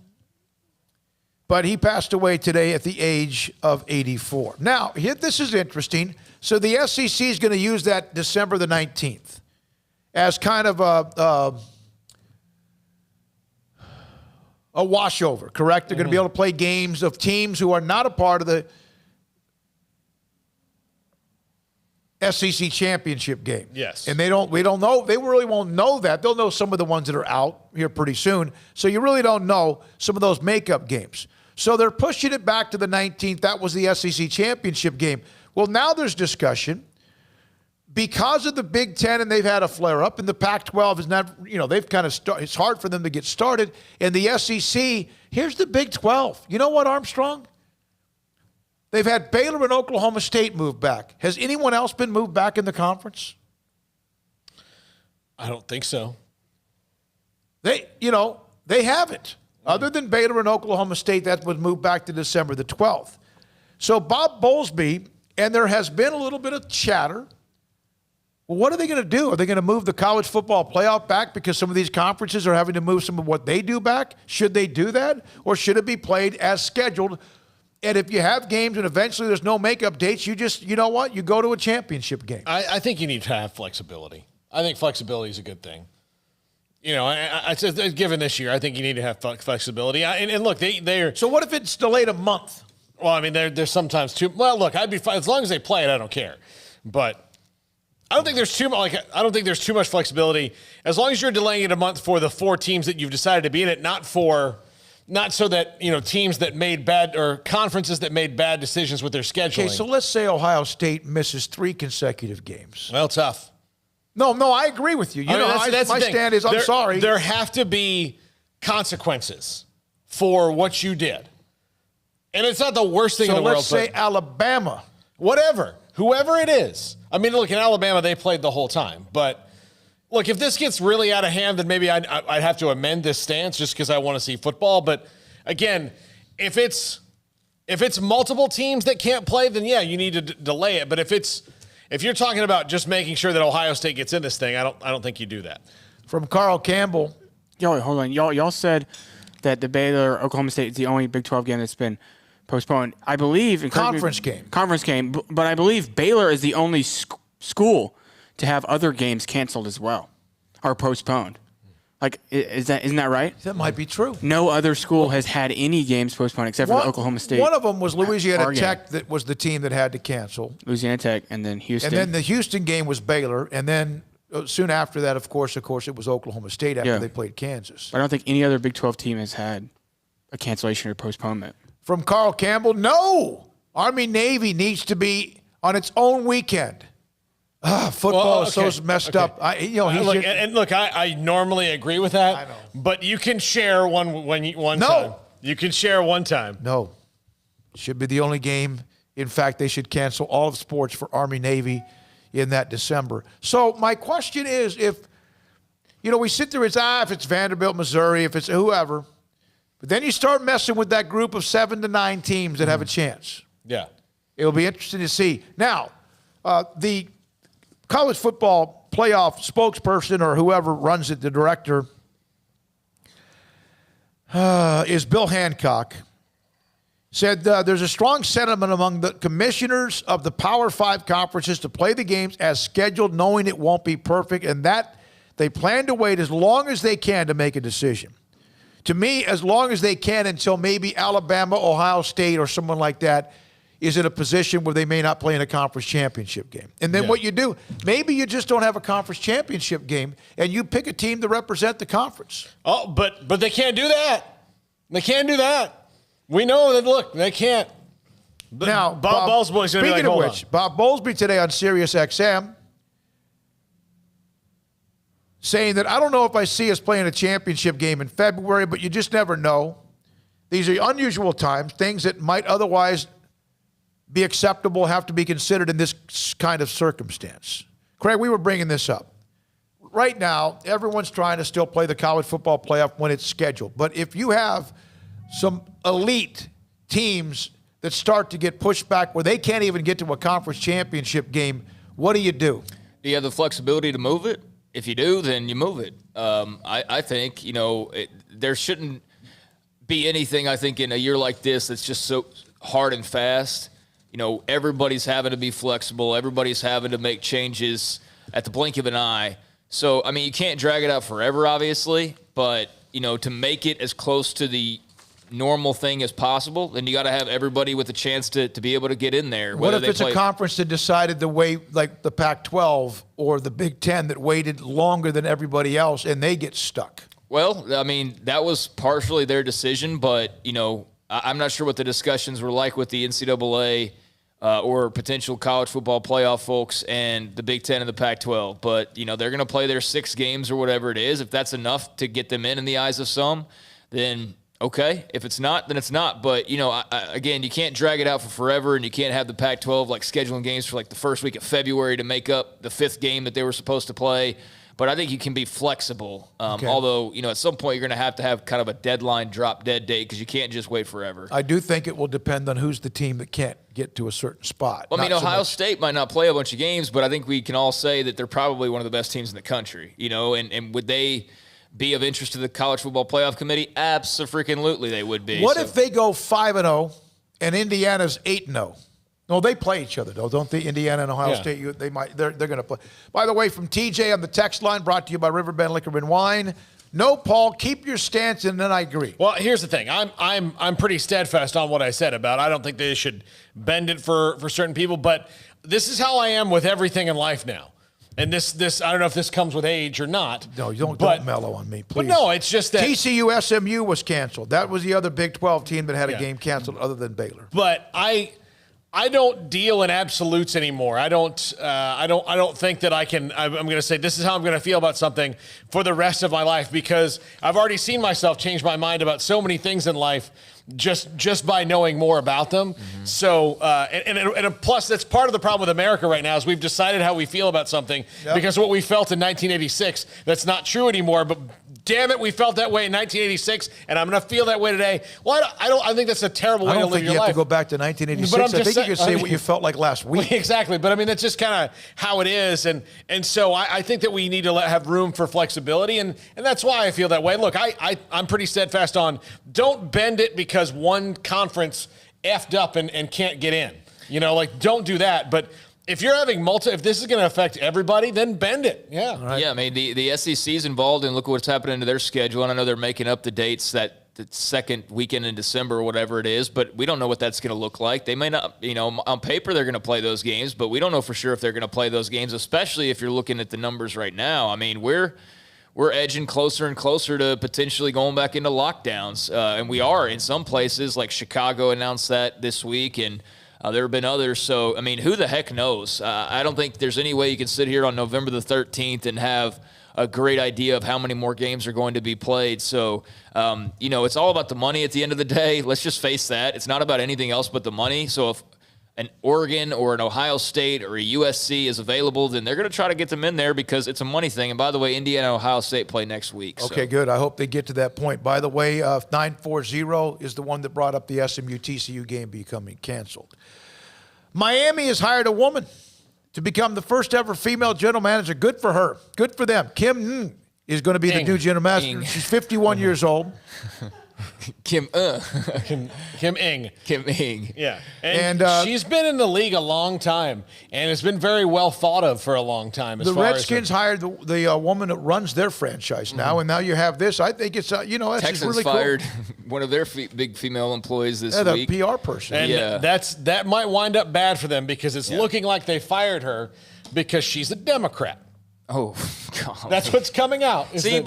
[SPEAKER 4] but he passed away today at the age of 84. Now, this is interesting. So the SEC is going to use that December the 19th as kind of a washover, correct? They're going to be able to play games of teams who are not a part of the SEC championship game.
[SPEAKER 5] Yes.
[SPEAKER 4] And we don't know. They really won't know that. They'll know some of the ones that are out here pretty soon. So you really don't know some of those makeup games. So they're pushing it back to the 19th. That was the SEC championship game. Well, now there's discussion because of the Big Ten, and they've had a flare-up, and the Pac-12 is not, they've kind of it's hard for them to get started. And the SEC, here's the Big 12. You know what, Armstrong? They've had Baylor and Oklahoma State move back. Has anyone else been moved back in the conference?
[SPEAKER 5] I don't think so.
[SPEAKER 4] They haven't. Other than Baylor and Oklahoma State, that was moved back to December the 12th. So Bob Bowlesby, and there has been a little bit of chatter. Well, what are they going to do? Are they going to move the college football playoff back because some of these conferences are having to move some of what they do back? Should they do that? Or should it be played as scheduled? And if you have games and eventually there's no makeup dates, you just, you know what? You go to a championship game.
[SPEAKER 5] I think you need to have flexibility. I think flexibility is a good thing. I said, given this year, I think you need to have flexibility. And look, they're.
[SPEAKER 4] So what if it's delayed a month?
[SPEAKER 5] Well, I mean, there's sometimes too. Well, look, I'd be fine as long as they play it. I don't care, but I don't think there's too much. I don't think there's too much flexibility as long as you're delaying it a month for the 4 teams that you've decided to be in it, not so that teams that made bad or conferences that made bad decisions with their scheduling.
[SPEAKER 4] Okay, so let's say Ohio State misses 3 consecutive games.
[SPEAKER 5] Well, tough.
[SPEAKER 4] No, I agree with you. That's my stand is I'm sorry.
[SPEAKER 5] There have to be consequences for what you did. And it's not the worst thing in the world.
[SPEAKER 4] So let's say Alabama.
[SPEAKER 5] Whatever. Whoever it is. I mean, look, in Alabama, they played the whole time. But, look, if this gets really out of hand, then maybe I'd have to amend this stance just because I want to see football. But, again, if it's multiple teams that can't play, then, yeah, you need to delay it. But if you're talking about just making sure that Ohio State gets in this thing, I don't think you do that.
[SPEAKER 4] From Carl Campbell.
[SPEAKER 14] Yo, hold on. Y'all said that the Baylor Oklahoma State is the only Big 12 game that's been postponed. I believe in
[SPEAKER 4] conference game,
[SPEAKER 14] but I believe Baylor is the only school to have other games canceled as well or postponed. Like, isn't that right?
[SPEAKER 4] That might be true.
[SPEAKER 14] No other school has had any games postponed except for Oklahoma State.
[SPEAKER 4] One of them was Louisiana Tech. That was the team that had to cancel.
[SPEAKER 14] Louisiana Tech, and then Houston.
[SPEAKER 4] And then the Houston game was Baylor, and then soon after that, of course, it was Oklahoma State after they played Kansas.
[SPEAKER 14] But I don't think any other Big 12 team has had a cancellation or postponement.
[SPEAKER 4] From Carl Campbell, no. Army-Navy needs to be on its own weekend. Football is so messed up.
[SPEAKER 5] I normally agree with that.
[SPEAKER 4] I know.
[SPEAKER 5] But you can share one time. You can share one time.
[SPEAKER 4] No. Should be the only game. In fact, they should cancel all of sports for Army-Navy in that December. So my question is, if we sit there, if it's Vanderbilt, Missouri, if it's whoever, but then you start messing with that group of 7 to 9 teams that have a chance.
[SPEAKER 5] Yeah.
[SPEAKER 4] It'll be interesting to see. Now, the college football playoff spokesperson or whoever runs it, the director, is Bill Hancock, said there's a strong sentiment among the commissioners of the Power 5 conferences to play the games as scheduled, knowing it won't be perfect, and that they plan to wait as long as they can to make a decision. To me, as long as they can until maybe Alabama, Ohio State, or someone like that is in a position where they may not play in a conference championship game. And then what you do, maybe you just don't have a conference championship game and you pick a team to represent the conference.
[SPEAKER 5] Oh, but they can't do that. They can't do that. We know that, look, they can't.
[SPEAKER 4] Now,
[SPEAKER 5] Bob Bowlesby's going to be like, hold on.
[SPEAKER 4] Bob Bowlesby today on Sirius XM saying that I don't know if I see us playing a championship game in February, but you just never know. These are unusual times. Things that might otherwise be acceptable have to be considered in this kind of circumstance. Craig, we were bringing this up. Right now, everyone's trying to still play the college football playoff when it's scheduled. But if you have some elite teams that start to get pushed back where they can't even get to a conference championship game, what do? Do
[SPEAKER 6] you have the flexibility to move it? If you do, then you move it. I think, there shouldn't be anything, I think, in a year like this that's just so hard and fast. Everybody's having to be flexible. Everybody's having to make changes at the blink of an eye. So, I mean, you can't drag it out forever, obviously. But, to make it as close to the normal thing as possible, then you got to have everybody with a chance to be able to get in there.
[SPEAKER 4] What if it's a conference that decided to wait, like the Pac-12 or the Big Ten, that waited longer than everybody else and they get stuck?
[SPEAKER 6] Well, I mean, that was partially their decision, but, I'm not sure what the discussions were like with the NCAA or potential college football playoff folks and the Big Ten and the Pac-12. But, they're going to play their 6 games or whatever it is. If that's enough to get them in the eyes of some, then Okay, if it's not, then it's not. But, again, you can't drag it out for forever, and you can't have the Pac-12, scheduling games for, the first week of February to make up the 5th game that they were supposed to play. But I think you can be flexible. Although, at some point you're going to have kind of a deadline drop-dead date because you can't just wait forever.
[SPEAKER 4] I do think it will depend on who's the team that can't get to a certain spot.
[SPEAKER 6] Well, Ohio State might not play a bunch of games, but I think we can all say that they're probably one of the best teams in the country. And would they be of interest to the College Football Playoff Committee? Absolutely they would be.
[SPEAKER 4] What if they go 5-0 and Indiana's 8-0? No, they play each other, though, don't they? Indiana and Ohio State, they're going to play. By the way, from TJ on the text line, brought to you by Riverbend Liquor and Wine. No, Paul, keep your stance, and then I agree.
[SPEAKER 5] Well, here's the thing. I'm pretty steadfast on what I said about I don't think they should bend it for certain people, but this is how I am with everything in life now. And this I don't know if this comes with age or not.
[SPEAKER 4] No, don't mellow on me, please.
[SPEAKER 5] But no, it's just that
[SPEAKER 4] TCU SMU was canceled. That was the other Big 12 team that had a game canceled other than Baylor.
[SPEAKER 5] But I don't deal in absolutes anymore. I don't think that I'm going to say this is how I'm going to feel about something for the rest of my life because I've already seen myself change my mind about so many things in life just by knowing more about them. Mm-hmm. So, and plus that's part of the problem with America right now is we've decided how we feel about something because what we felt in 1986, that's not true anymore, but damn it, we felt that way in 1986, and I'm going to feel that way today. Well, I think that's a terrible way to live your life.
[SPEAKER 4] I don't think you have to go back to 1986.
[SPEAKER 5] But
[SPEAKER 4] I think you can say what you felt like last week.
[SPEAKER 5] Exactly, but that's just kind of how it is, and so I think that we need to have room for flexibility, and that's why I feel that way. Look, I'm pretty steadfast on don't bend it because one conference effed up and can't get in. Don't do that, but if you're having if this is going to affect everybody, then bend it. Yeah.
[SPEAKER 6] Right. Yeah, the SEC's involved, and look what's happening to their schedule. And I know they're making up the dates that the second weekend in December or whatever it is, but we don't know what that's going to look like. They may not, on paper they're going to play those games, but we don't know for sure if they're going to play those games, especially if you're looking at the numbers right now. We're edging closer and closer to potentially going back into lockdowns, and we are in some places, like Chicago announced that this week, and there have been others. So, who the heck knows? I don't think there's any way you can sit here on November the 13th and have a great idea of how many more games are going to be played. So, it's all about the money at the end of the day. Let's just face that. It's not about anything else but the money. So if an Oregon or an Ohio State or a USC is available, then they're going to try to get them in there because it's a money thing. And by the way, Indiana and Ohio State play next week.
[SPEAKER 4] Okay, good. I hope they get to that point. By the way, 940 is the one that brought up the SMU-TCU game becoming canceled. Miami has hired a woman to become the first ever female general manager. Good for her. Good for them. Kim is going to be the new general manager. She's 51 years old.
[SPEAKER 5] Kim Ng. Yeah. And she's been in the league a long time, and it's been very well thought of for a long time.
[SPEAKER 4] The Redskins hired the woman that runs their franchise now, and now you have this. I think it's, that's
[SPEAKER 6] Texans
[SPEAKER 4] really
[SPEAKER 6] fired
[SPEAKER 4] cool.
[SPEAKER 6] one of their big female employees this
[SPEAKER 4] week.
[SPEAKER 6] The
[SPEAKER 4] PR person.
[SPEAKER 5] And that might wind up bad for them because it's looking like they fired her because she's a Democrat.
[SPEAKER 6] Oh, God.
[SPEAKER 5] That's what's coming out.
[SPEAKER 4] Wait a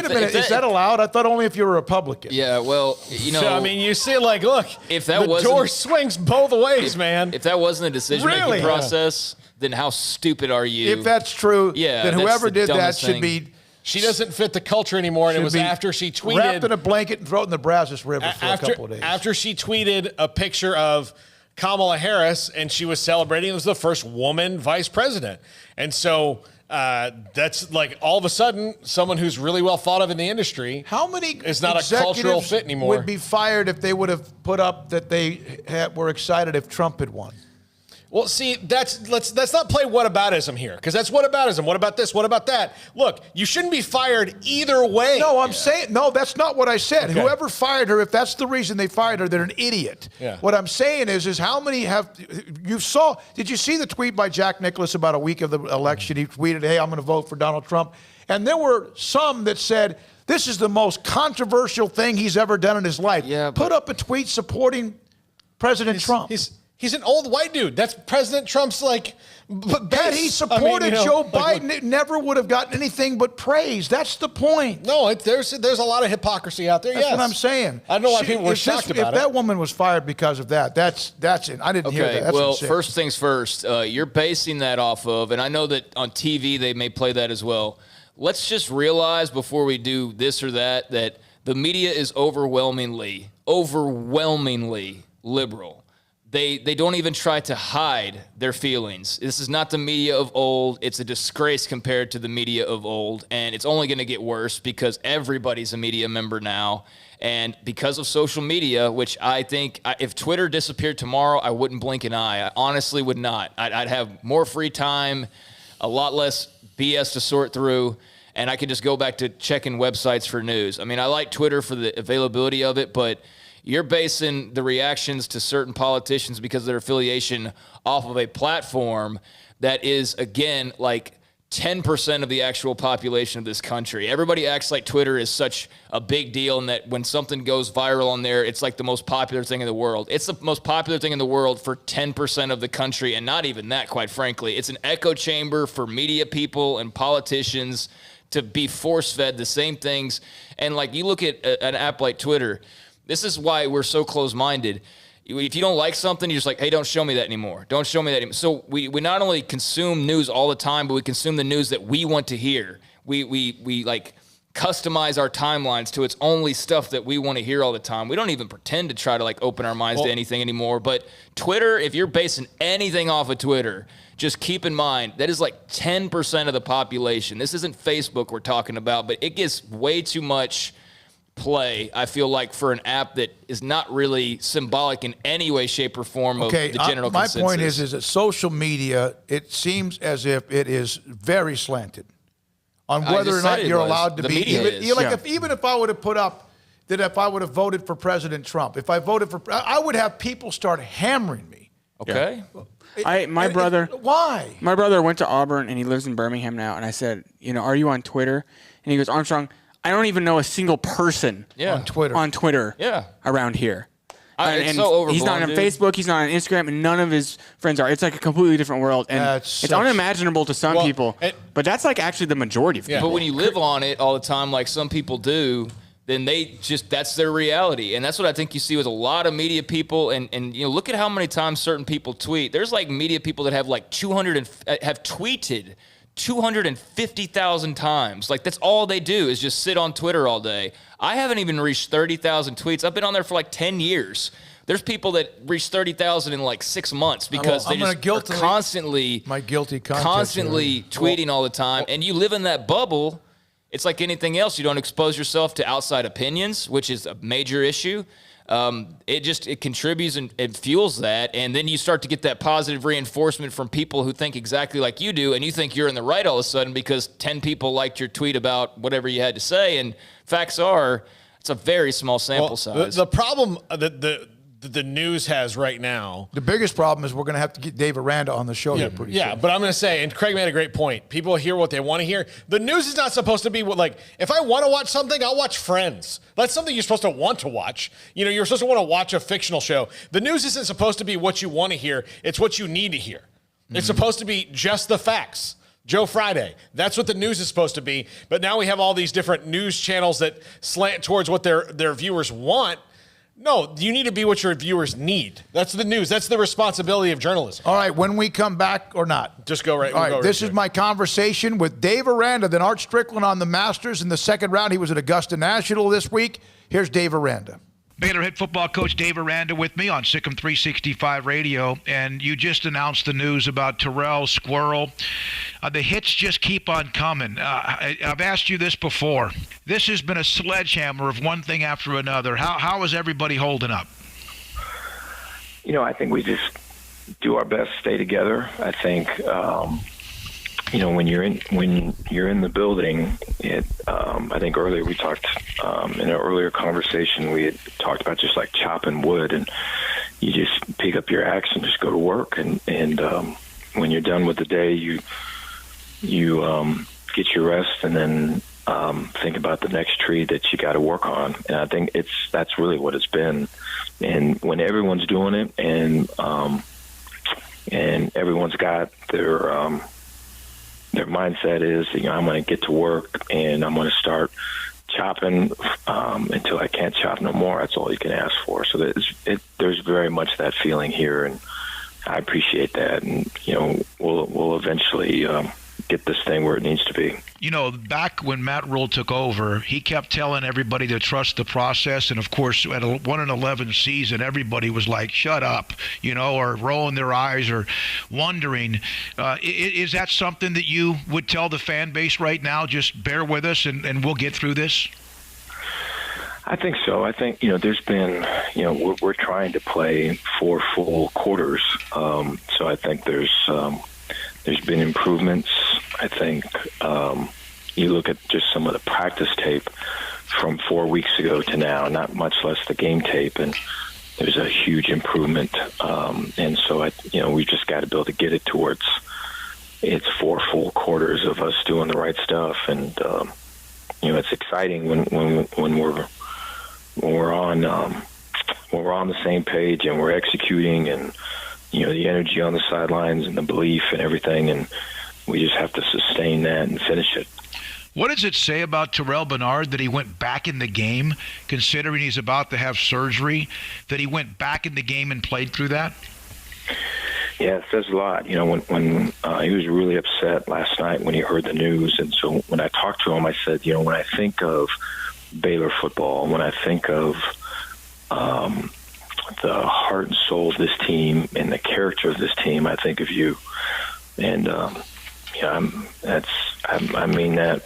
[SPEAKER 4] minute. Is that allowed? I thought only if you were a Republican.
[SPEAKER 6] Yeah, well,
[SPEAKER 5] So, you see, look,
[SPEAKER 6] if that
[SPEAKER 5] the door swings both ways, man.
[SPEAKER 6] If that wasn't a decision-making process, then how stupid are you?
[SPEAKER 4] If that's true, then whoever did that should be...
[SPEAKER 5] She doesn't fit the culture anymore, and it was after she tweeted...
[SPEAKER 4] wrapped in a blanket and thrown in the Brazos River for a couple of days.
[SPEAKER 5] After she tweeted a picture of Kamala Harris, and she was celebrating it was the first woman vice president. And so... that's all of a sudden someone who's really well thought of in the industry.
[SPEAKER 4] How many
[SPEAKER 5] is not a cultural fit anymore?
[SPEAKER 4] Would be fired if they would have put up that they were excited if Trump had won?
[SPEAKER 5] Well, see, let's not play whataboutism here, because that's whataboutism. What about this? What about that? Look, you shouldn't be fired either way.
[SPEAKER 4] No, I'm saying, no, that's not what I said. Okay. Whoever fired her, if that's the reason they fired her, they're an idiot.
[SPEAKER 5] Yeah.
[SPEAKER 4] What I'm saying is how many did you see the tweet by Jack Nicklaus about a week of the election? He tweeted, hey, I'm going to vote for Donald Trump. And there were some that said, this is the most controversial thing he's ever done in his life.
[SPEAKER 6] Yeah,
[SPEAKER 4] put up a tweet supporting President Trump.
[SPEAKER 5] He's an old white dude. That's President Trump's
[SPEAKER 4] But had he supported Joe Biden, it never would have gotten anything but praise. That's the point.
[SPEAKER 5] No, there's a lot of hypocrisy out there.
[SPEAKER 4] That's what I'm saying.
[SPEAKER 5] I don't know why people were shocked about it.
[SPEAKER 4] If that woman was fired because of that, that's it. I didn't hear that. That's
[SPEAKER 6] well, first things first. You're basing that off of, and I know that on TV they may play that as well. Let's just realize before we do this or that the media is overwhelmingly liberal. They don't even try to hide their feelings. This is not the media of old. It's a disgrace compared to the media of old, and it's only going to get worse because everybody's a media member now. And because of social media, which I think if Twitter disappeared tomorrow, I wouldn't blink an eye. I honestly would not. I'd have more free time, a lot less BS to sort through, and I could just go back to checking websites for news. I mean, I like Twitter for the availability of it, but you're basing the reactions to certain politicians because of their affiliation off of a platform that is, again, like 10% of the actual population of this country. Everybody acts like Twitter is such a big deal and that when something goes viral on there, it's like the most popular thing in the world. It's the most popular thing in the world for 10% of the country, and not even that, quite frankly. It's an echo chamber for media people and politicians to be force-fed the same things. And like you look at an app like Twitter, this is why we're so close-minded. If you don't like something, you're just like, hey, don't show me that anymore. Don't show me that anymore. So we not only consume news all the time, but we consume the news that we want to hear. We like customize our timelines to it's only stuff that we want to hear all the time. We don't even pretend to try to like open our minds to anything anymore. But Twitter, if you're basing anything off of Twitter, just keep in mind that is like 10% of the population. This isn't Facebook we're talking about, but it gets way too much play, I feel like, for an app that is not really symbolic in any way, shape, or form of the general consensus.
[SPEAKER 4] My point is that social media, it seems as if it is very slanted on whether or not you're allowed to be. Even if I would have put up that if I would have voted for President Trump, if I voted for, I would have people start hammering me.
[SPEAKER 6] Okay.
[SPEAKER 14] My brother.
[SPEAKER 4] Why?
[SPEAKER 14] My brother went to Auburn and he lives in Birmingham now. And I said, are you on Twitter? And he goes, Armstrong, I don't even know a single person on Twitter around here.
[SPEAKER 6] It's so overblown,
[SPEAKER 14] he's not on Facebook, he's not on Instagram, and none of his friends are. It's like a completely different world. And it's unimaginable to some people, but that's like actually the majority of people.
[SPEAKER 6] But when you live on it all the time, like some people do, then that's their reality. And that's what I think you see with a lot of media people. And look at how many times certain people tweet. There's like media people that have like have tweeted 250,000 times. Like that's all they do is just sit on Twitter all day. I haven't even reached 30,000 tweets. I've been on there for like 10 years. There's people that reach 30,000 in like 6 months because they just are constantly tweeting all the time. And you live in that bubble. It's like anything else. You don't expose yourself to outside opinions, which is a major issue. It contributes and fuels that, and then you start to get that positive reinforcement from people who think exactly like you do, and you think you're in the right all of a sudden because 10 people liked your tweet about whatever you had to say, and facts are it's a very small sample size.
[SPEAKER 5] The problem that the news has right now.
[SPEAKER 4] The biggest problem is we're going to have to get Dave Aranda on the show here pretty soon.
[SPEAKER 5] Yeah, but I'm going to say, and Craig made a great point, people hear what they want to hear. The news is not supposed to be if I want to watch something, I'll watch Friends. That's something you're supposed to want to watch. You're supposed to want to watch a fictional show. The news isn't supposed to be what you want to hear. It's what you need to hear. Mm-hmm. It's supposed to be just the facts. Joe Friday. That's what the news is supposed to be. But now we have all these different news channels that slant towards what their viewers want. No, you need to be what your viewers need. That's the news. That's the responsibility of journalism.
[SPEAKER 4] All right, when we come back or not.
[SPEAKER 5] Just go right.
[SPEAKER 4] All right, this is my conversation with Dave Aranda, then Art Strickland on the Masters in the second round. He was at Augusta National this week. Here's Dave Aranda.
[SPEAKER 8] Baylor head football coach Dave Aranda with me on Sic'Em365 Radio, and you just announced the news about Terrell Squirrel. The hits just keep on coming. I've asked you this before. This has been a sledgehammer of one thing after another. How is everybody holding up?
[SPEAKER 9] I think we just do our best to stay together. I think when you're in the building, I think earlier we talked in an earlier conversation we had talked about just like chopping wood, and you just pick up your axe and just go to work, and when you're done with the day, you get your rest, and then think about the next tree that you got to work on. And I think that's really what it's been. And when everyone's doing it, and everyone's got their mindset is, I'm going to get to work and I'm going to start chopping until I can't chop no more. That's all you can ask for. So there's very much that feeling here, and I appreciate that. And we'll eventually get this thing where it needs to be.
[SPEAKER 4] back when Matt Rule took over, he kept telling everybody to trust the process. And, of course, at a 1-11 season, everybody was like, shut up, or rolling their eyes or wondering. Is that something that you would tell the fan base right now? Just bear with us and we'll get through this?
[SPEAKER 9] I think so. I think, there's been, we're trying to play 4 full quarters. So I think there's been improvements. I think you look at just some of the practice tape from 4 weeks ago to now, not much less the game tape, and there's a huge improvement. And so, we just got to be able to get it towards it's 4 full quarters of us doing the right stuff. And, it's exciting when we're on the same page and we're executing, and the energy on the sidelines and the belief and everything, and we just have to sustain that and finish it.
[SPEAKER 4] What does it say about Terrell Bernard that he went back in the game, considering he's about to have surgery, that he went back in the game and played through that?
[SPEAKER 9] Yeah, it says a lot. When he was really upset last night when he heard the news, and so when I talked to him, I said, when I think of Baylor football, when I think of the heart and soul of this team and the character of this team, I think of you. And I mean that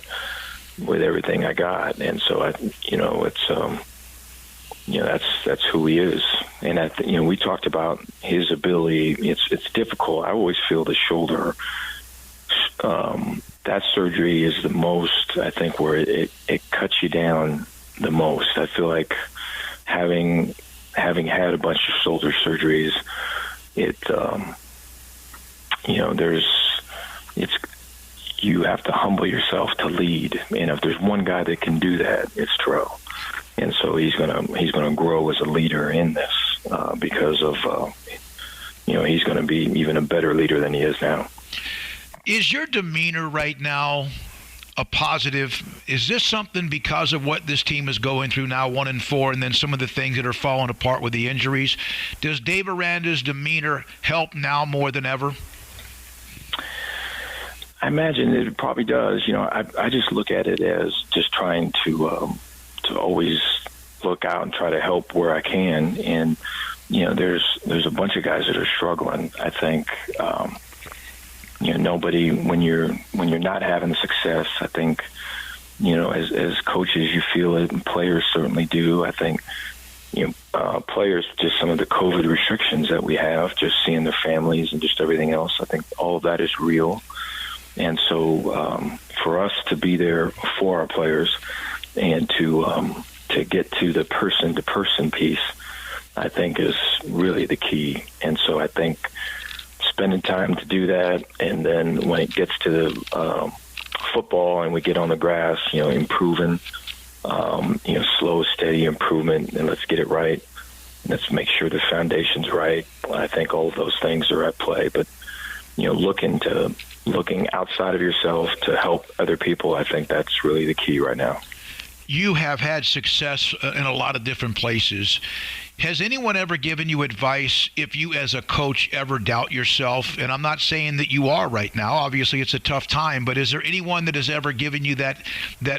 [SPEAKER 9] with everything I got. And so that's who he is. And we talked about his ability. It's difficult. I always feel the shoulder. That surgery is the most, I think, where it cuts you down the most. I feel like having had a bunch of shoulder surgeries, you have to humble yourself to lead. And if there's one guy that can do that, it's Terrell. And so he's gonna grow as a leader in this because of he's going to be even a better leader than he is now.
[SPEAKER 4] Is your demeanor right now a positive? Is this something because of what this team is going through now, 1-4, and then some of the things that are falling apart with the injuries? Does Dave Aranda's demeanor help now more than ever?
[SPEAKER 9] I imagine it probably does. I just look at it as just trying to always look out and try to help where I can. And there's a bunch of guys that are struggling. I think nobody, when you're not having success, I think as coaches you feel it, and players certainly do. I think players, just some of the COVID restrictions that we have, just seeing their families and just everything else, I think all of that is real. And so for us to be there for our players and to get to the person-to-person piece, I think is really the key. And so I think spending time to do that, and then when it gets to the football and we get on the grass, improving, slow, steady improvement, and let's get it right. Let's make sure the foundation's right. I think all of those things are at play. But, looking outside of yourself to help other people, I think that's really the key right now.
[SPEAKER 4] You have had success in a lot of different places. Has anyone ever given you advice if you as a coach ever doubt yourself? And I'm not saying that you are right now. Obviously, it's a tough time. But is there anyone that has ever given you that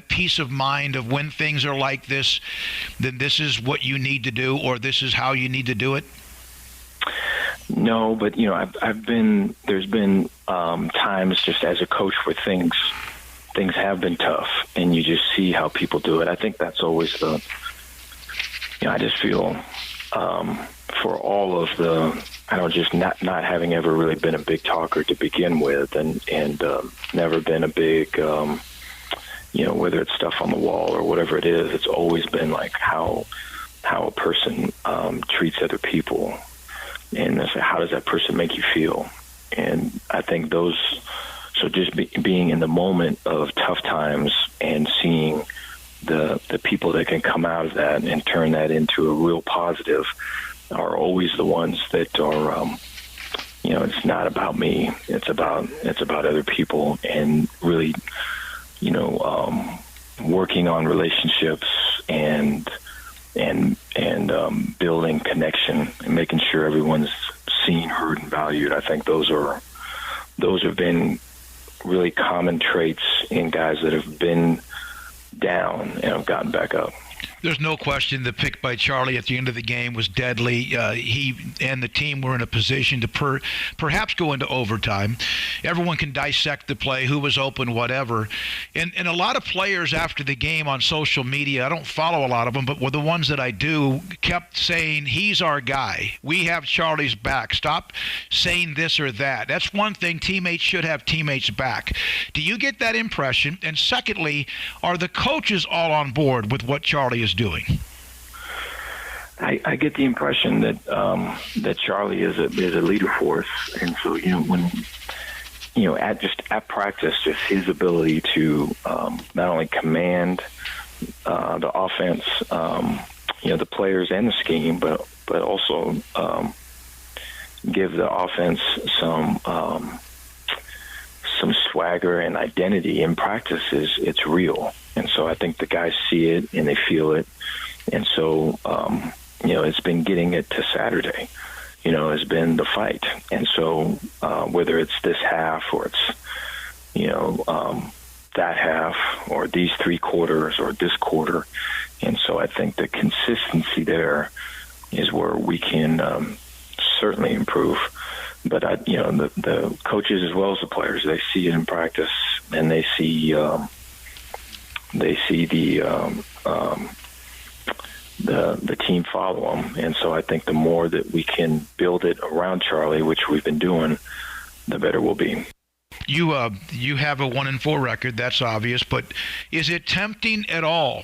[SPEAKER 4] peace of mind of when things are like this, then this is what you need to do, or this is how you need to do it?
[SPEAKER 9] No, but, there's been times just as a coach where things have been tough, and you just see how people do it. I think that's always I just feel for all of just not having ever really been a big talker to begin with, and never been a big, whether it's stuff on the wall or whatever it is, it's always been like how a person treats other people, and how does that person make you feel? And I think so just being in the moment of tough times and seeing the people that can come out of that and turn that into a real positive are always the ones that are, it's not about me. It's about other people, and really, working on relationships and building connection and making sure everyone's seen, heard, and valued. I think those have been really common traits in guys that have been down and have gotten back up.
[SPEAKER 12] There's no question the pick by Charlie at the end of the game was deadly. He and the team were in a position to perhaps go into overtime. Everyone can dissect the play, who was open, whatever. And a lot of players after the game on social media, I don't follow a lot of them, but the ones that I do, kept saying, he's our guy. We have Charlie's back. Stop saying this or that. That's one thing. Teammates should have teammates back. Do you get that impression? And secondly, are the coaches all on board with what Charlie is doing?
[SPEAKER 9] I get the impression that that Charlie is a leader for us, and so when at practice, just his ability to not only command the offense, the players and the scheme, but also give the offense some swagger and identity in practice. It's real. And so I think the guys see it and they feel it. And so, it's been getting it to Saturday, has been the fight. And so whether it's this half or it's, that half or these 3 quarters or this quarter. And so I think the consistency there is where we can certainly improve. But, the coaches as well as the players, they see it in practice and they see the team follow them. And so I think the more that we can build it around Charlie, which we've been doing, the better we'll be.
[SPEAKER 12] You have a 1-4 record, that's obvious, but is it tempting at all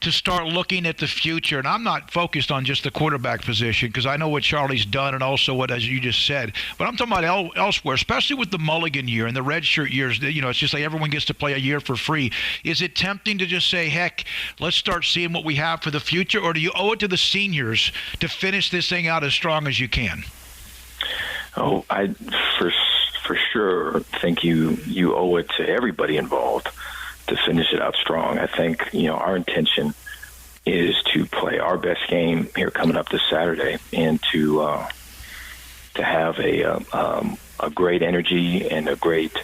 [SPEAKER 12] to start looking at the future? And I'm not focused on just the quarterback position because I know what Charlie's done and also what, as you just said, but I'm talking about elsewhere, especially with the Mulligan year and the redshirt years. It's just like everyone gets to play a year for free. Is it tempting to just say, heck, let's start seeing what we have for the future, or do you owe it to the seniors to finish this thing out as strong as you can?
[SPEAKER 9] Oh, I for sure think you owe it to everybody involved to finish it out strong. I think, our intention is to play our best game here coming up this Saturday and to have a great energy and a great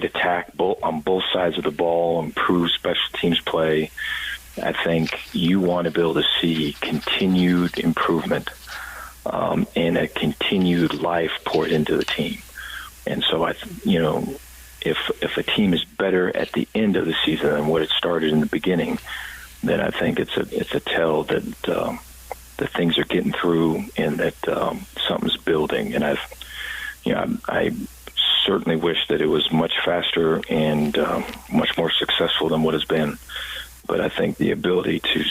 [SPEAKER 9] attack on both sides of the ball, improve special teams play. I think you want to be able to see continued improvement and a continued life poured into the team. And so if a team is better at the end of the season than what it started in the beginning, then I think it's a tell that things are getting through and that something's building. And I certainly wish that it was much faster and much more successful than what has been. But I think the ability to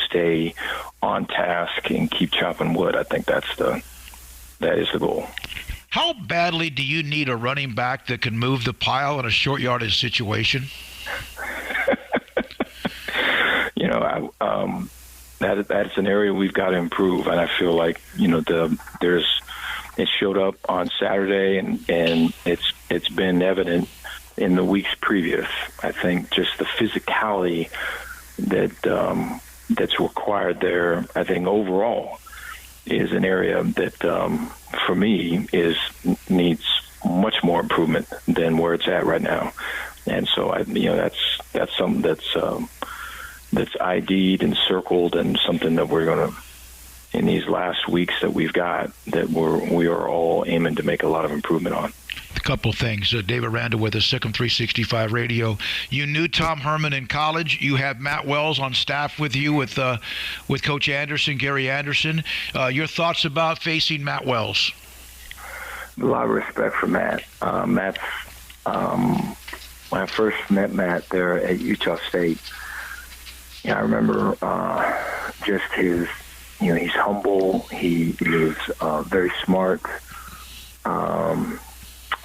[SPEAKER 9] stay on task and keep chopping wood, I think that is the goal.
[SPEAKER 12] How badly do you need a running back that can move the pile in a short yardage situation?
[SPEAKER 9] That's an area we've got to improve, and I feel like it showed up on Saturday, and it's been evident in the weeks previous. I think just the physicality that's required there, I think overall is an area that for me needs much more improvement than where it's at right now. And so that's something that's ID'd and circled, and something that we're going to, in these last weeks that we've got, that we are all aiming to make a lot of improvement on.
[SPEAKER 12] A couple of things. David Randall with us, Sic'Em365 Radio. You knew Tom Herman in college. You have Matt Wells on staff with you with Coach Anderson, Gary Anderson. Your thoughts about facing Matt Wells?
[SPEAKER 9] A lot of respect for Matt. Matt's when I first met Matt there at Utah State, I remember just his, he's humble. He is very smart.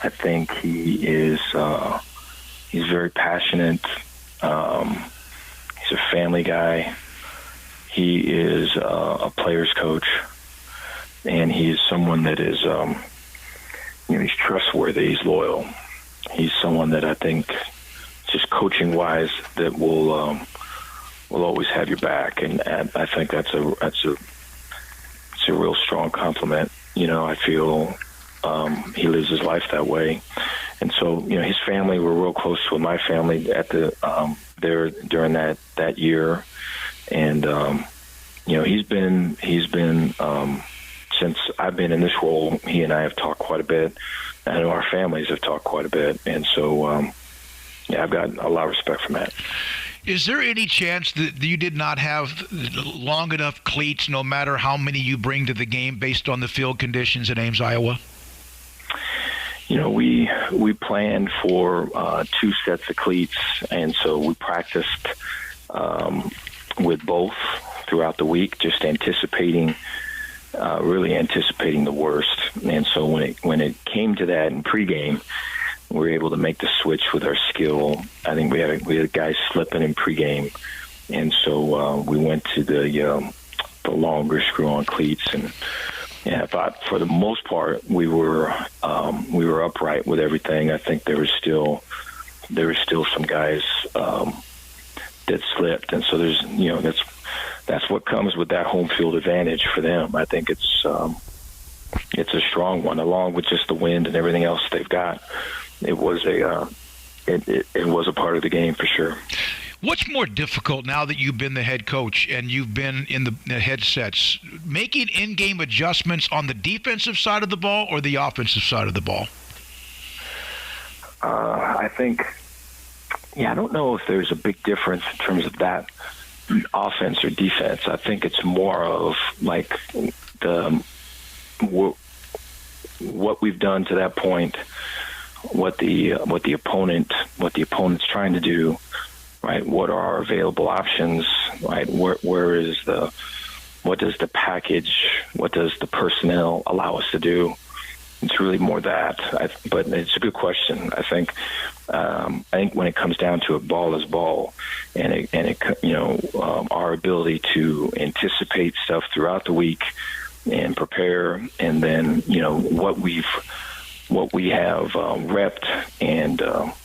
[SPEAKER 9] I think he is he's very passionate. He's a family guy. He is a player's coach, and he's someone that is he's trustworthy. He's loyal. He's someone that I think, just coaching wise, that will always have your back, and I think it's a real strong compliment. I feel he lives his life that way. And so, his family were real close with my family at the there during that year. And, he's been since I've been in this role, he and I have talked quite a bit. I know our families have talked quite a bit. And so, I've got a lot of respect for Matt.
[SPEAKER 12] Is there any chance that you did not have long enough cleats, no matter how many you bring to the game, based on the field conditions in Ames, Iowa?
[SPEAKER 9] We planned for 2 sets of cleats, and so we practiced with both throughout the week, just really anticipating the worst. And so when it came to that in pregame, we were able to make the switch with our skill. I think we had guys slipping in pregame, and so we went to the longer screw-on cleats. And I thought for the most part we were upright with everything. I think there was still some guys that slipped, and so there's that's what comes with that home field advantage for them. I think it's a strong one, along with just the wind and everything else they've got. It was a part of the game for sure.
[SPEAKER 12] What's more difficult now that you've been the head coach and you've been in the headsets, making in-game adjustments on the defensive side of the ball or the offensive side of the ball?
[SPEAKER 9] I think, I don't know if there's a big difference in terms of that offense or defense. I think it's more of like what we've done to that point, what the opponent's trying to do, right? What are our available options, right? What does the package, what does the personnel allow us to do? It's really more that. But it's a good question. I think when it comes down to it, ball is ball, and our ability to anticipate stuff throughout the week and prepare, and then what we have repped and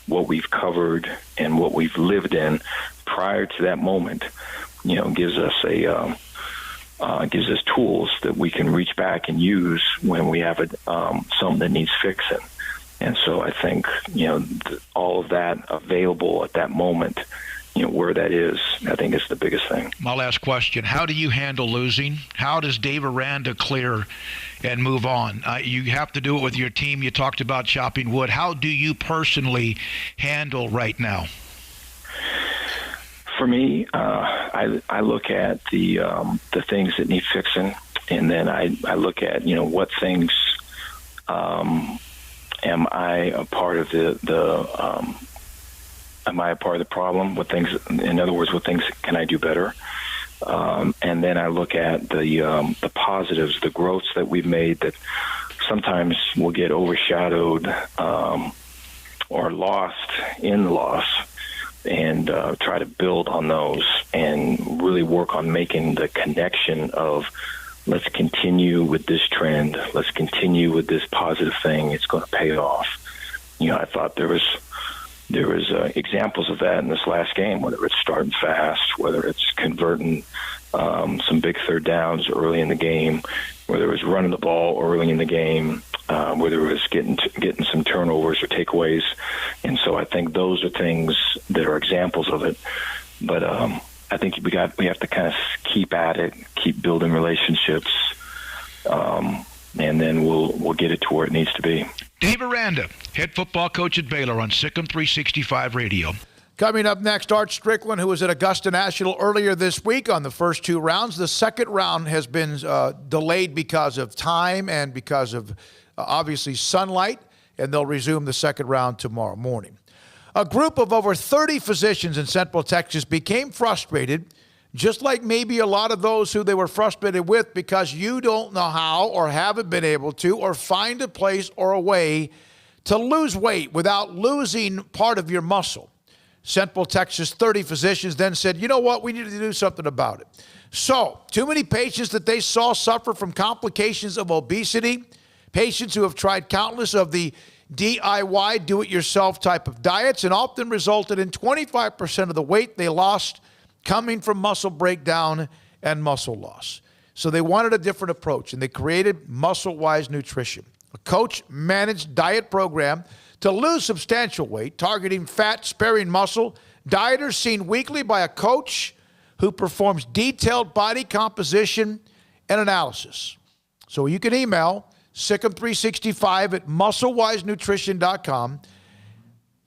[SPEAKER 9] what we've covered and what we've lived in prior to that moment, gives us tools that we can reach back and use when we have something that needs fixing. And so I think all of that available at that moment, where that is, I think is the biggest thing.
[SPEAKER 12] My last question: how do you handle losing? How does Dave Aranda clear and move on? You have to do it with your team. You talked about chopping wood. How do you personally handle right now?
[SPEAKER 9] For me, I look at the things that need fixing, and then I look at what things am I a part of am I a part of the problem? What things, in other words, what things can I do better? And then I look at the positives, the growths that we've made that sometimes will get overshadowed or lost in the loss, and try to build on those and really work on making the connection of, let's continue with this trend, let's continue with this positive thing, it's going to pay off. I thought there was examples of that in this last game, whether it's starting fast, whether it's converting some big third downs early in the game, whether it was running the ball early in the game, whether it was getting some turnovers or takeaways. And so I think those are things that are examples of it. But I think we have to kind of keep at it, keep building relationships, and then we'll get it to where it needs to be.
[SPEAKER 12] Dave Aranda, head football coach at Baylor, on Sic'Em365 Radio.
[SPEAKER 4] Coming up next, Art Strickland, who was at Augusta National earlier this week on the first 2 rounds. The second round has been delayed because of time and because of, obviously, sunlight, and they'll resume the second round tomorrow morning. A group of over 30 physicians in Central Texas became frustrated, just like maybe a lot of those who they were frustrated with, because you don't know how or haven't been able to or find a place or a way to lose weight without losing part of your muscle. Central Texas 30 physicians then said, you know what, we need to do something about it. So, too many patients that they saw suffer from complications of obesity, patients who have tried countless of the DIY, do-it-yourself type of diets, and often resulted in 25% of the weight they lost coming from muscle breakdown and muscle loss. So they wanted a different approach, and they created Muscle-Wise Nutrition. a coach-managed diet program to lose substantial weight, targeting fat, sparing muscle. Dieters seen weekly by a coach who performs detailed body composition and analysis. So you can email Sic'Em365 at musclewisenutrition.com,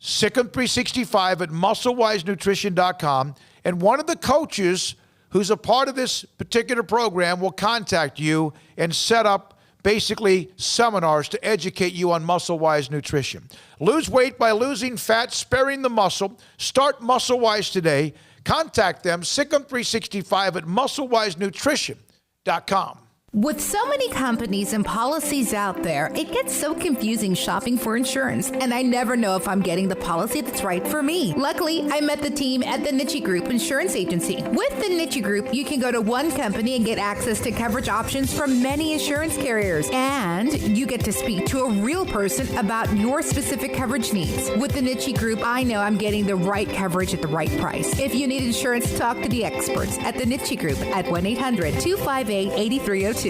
[SPEAKER 4] Sic'Em365 at musclewisenutrition.com, and one of the coaches who's a part of this particular program will contact you and set up basically seminars to educate you on muscle-wise nutrition. Lose weight by losing fat, sparing the muscle. Start Muscle-Wise today. Contact them, Sic'Em365 at musclewisenutrition.com.
[SPEAKER 2] With so many companies and policies out there, it gets so confusing shopping for insurance, and I never know if I'm getting the policy that's right for me. Luckily, I met the team at the Niche Group Insurance Agency. With the Niche Group, you can go to one company and get access to coverage options from many insurance carriers, and you get to speak to a real person about your specific coverage needs. With the Niche Group, I know I'm getting the right coverage at the right price. If you need insurance, talk to the experts at the Niche Group at 1-800-258-8302.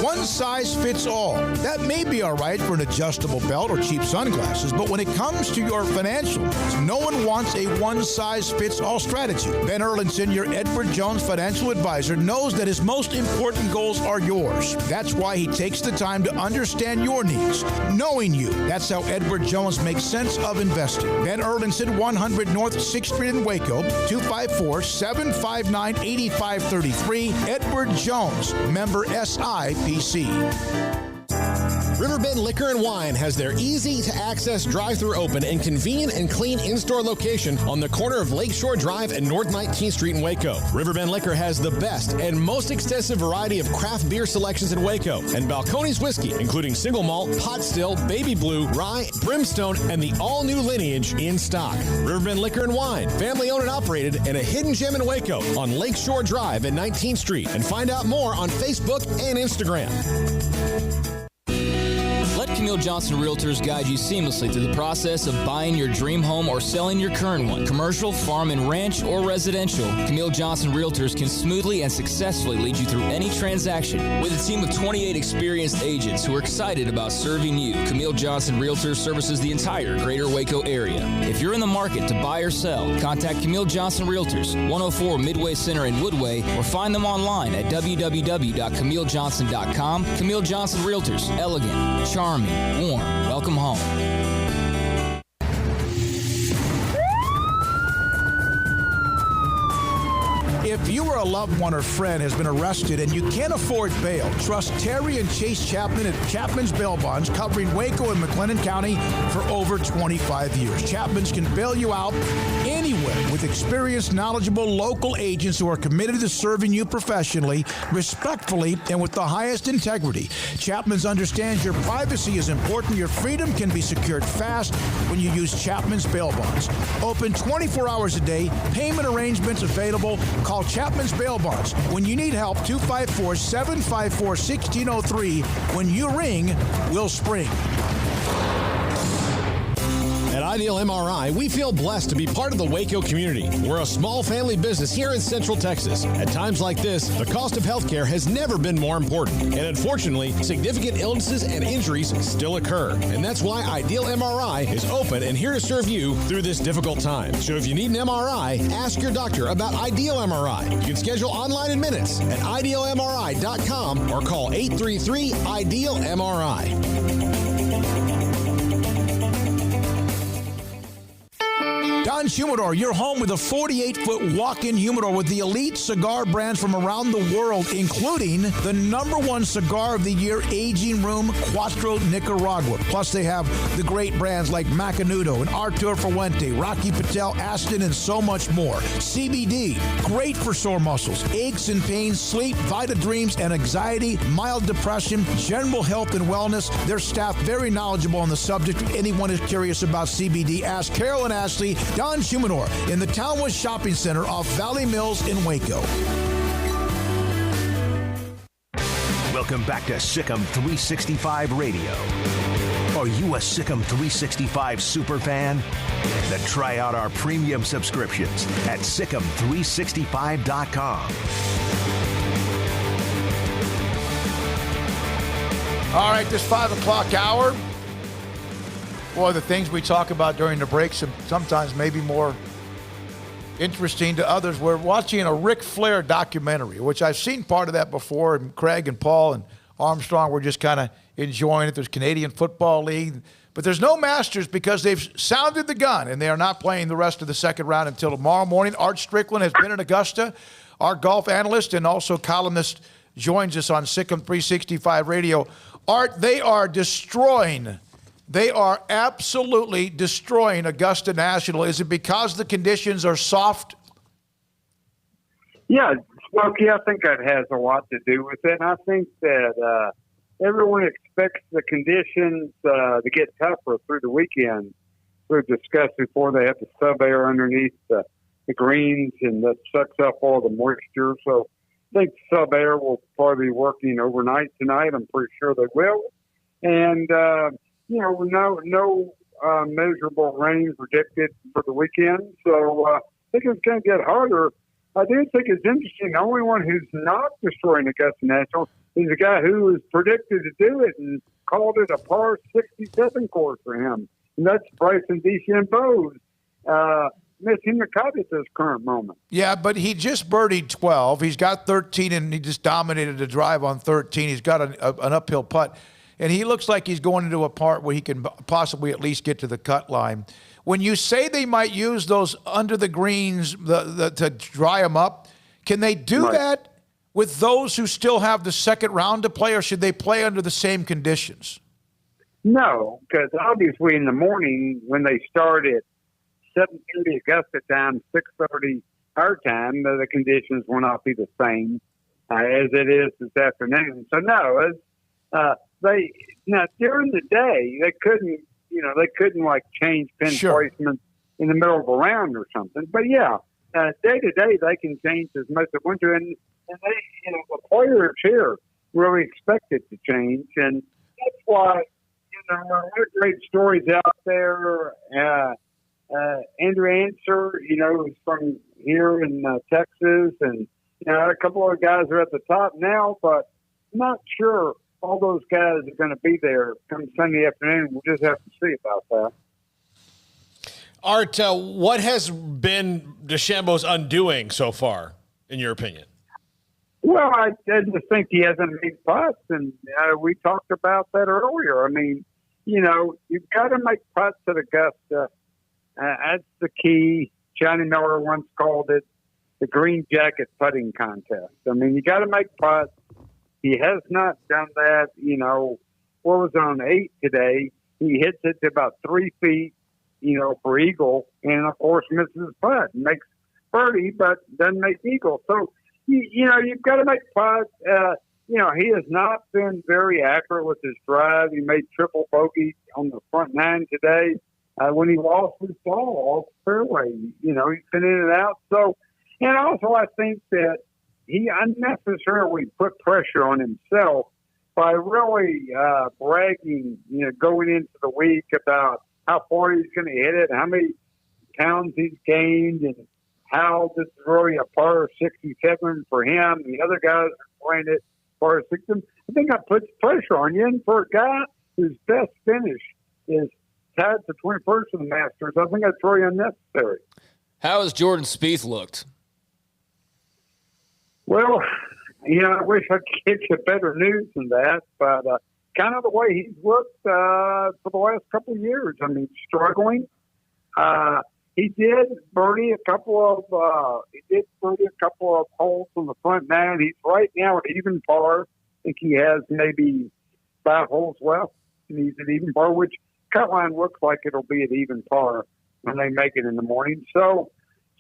[SPEAKER 4] One size fits all. That may be all right for an adjustable belt or cheap sunglasses, but when it comes to your financials, no one wants a one-size-fits-all strategy. Ben Erlinson, your Edward Jones financial advisor, knows that his most important goals are yours. That's why he takes the time to understand your needs, knowing you. That's how Edward Jones makes sense of investing. Ben Erlinson, 100 North 6th Street in Waco, 254-759-8533. Edward Jones, member SIPC.
[SPEAKER 10] Riverbend Liquor and Wine has their easy-to-access drive-thru open and convenient and clean in-store location on the corner of Lakeshore Drive and North 19th Street in Waco. Riverbend Liquor has the best and most extensive variety of craft beer selections in Waco, and Balcones whiskey, including single malt, pot still, baby blue, rye, brimstone, and the all-new lineage in stock. Riverbend Liquor and Wine, family-owned and operated, and a hidden gem in Waco on Lakeshore Drive and 19th Street. And find out more on Facebook and Instagram.
[SPEAKER 7] Let Camille Johnson Realtors guide you seamlessly through the process of buying your dream home or selling your current one. Commercial, farm and ranch, or residential, Camille Johnson Realtors can smoothly and successfully lead you through any transaction. With a team of 28 experienced agents who are excited about serving you, Camille Johnson Realtors services the entire greater Waco area. If you're in the market to buy or sell, contact Camille Johnson Realtors, 104 Midway Center in Woodway, or find them online at www.camillejohnson.com. Camille Johnson Realtors, elegant, charming, warm. Welcome home.
[SPEAKER 4] If you or a loved one or friend has been arrested and you can't afford bail, trust Terry and Chase Chapman at Chapman's Bail Bonds, covering Waco and McLennan County for over 25 years. Chapman's can bail you out anywhere with experienced, knowledgeable local agents who are committed to serving you professionally, respectfully, and with the highest integrity. Chapman's understands your privacy is important. Your freedom can be secured fast when you use Chapman's Bail Bonds. Open 24 hours a day. Payment arrangements available. Call Chapman's Bail Bonds. When you need help, 254-754-1603. When you ring, we'll spring.
[SPEAKER 10] At Ideal MRI, we feel blessed to be part of the Waco community. We're a small family business here in Central Texas. At times like this, the cost of healthcare has never been more important. And unfortunately, significant illnesses and injuries still occur. And that's why Ideal MRI is open and here to serve you through this difficult time. So if you need an MRI, ask your doctor about Ideal MRI. You can schedule online in minutes at idealmri.com or call 833-IDEAL-MRI.
[SPEAKER 4] Don Humidor, your home with a 48-foot walk-in humidor with the elite cigar brands from around the world, including the #1 cigar of the year, Aging Room Cuatro Nicaragua. Plus, they have the great brands like Macanudo and Artur Fuente, Rocky Patel, Aston, and so much more. CBD, great for sore muscles, aches and pains, sleep, Vita Dreams, and anxiety, mild depression, general health and wellness. Their staff very knowledgeable on the subject. If anyone is curious about CBD, ask Carol and Ashley. Don Humidor in the Townwood Shopping Center off Valley Mills in Waco.
[SPEAKER 11] Welcome back to Sic'Em365 Radio. Are you a Sic'Em365 super fan? Then try out our premium subscriptions at Sic'Em365.com.
[SPEAKER 4] All right, this 5 o'clock hour. Boy, the things we talk about during the breaks sometimes maybe more interesting to others. We're watching a Ric Flair documentary, which I've seen part of that before, and Craig and Paul and Armstrong were just kind of enjoying it. There's Canadian Football League. But there's no Masters because they've sounded the gun, and they are not playing the rest of the second round until tomorrow morning. Art Strickland has been in Augusta. Our golf analyst and also columnist joins us on Sic'Em365 Radio. Art, they are absolutely destroying Augusta National. Is it because the conditions are soft?
[SPEAKER 13] Yeah, Smokey, I think that has a lot to do with it. And I think that everyone expects the conditions to get tougher through the weekend. We've discussed before they have the sub-air underneath the greens, and that sucks up all the moisture. So I think sub-air will probably be working overnight tonight. I'm pretty sure they will. And, no measurable rain predicted for the weekend. So I think it's going to get harder. I do think it's interesting. The only one who's not destroying Augusta National is a guy who was predicted to do it and called it a par 67 course for him. And that's Bryson DeChambeau, missing the cut at this current moment.
[SPEAKER 4] Yeah, but he just birdied 12. He's got 13, and he just dominated the drive on 13. He's got an uphill putt. And he looks like he's going into a part where he can possibly at least get to the cut line. When you say they might use those under the greens to dry them up, can they do that with those who still have the second round to play, or should they play under the same conditions?
[SPEAKER 13] No, because obviously in the morning when they start at 7:30 Augusta time, 6:30 our time, the conditions will not be the same as it is this afternoon. So no, during the day they couldn't like change pin placement in the middle of a round or something. But yeah, day to day they can change as much as they want to, and they, the players here really expect it to change, and that's why there are great stories out there. Andrew Answer, is from here in Texas, and a couple of guys are at the top now, but I'm not sure all those guys are going to be there come Sunday afternoon. We'll just have to see about that.
[SPEAKER 5] Art, what has been DeChambeau's undoing so far, in your opinion?
[SPEAKER 13] Well, I just think he hasn't made putts, and we talked about that earlier. I mean, you've got to make putts at Augusta. That's the key. Johnny Miller once called it the green jacket putting contest. I mean, you got to make putts. He has not done that. What was on 8 today? He hits it to about 3 feet, for eagle, and of course misses putt. Makes birdie, but doesn't make eagle. So, you've got to make putts. He has not been very accurate with his drive. He made triple bogey on the front 9 today. When he lost his ball off the fairway, he's been in and out. So, and also I think that he unnecessarily put pressure on himself by really bragging, going into the week about how far he's going to hit it, how many pounds he's gained, and how this is really a par 67 for him. The other guys are playing it par 67. I think that puts pressure on you. And for a guy whose best finish is tied to 21st in the Masters, I think that's really unnecessary.
[SPEAKER 6] How has Jordan Spieth looked?
[SPEAKER 13] Well, I wish I could get you better news than that, but kind of the way he's looked for the last couple of years. I mean, struggling. He did birdie a couple of holes on the front 9. He's right now at even par. I think he has maybe 5 holes left, and he's at even par, which cut line looks like it'll be at even par when they make it in the morning. So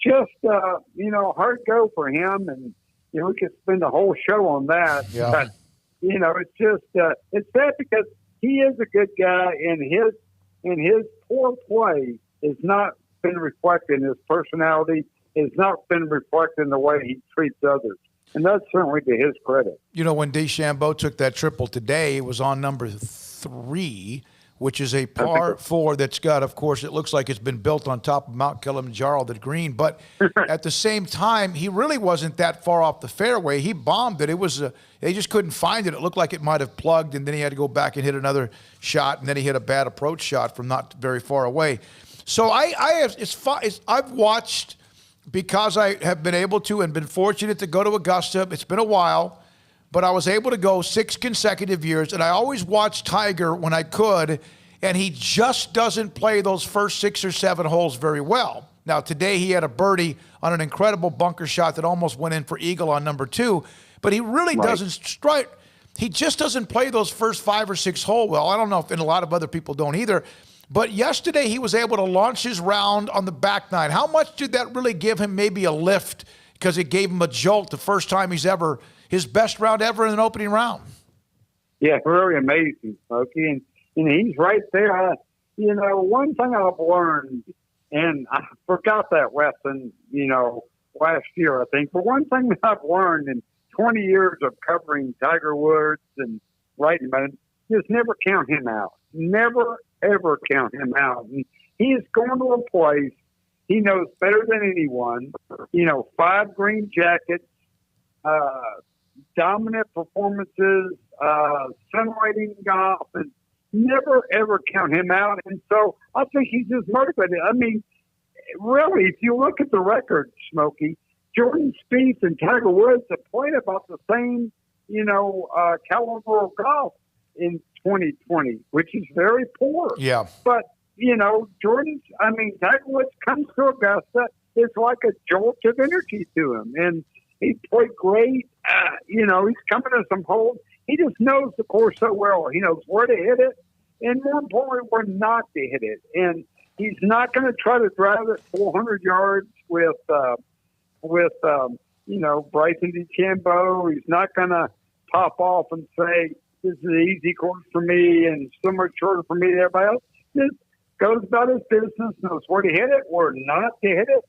[SPEAKER 13] just, hard go for him, and we could spend a whole show on that.
[SPEAKER 4] Yeah.
[SPEAKER 13] But, it's just, it's sad because he is a good guy, and his poor play has not been reflected in his personality, has not been reflected in the way he treats others. And that's certainly to his credit.
[SPEAKER 4] When DeChambeau took that triple today, it was on number 3, which is a par 4 that's got, of course, it looks like it's been built on top of Mount Kilimanjaro, the green. But at the same time, he really wasn't that far off the fairway. He bombed it. It was they just couldn't find it. It looked like it might have plugged, and then he had to go back and hit another shot, and then he hit a bad approach shot from not very far away. So I've watched, because I have been able to and been fortunate to go to Augusta. It's been a while, but I was able to go 6 consecutive years, and I always watched Tiger when I could, and he just doesn't play those first 6 or 7 holes very well. Now, today he had a birdie on an incredible bunker shot that almost went in for eagle on number 2, but he really doesn't strike. He just doesn't play those first 5 or 6 holes well. I don't know if, and a lot of other people don't either. But yesterday he was able to launch his round on the back nine. How much did that really give him maybe a lift, because it gave him a jolt the first time his best round ever in an opening round?
[SPEAKER 13] Yeah, very amazing, Smokey. And he's right there. One thing I've learned, and I forgot that lesson, last year, I think. But one thing that I've learned in 20 years of covering Tiger Woods and writing about him is never count him out. Never, ever count him out. And he is going to a place he knows better than anyone. 5 green jackets, dominant performances, scintillating golf, and never, ever count him out. And so I think he's just motivated. I mean, really, if you look at the record, Smokey, Jordan Spieth and Tiger Woods have played about the same, caliber of golf in 2020, which is very poor.
[SPEAKER 4] Yeah.
[SPEAKER 13] But, Tiger Woods comes to Augusta, it's like a jolt of energy to him. And he played great. He's coming to some holes. He just knows the course so well. He knows where to hit it, and more importantly, where not to hit it. And he's not going to try to drive it 400 yards with Bryson DeChambeau. He's not going to pop off and say, this is an easy course for me and so much shorter for me than everybody else. Just goes about his business, knows where to hit it, where not to hit it,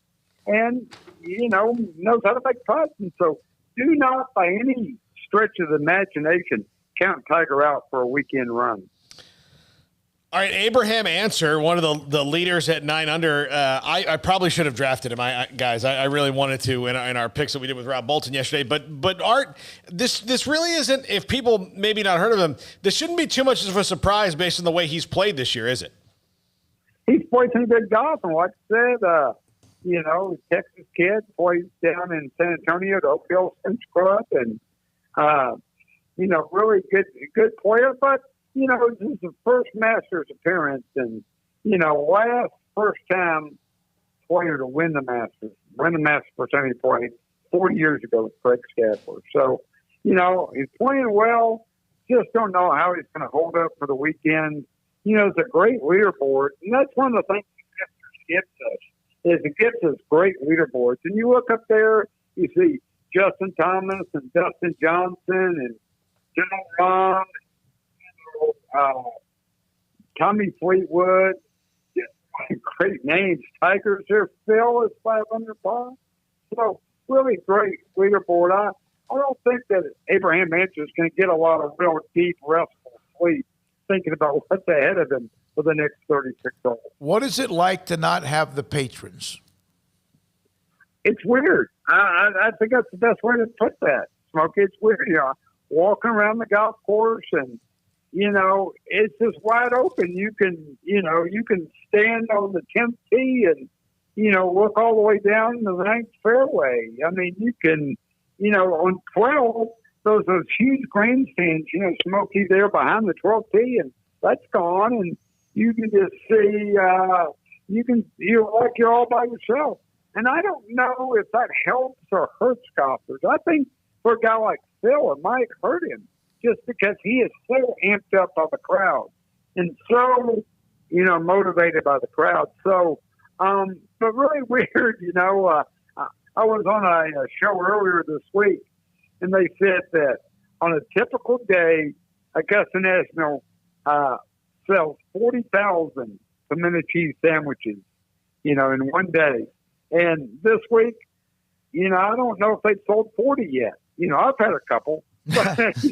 [SPEAKER 13] and, knows how to make putts. And so do not, by any stretch of the imagination, count Tiger out for a weekend run.
[SPEAKER 5] All right, Abraham Answer, one of the leaders at 9 under. I probably should have drafted him, guys. I really wanted to in our picks that we did with Rob Bolton yesterday. But Art, this really isn't. If people maybe not heard of him, this shouldn't be too much of a surprise based on the way he's played this year, is it?
[SPEAKER 13] He's played some good golf, and like I said, Texas kid, plays down in San Antonio at Oak Hill Cinch Club, and really good player, but. This is the first Masters appearance, and, first time player to win the Masters percentage point 40 years ago with Craig Stadler. So, he's playing well, just don't know how he's going to hold up for the weekend. It's a great leaderboard, and that's one of the things the Masters gives us, is it gives us great leaderboards. And you look up there, you see Justin Thomas and Dustin Johnson and John Rahm, Tommy Fleetwood, great names. Tigers there. Phil is 500 par. So really great leaderboard. I don't think that Abraham Answer is going to get a lot of real deep, restful sleep thinking about what's ahead of him for the next 36 holes.
[SPEAKER 4] What is it like to not have the patrons?
[SPEAKER 13] It's weird. I think that's the best way to put that, Smokey. It's weird. Walking around the golf course and it's just wide open. You can stand on the 10th tee and, look all the way down the 9th fairway. I mean, you can, on 12, those huge grandstands, Smokey there behind the 12th tee, and that's gone. And you can just see, you're like you're all by yourself. And I don't know if that helps or hurts golfers. I think for a guy like Phil, it might hurt him, just because he is so amped up by the crowd and so, motivated by the crowd. So, but really weird, I was on a show earlier this week, and they said that on a typical day, Augusta National sells 40,000 pimento cheese sandwiches, in one day. And this week, I don't know if they've sold 40 yet. I've had a couple. But, it's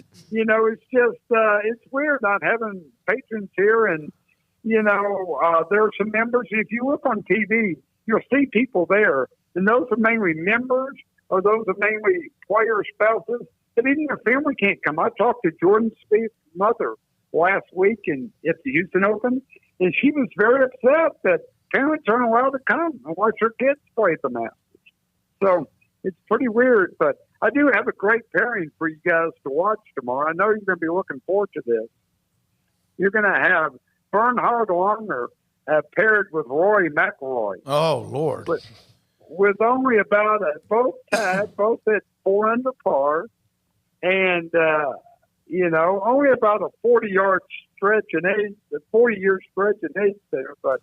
[SPEAKER 13] just, it's weird not having patrons here. And, there are some members. If you look on TV, you'll see people there, and those are mainly members or those are mainly player spouses. But even their family can't come. I talked to Jordan Spieth's mother last week at the Houston Open, and she was very upset that parents aren't allowed to come and watch their kids play at the Masters. So it's pretty weird, but I do have a great pairing for you guys to watch tomorrow. I know you're going to be looking forward to this. You're going to have Bernhard Langer paired with Rory McIlroy.
[SPEAKER 4] Oh, Lord.
[SPEAKER 13] But with only about both tied, both at 4 under par, and, only about a 40-yard stretch in age, a 40-year stretch in age there. But,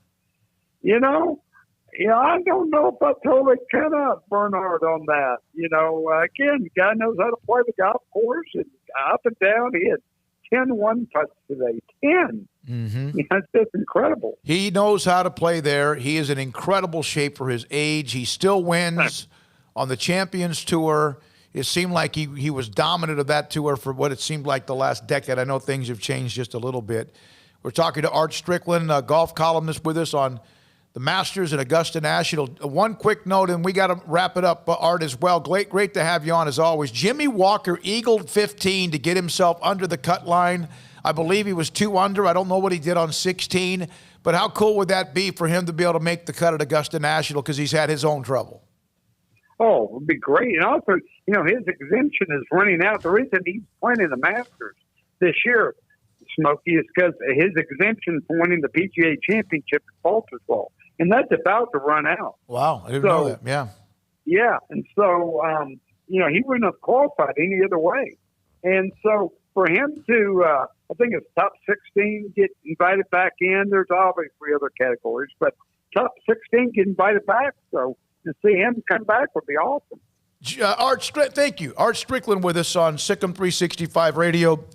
[SPEAKER 13] I don't know if I totally cut out Bernhard on that. Again, the guy knows how to play the golf course, and up and down, he had 10 one-putts today. 10.
[SPEAKER 4] Mm-hmm.
[SPEAKER 13] That's just incredible.
[SPEAKER 4] He knows how to play there. He is in incredible shape for his age. He still wins on the Champions Tour. It seemed like he was dominant of that tour for what it seemed like the last decade. I know things have changed just a little bit. We're talking to Art Strickland, a golf columnist with us on the Masters and Augusta National. One quick note, and we got to wrap it up, Art, as well. Great to have you on, as always. Jimmy Walker eagled 15 to get himself under the cut line. I believe he was 2 under. I don't know what he did on 16, but how cool would that be for him to be able to make the cut at Augusta National because he's had his own trouble?
[SPEAKER 13] Oh, it would be great. And also, his exemption is running out. The reason he's playing in the Masters this year, Smokey, is because his exemption for winning the PGA Championship at Baltusrol. And that's about to run out.
[SPEAKER 4] Wow, I didn't know that. Yeah.
[SPEAKER 13] Yeah, and so, he wouldn't have qualified any other way. And so for him to, I think it's top 16, get invited back in. There's obviously other categories, but top 16 get invited back. So to see him come back would be awesome.
[SPEAKER 4] Thank you. Art Strickland with us on Sic'Em365 Radio.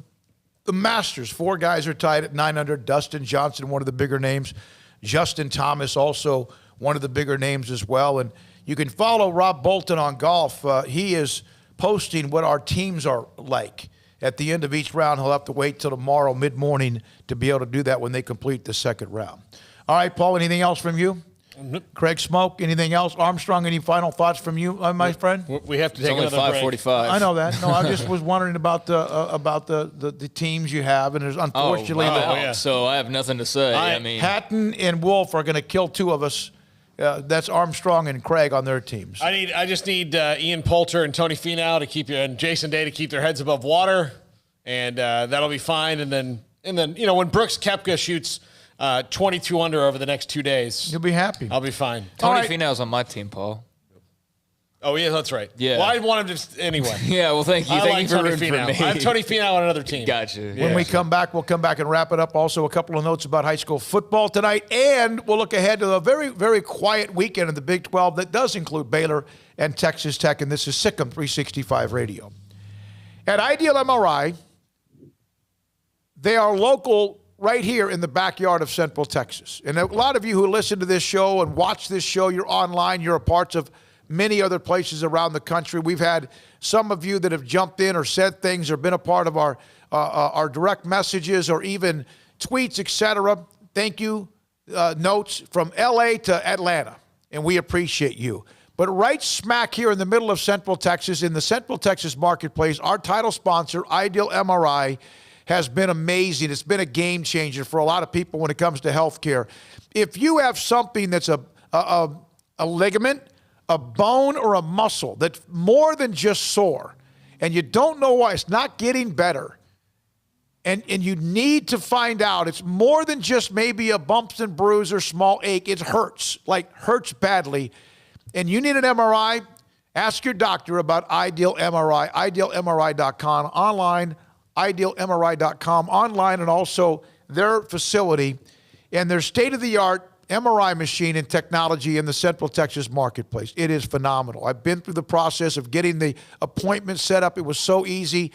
[SPEAKER 4] The Masters, 4 guys are tied at 900. Dustin Johnson, one of the bigger names. Justin Thomas, also one of the bigger names as well. And you can follow Rob Bolton on golf. He is posting what our teams are like. At the end of each round, he'll have to wait till tomorrow mid-morning to be able to do that when they complete the second round. All right, Paul, anything else from you? Craig Smoke, anything else? Armstrong, any final thoughts from you, my friend?
[SPEAKER 5] We have to take
[SPEAKER 6] only
[SPEAKER 5] another
[SPEAKER 6] 5:45.
[SPEAKER 4] I know that. No, I just was wondering about the teams you have, and there's unfortunately.
[SPEAKER 6] So I have nothing to say.
[SPEAKER 4] Hatton and Wolf are going to kill 2 of us. That's Armstrong and Craig on their teams.
[SPEAKER 5] I just need Ian Poulter and Tony Finau to keep and Jason Day to keep their heads above water, and that'll be fine. And then when Brooks Koepka shoots 22 under over the next 2 days,
[SPEAKER 4] you'll be happy.
[SPEAKER 5] I'll be fine.
[SPEAKER 6] Tony Finau's on my team, Paul.
[SPEAKER 5] Oh, yeah, that's right.
[SPEAKER 6] Yeah.
[SPEAKER 5] Well, I want him to anyway.
[SPEAKER 6] Yeah, well, thank you. Thank you for rooting for me.
[SPEAKER 5] I have Tony Finau on another team.
[SPEAKER 6] Gotcha.
[SPEAKER 4] When we come back, we'll come back and wrap it up. Also, a couple of notes about high school football tonight, and we'll look ahead to a very, very quiet weekend in the Big 12 that does include Baylor and Texas Tech, and this is Sic'Em365 Radio. At Ideal MRI, they are local right here in the backyard of Central Texas. And a lot of you who listen to this show and watch this show, you're online, you're a part of many other places around the country. We've had some of you that have jumped in or said things or been a part of our direct messages or even tweets, etc. Thank you. Notes from L.A. to Atlanta, and we appreciate you. But right smack here in the middle of Central Texas, in the Central Texas marketplace, our title sponsor, Ideal MRI, has been amazing. It's been a game changer for a lot of people when it comes to health care. If you have something that's a ligament, a bone, or a muscle that's more than just sore, and you don't know why it's not getting better, and you need to find out it's more than just maybe a bumps and bruise or small ache. It hurts badly, and you need an MRI, ask your doctor about Ideal MRI, idealmri.com, online, idealmri.com, online, and also their facility and their state-of-the-art MRI machine and technology in the Central Texas marketplace. It is phenomenal. I've been through the process of getting the appointment set up. It was so easy.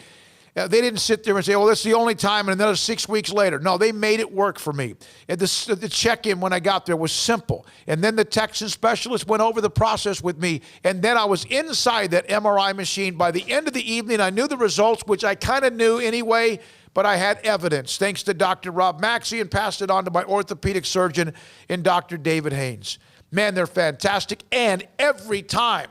[SPEAKER 4] They didn't sit there and say, well, this is the only time, and another 6 weeks later. No, they made it work for me. And the check-in when I got there was simple. And then the Texan specialist went over the process with me, and then I was inside that MRI machine. By the end of the evening, I knew the results, which I kind of knew anyway, but but I had evidence, thanks to Dr. Rob Maxey, and passed it on to my orthopedic surgeon in Dr. David Haynes. Man, they're fantastic, and every time,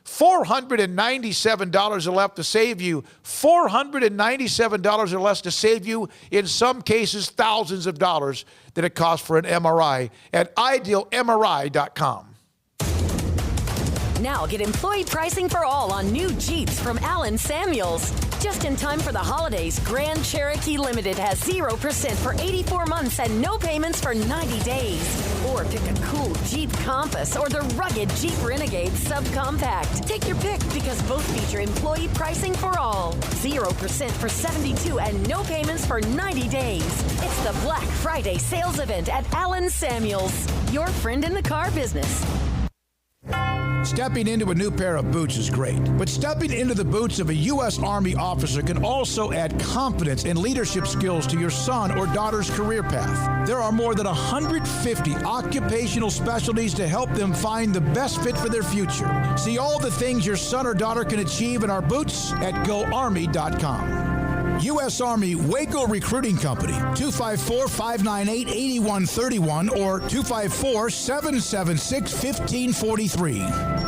[SPEAKER 4] $497 are left to save you. $497 or less to save you, in some cases, thousands of dollars that it costs for an MRI at idealmri.com.
[SPEAKER 15] Now get employee pricing for all on new Jeeps from Allen Samuels. Just in time for the holidays, Grand Cherokee Limited has 0% for 84 months and no payments for 90 days. Or pick a cool Jeep Compass or the rugged Jeep Renegade Subcompact. Take your pick because both feature employee pricing for all. 0% for 72 and no payments for 90 days. It's the Black Friday sales event at Allen Samuels. Your friend in the car business.
[SPEAKER 8] Stepping into a new pair of boots is great, but stepping into the boots of a U.S. Army officer can also add confidence and leadership skills to your son or daughter's career path. There are more than 150 occupational specialties to help them find the best fit for their future. See all the things your son or daughter can achieve in our boots at GoArmy.com. U.S. Army Waco Recruiting Company, 254-598-8131 or 254-776-1543.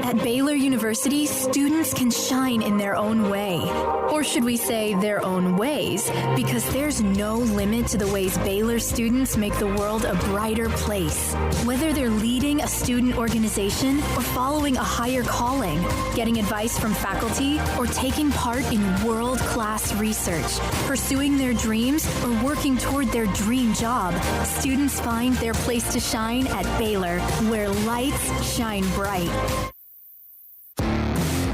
[SPEAKER 20] At Baylor University, students can shine in their own way. Or should we say their own ways? Because there's no limit to the ways Baylor students make the world a brighter place. Whether they're leading a student organization or following a higher calling, getting advice from faculty, or taking part in world-class research, pursuing their dreams, or working toward their dream job, students find their place to shine at Baylor, where lights shine bright.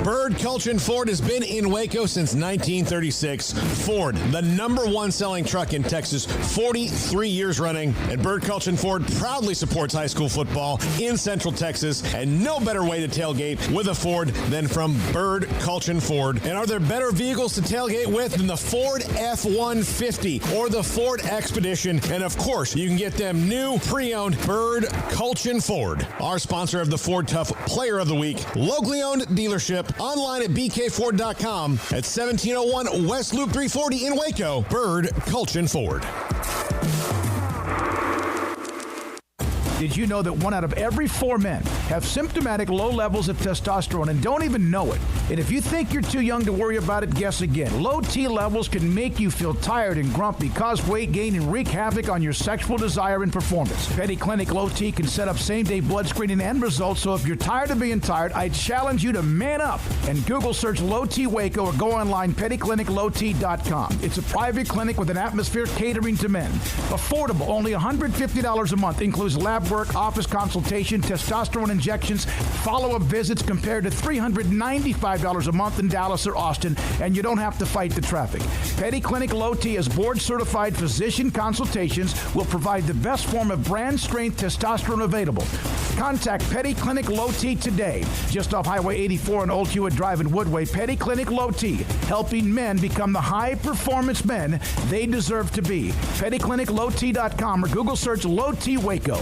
[SPEAKER 10] Bird Culture Ford has been in Waco since 1936. Ford, the #1 selling truck in Texas, 43 years running. And Bird Culture Ford proudly supports high school football in Central Texas. And no better way to tailgate with a Ford than from Bird Culture Ford. And are there better vehicles to tailgate with than the Ford F-150 or the Ford Expedition? And of course, you can get them new, pre-owned Bird Culture Ford. Our sponsor of the Ford Tough Player of the Week, locally owned dealership. Online at bkford.com at 1701 West Loop 340 in Waco. Bird Culture Ford.
[SPEAKER 8] Did you know that 1 out of every 4 men have symptomatic low levels of testosterone and don't even know it? And if you think you're too young to worry about it, guess again. Low T levels can make you feel tired and grumpy, cause weight gain, and wreak havoc on your sexual desire and performance. Petty Clinic Low T can set up same-day blood screening and results, so if you're tired of being tired, I challenge you to man up and Google search Low T Waco or go online pettycliniclowt.com. It's a private clinic with an atmosphere catering to men. Affordable, only $150 a month, includes lab work, office consultation, testosterone injections, follow-up visits compared to $395 a month in Dallas or Austin, and you don't have to fight the traffic. Petty Clinic Low T as board-certified physician consultations will provide the best form of brand-strength testosterone available. Contact Petty Clinic Low T today, just off Highway 84 and Old Hewitt Drive in Woodway. Petty Clinic Low T, helping men become the high-performance men they deserve to be. PettyClinicLowT.com or Google search Low T Waco.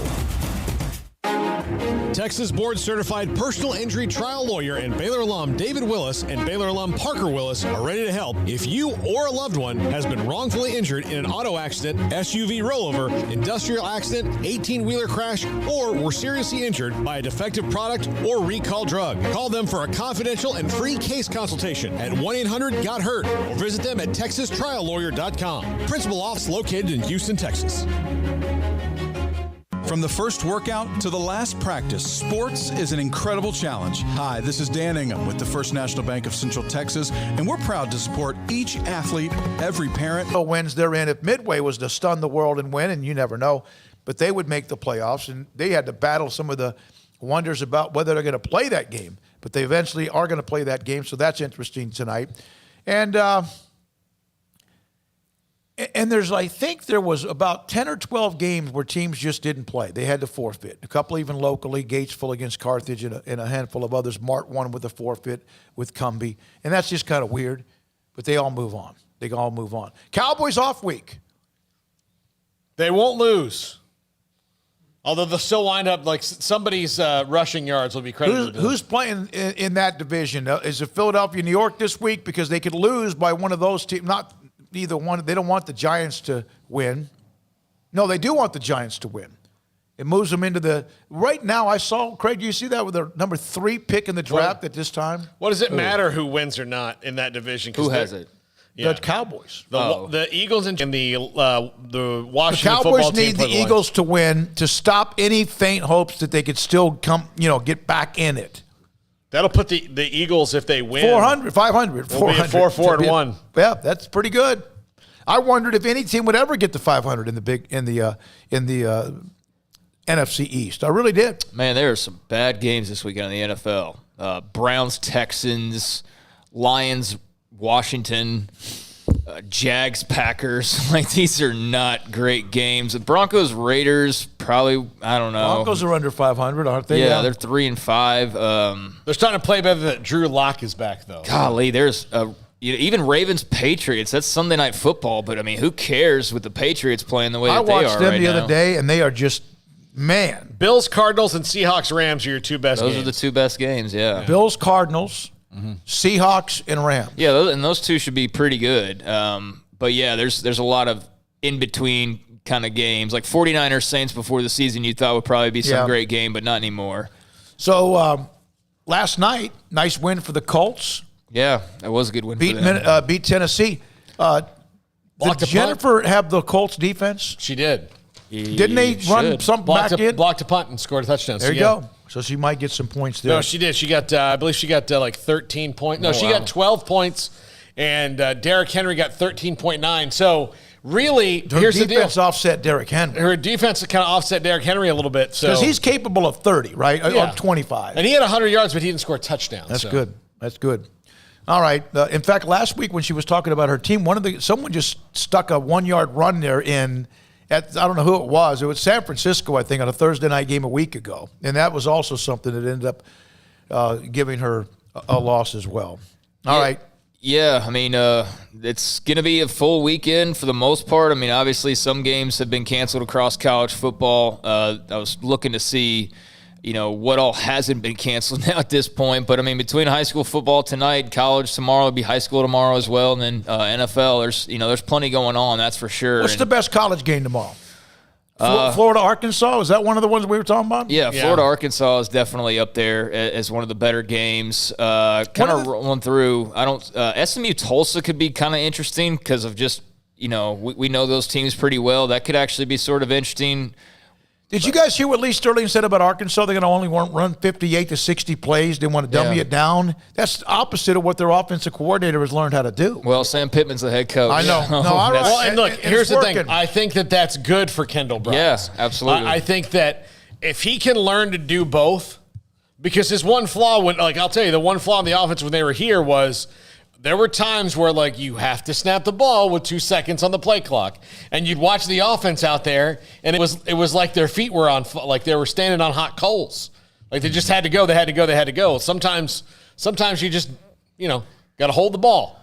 [SPEAKER 10] Texas board-certified personal injury trial lawyer and Baylor alum David Willis and Baylor alum Parker Willis are ready to help if you or a loved one has been wrongfully injured in an auto accident, SUV rollover, industrial accident, 18-wheeler crash, or were seriously injured by a defective product or recall drug. Call them for a confidential and free case consultation at 1-800-GOT-HURT or visit them at texastriallawyer.com. Principal office located in Houston, Texas.
[SPEAKER 21] From the first workout to the last practice, sports is an incredible challenge. Hi, this is Dan Ingham with the First National Bank of Central Texas, and we're proud to support each athlete, every parent.
[SPEAKER 4] Wins they're in. If Midway was to stun the world and win, and you never know, but they would make the playoffs, and they had to battle some of the wonders about whether they're going to play that game, but they eventually are going to play that game, so that's interesting tonight. And I think there was about 10 or 12 games where teams just didn't play. They had to forfeit. A couple even locally, Gatesville against Carthage and a handful of others. Mart won with a forfeit with Cumbie. And that's just kind of weird. But they all move on. They all move on. Cowboys off week.
[SPEAKER 5] They won't lose. Although they'll still wind up like somebody's rushing yards will be credited.
[SPEAKER 4] Who's playing in that division? Is it Philadelphia, New York this week? Because they could lose by one of those teams. Not either one. They don't want the Giants to win. No, they do want the Giants to win. It moves them into the – right now I saw – Craig, do you see that with their number 3 pick in the draft at this time?
[SPEAKER 5] What does it matter who wins or not in that division?
[SPEAKER 6] Who has it?
[SPEAKER 4] The Cowboys.
[SPEAKER 5] The Eagles and the Washington
[SPEAKER 4] the Cowboys
[SPEAKER 5] football team
[SPEAKER 4] need the Eagles to win to stop any faint hopes that they could still get back in it.
[SPEAKER 5] That'll put the Eagles, if they win,
[SPEAKER 4] 500, 400.
[SPEAKER 5] 4-4-1.
[SPEAKER 4] Yeah, that's pretty good. I wondered if any team would ever get to 500 in the NFC East. I really did.
[SPEAKER 6] Man, there are some bad games this weekend in the NFL. Browns, Texans, Lions, Washington, Jags, Packers. Like, these are not great games. The Broncos, Raiders, probably, I don't know.
[SPEAKER 4] Broncos are under 500, aren't they?
[SPEAKER 6] Yeah, they're 3-5.
[SPEAKER 5] They're starting to play better that Drew Lock is back, though.
[SPEAKER 6] Golly, there's even Ravens, Patriots. That's Sunday Night Football, but, I mean, who cares with the Patriots playing the way that they are right now? I watched
[SPEAKER 4] them the other day, and they are just, man.
[SPEAKER 5] Bills, Cardinals, and Seahawks, Rams are your two best games.
[SPEAKER 6] Those are the two best games, yeah.
[SPEAKER 4] Bills, Cardinals. Mm-hmm. Seahawks and Rams.
[SPEAKER 6] Yeah, those two should be pretty good. But yeah, there's a lot of in between kind of games. Like 49ers Saints before the season, you thought would probably be some great game, but not anymore.
[SPEAKER 4] So last night, nice win for the Colts.
[SPEAKER 6] Yeah, that was a good win. For them.
[SPEAKER 4] Beat Tennessee. Did Jennifer have the Colts defense?
[SPEAKER 5] She did.
[SPEAKER 4] Didn't they run something back in?
[SPEAKER 5] Blocked a punt and scored a touchdown.
[SPEAKER 4] There you go. So she might get some points there.
[SPEAKER 5] No, she did. She got, I believe she got like 13 points. No, she got 12 points, and Derrick Henry got 13.9. So really, here's the deal.
[SPEAKER 4] Her defense offset Derrick Henry.
[SPEAKER 5] Her defense kind of offset Derrick Henry a little bit.
[SPEAKER 4] Because he's capable of 30, right?
[SPEAKER 5] Yeah.
[SPEAKER 4] Or 25.
[SPEAKER 5] And he had 100 yards, but he didn't score a touchdown.
[SPEAKER 4] That's good. That's good. All right. In fact, last week when she was talking about her team, someone just stuck a 1-yard run there in – I don't know who it was. It was San Francisco, I think, on a Thursday night game a week ago. And that was also something that ended up giving her a loss as well. All right.
[SPEAKER 6] Yeah, I mean, it's going to be a full weekend for the most part. I mean, obviously some games have been canceled across college football. I was looking to see, what all hasn't been canceled now at this point. But, I mean, between high school football tonight, college tomorrow, it'll be high school tomorrow as well, and then NFL, there's plenty going on, that's for sure.
[SPEAKER 4] What's the best college game tomorrow? Florida, Arkansas? Is that one of the ones we were talking about?
[SPEAKER 6] Yeah, Florida, Arkansas is definitely up there as one of the better games. Kind of rolling through. SMU Tulsa could be kind of interesting because of just, we know those teams pretty well. That could actually be sort of interesting.
[SPEAKER 4] Did you guys hear what Lee Sterling said about Arkansas? They're going to only run 58 to 60 plays. They want to dummy it down. That's opposite of what their offensive coordinator has learned how to do.
[SPEAKER 6] Well, Sam Pittman's the head coach.
[SPEAKER 4] I know.
[SPEAKER 5] And look, here's the thing. I think that's good for Kendall Brooks.
[SPEAKER 6] Yes, absolutely.
[SPEAKER 5] I think that if he can learn to do both, because his one flaw, I'll tell you, the one flaw in the offense when they were here was – there were times where, you have to snap the ball with 2 seconds on the play clock. And you'd watch the offense out there, and it was like their feet were on, like they were standing on hot coals. Like they just had to go, they had to go, they had to go. Sometimes you just, got to hold the ball.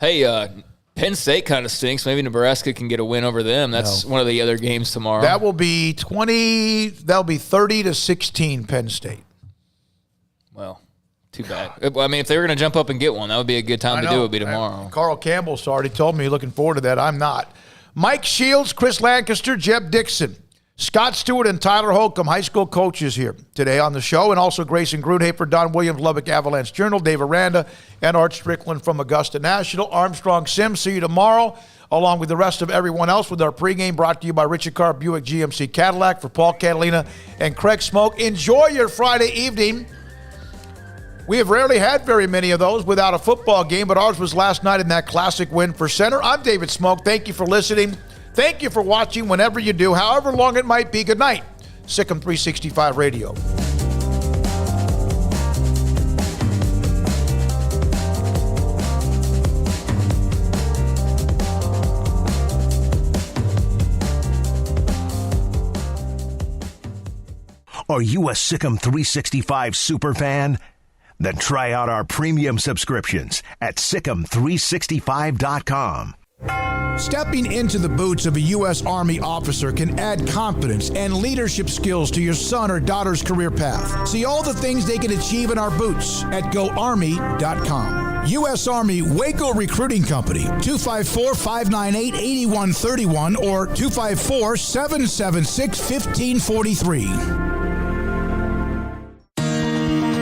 [SPEAKER 6] Hey, Penn State kind of stinks. Maybe Nebraska can get a win over them. That's one of the other games tomorrow.
[SPEAKER 4] That will be 30 to 16 Penn State.
[SPEAKER 6] Well, too bad. I mean, if they were going to jump up and get one, that would be a good time to do it. Would be tomorrow.
[SPEAKER 4] Carl Campbell's already told me looking forward to that. I'm not. Mike Shields, Chris Lancaster, Jeb Dixon, Scott Stewart, and Tyler Holcomb, high school coaches here today on the show, and also Grayson Grunhafer, Don Williams, Lubbock Avalanche Journal, Dave Aranda, and Art Strickland from Augusta National. Armstrong Sims, see you tomorrow, along with the rest of everyone else with our pregame brought to you by Richard Carr Buick GMC Cadillac. For Paul Catalina and Craig Smoke, enjoy your Friday evening. We have rarely had very many of those without a football game, but ours was last night in that classic win for Center. I'm David Smoke. Thank you for listening. Thank you for watching whenever you do, however long it might be. Good night. Sic'Em365 Radio.
[SPEAKER 11] Are you a Sic'Em365 super fan? Then try out our premium subscriptions at Sic'Em365.com.
[SPEAKER 8] Stepping into the boots of a U.S. Army officer can add confidence and leadership skills to your son or daughter's career path. See all the things they can achieve in our boots at GoArmy.com. U.S. Army Waco Recruiting Company, 254-598-8131 or 254-776-1543.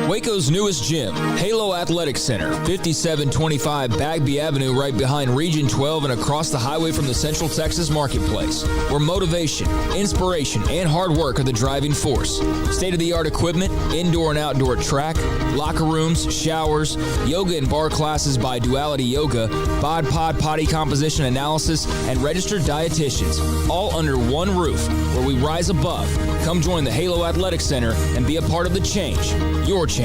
[SPEAKER 7] Waco's newest gym, Halo Athletic Center, 5725 Bagby Avenue, right behind Region 12 and across the highway from the Central Texas Marketplace, where motivation, inspiration, and hard work are the driving force. State-of-the-art equipment, indoor and outdoor track, locker rooms, showers, yoga and bar classes by Duality Yoga, bod pod potty composition analysis, and registered dietitians, all under one roof, where we rise above. Come join the Halo Athletic Center and be a part of the change, your change.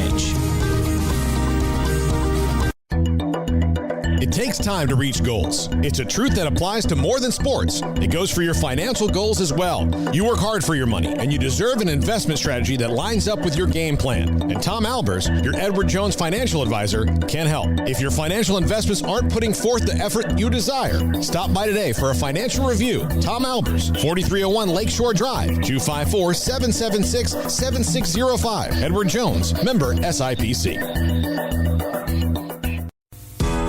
[SPEAKER 10] It takes time to reach goals. It's a truth that applies to more than sports. It goes for your financial goals as well. You work hard for your money, and you deserve an investment strategy that lines up with your game plan. And Tom Albers, your Edward Jones financial advisor, can help. If your financial investments aren't putting forth the effort you desire, stop by today for a financial review. Tom Albers, 4301 Lakeshore Drive, 254-776-7605. Edward Jones, member SIPC.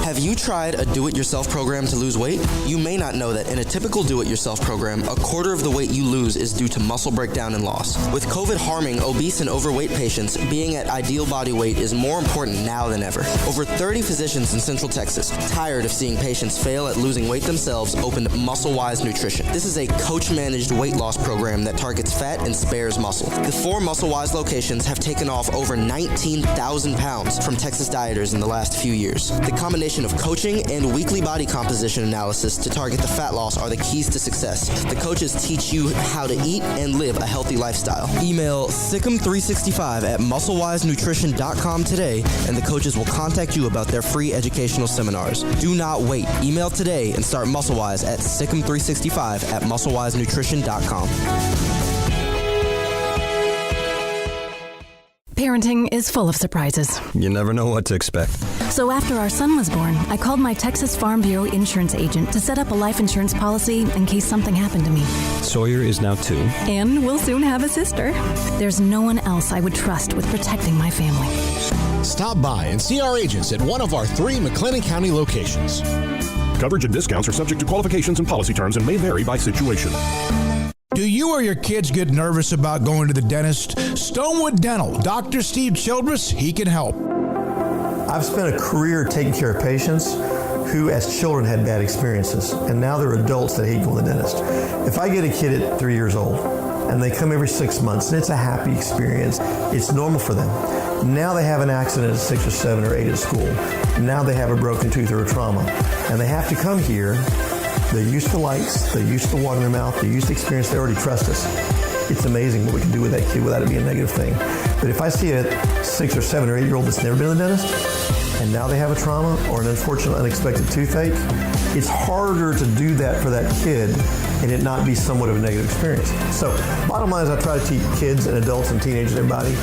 [SPEAKER 16] Have you tried a do-it-yourself program to lose weight? You may not know that in a typical do-it-yourself program, a quarter of the weight you lose is due to muscle breakdown and loss. With COVID harming obese and overweight patients, being at ideal body weight is more important now than ever. Over 30 physicians in Central Texas, tired of seeing patients fail at losing weight themselves, opened Muscle-Wise Nutrition. This is a coach-managed weight loss program that targets fat and spares muscle. The 4 Muscle-Wise locations have taken off over 19,000 pounds from Texas dieters in the last few years. The combination of coaching and weekly body composition analysis to target the fat loss are the keys to success. The coaches teach you how to eat and live a healthy lifestyle. Email Sic'Em365 at musclewisenutrition.com today, and the coaches will contact you about their free educational seminars. Do not wait. Email today and start MuscleWise at Sic'Em365 at musclewisenutrition.com.
[SPEAKER 18] Parenting is full of surprises.
[SPEAKER 22] You never know what to expect.
[SPEAKER 18] So after our son was born, I called my Texas Farm Bureau insurance agent to set up a life insurance policy in case something happened to me.
[SPEAKER 22] Sawyer is now 2.
[SPEAKER 18] And we'll soon have a sister. There's no one else I would trust with protecting my family.
[SPEAKER 10] Stop by and see our agents at one of our 3 McLennan County locations.
[SPEAKER 23] Coverage and discounts are subject to qualifications and policy terms and may vary by situation.
[SPEAKER 8] Do you or your kids get nervous about going to the dentist? Stonewood Dental, Dr. Steve Childress, he can help.
[SPEAKER 24] I've spent a career taking care of patients who as children had bad experiences, and now they're adults that hate going to the dentist. If I get a kid at 3 years old and they come every 6 months and it's a happy experience, it's normal for them. Now they have an accident at 6 or 7 or 8 at school. Now they have a broken tooth or a trauma, and they have to come here. They're used to lights, they're used to water in their mouth, they're used to experience, they already trust us. It's amazing what we can do with that kid without it being a negative thing. But if I see a 6 or 7 or 8 year old that's never been to the dentist, and now they have a trauma or an unfortunate unexpected toothache, it's harder to do that for that kid and it not be somewhat of a negative experience. So bottom line is I try to teach kids and adults and teenagers and everybody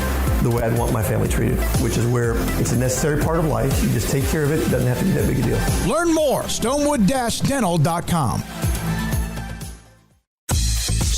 [SPEAKER 24] the way I'd want my family treated, which is where it's a necessary part of life. You just take care of it. It doesn't have to be that big a deal.
[SPEAKER 8] Learn more, stonewood-dental.com.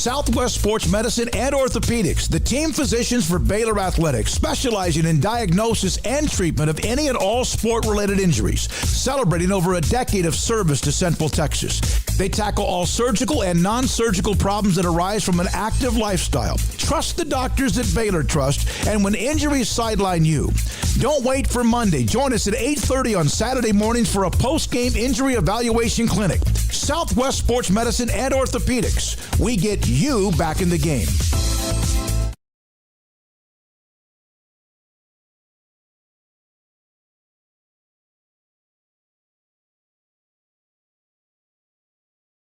[SPEAKER 8] Southwest Sports Medicine and Orthopedics, the team physicians for Baylor Athletics, specializing in diagnosis and treatment of any and all sport-related injuries, celebrating over a decade of service to Central Texas. They tackle all surgical and non-surgical problems that arise from an active lifestyle. Trust the doctors that Baylor trust, and when injuries sideline you, don't wait for Monday. Join us at 8:30 on Saturday mornings for a post-game injury evaluation clinic. Southwest Sports Medicine and Orthopedics. We get you back in the game.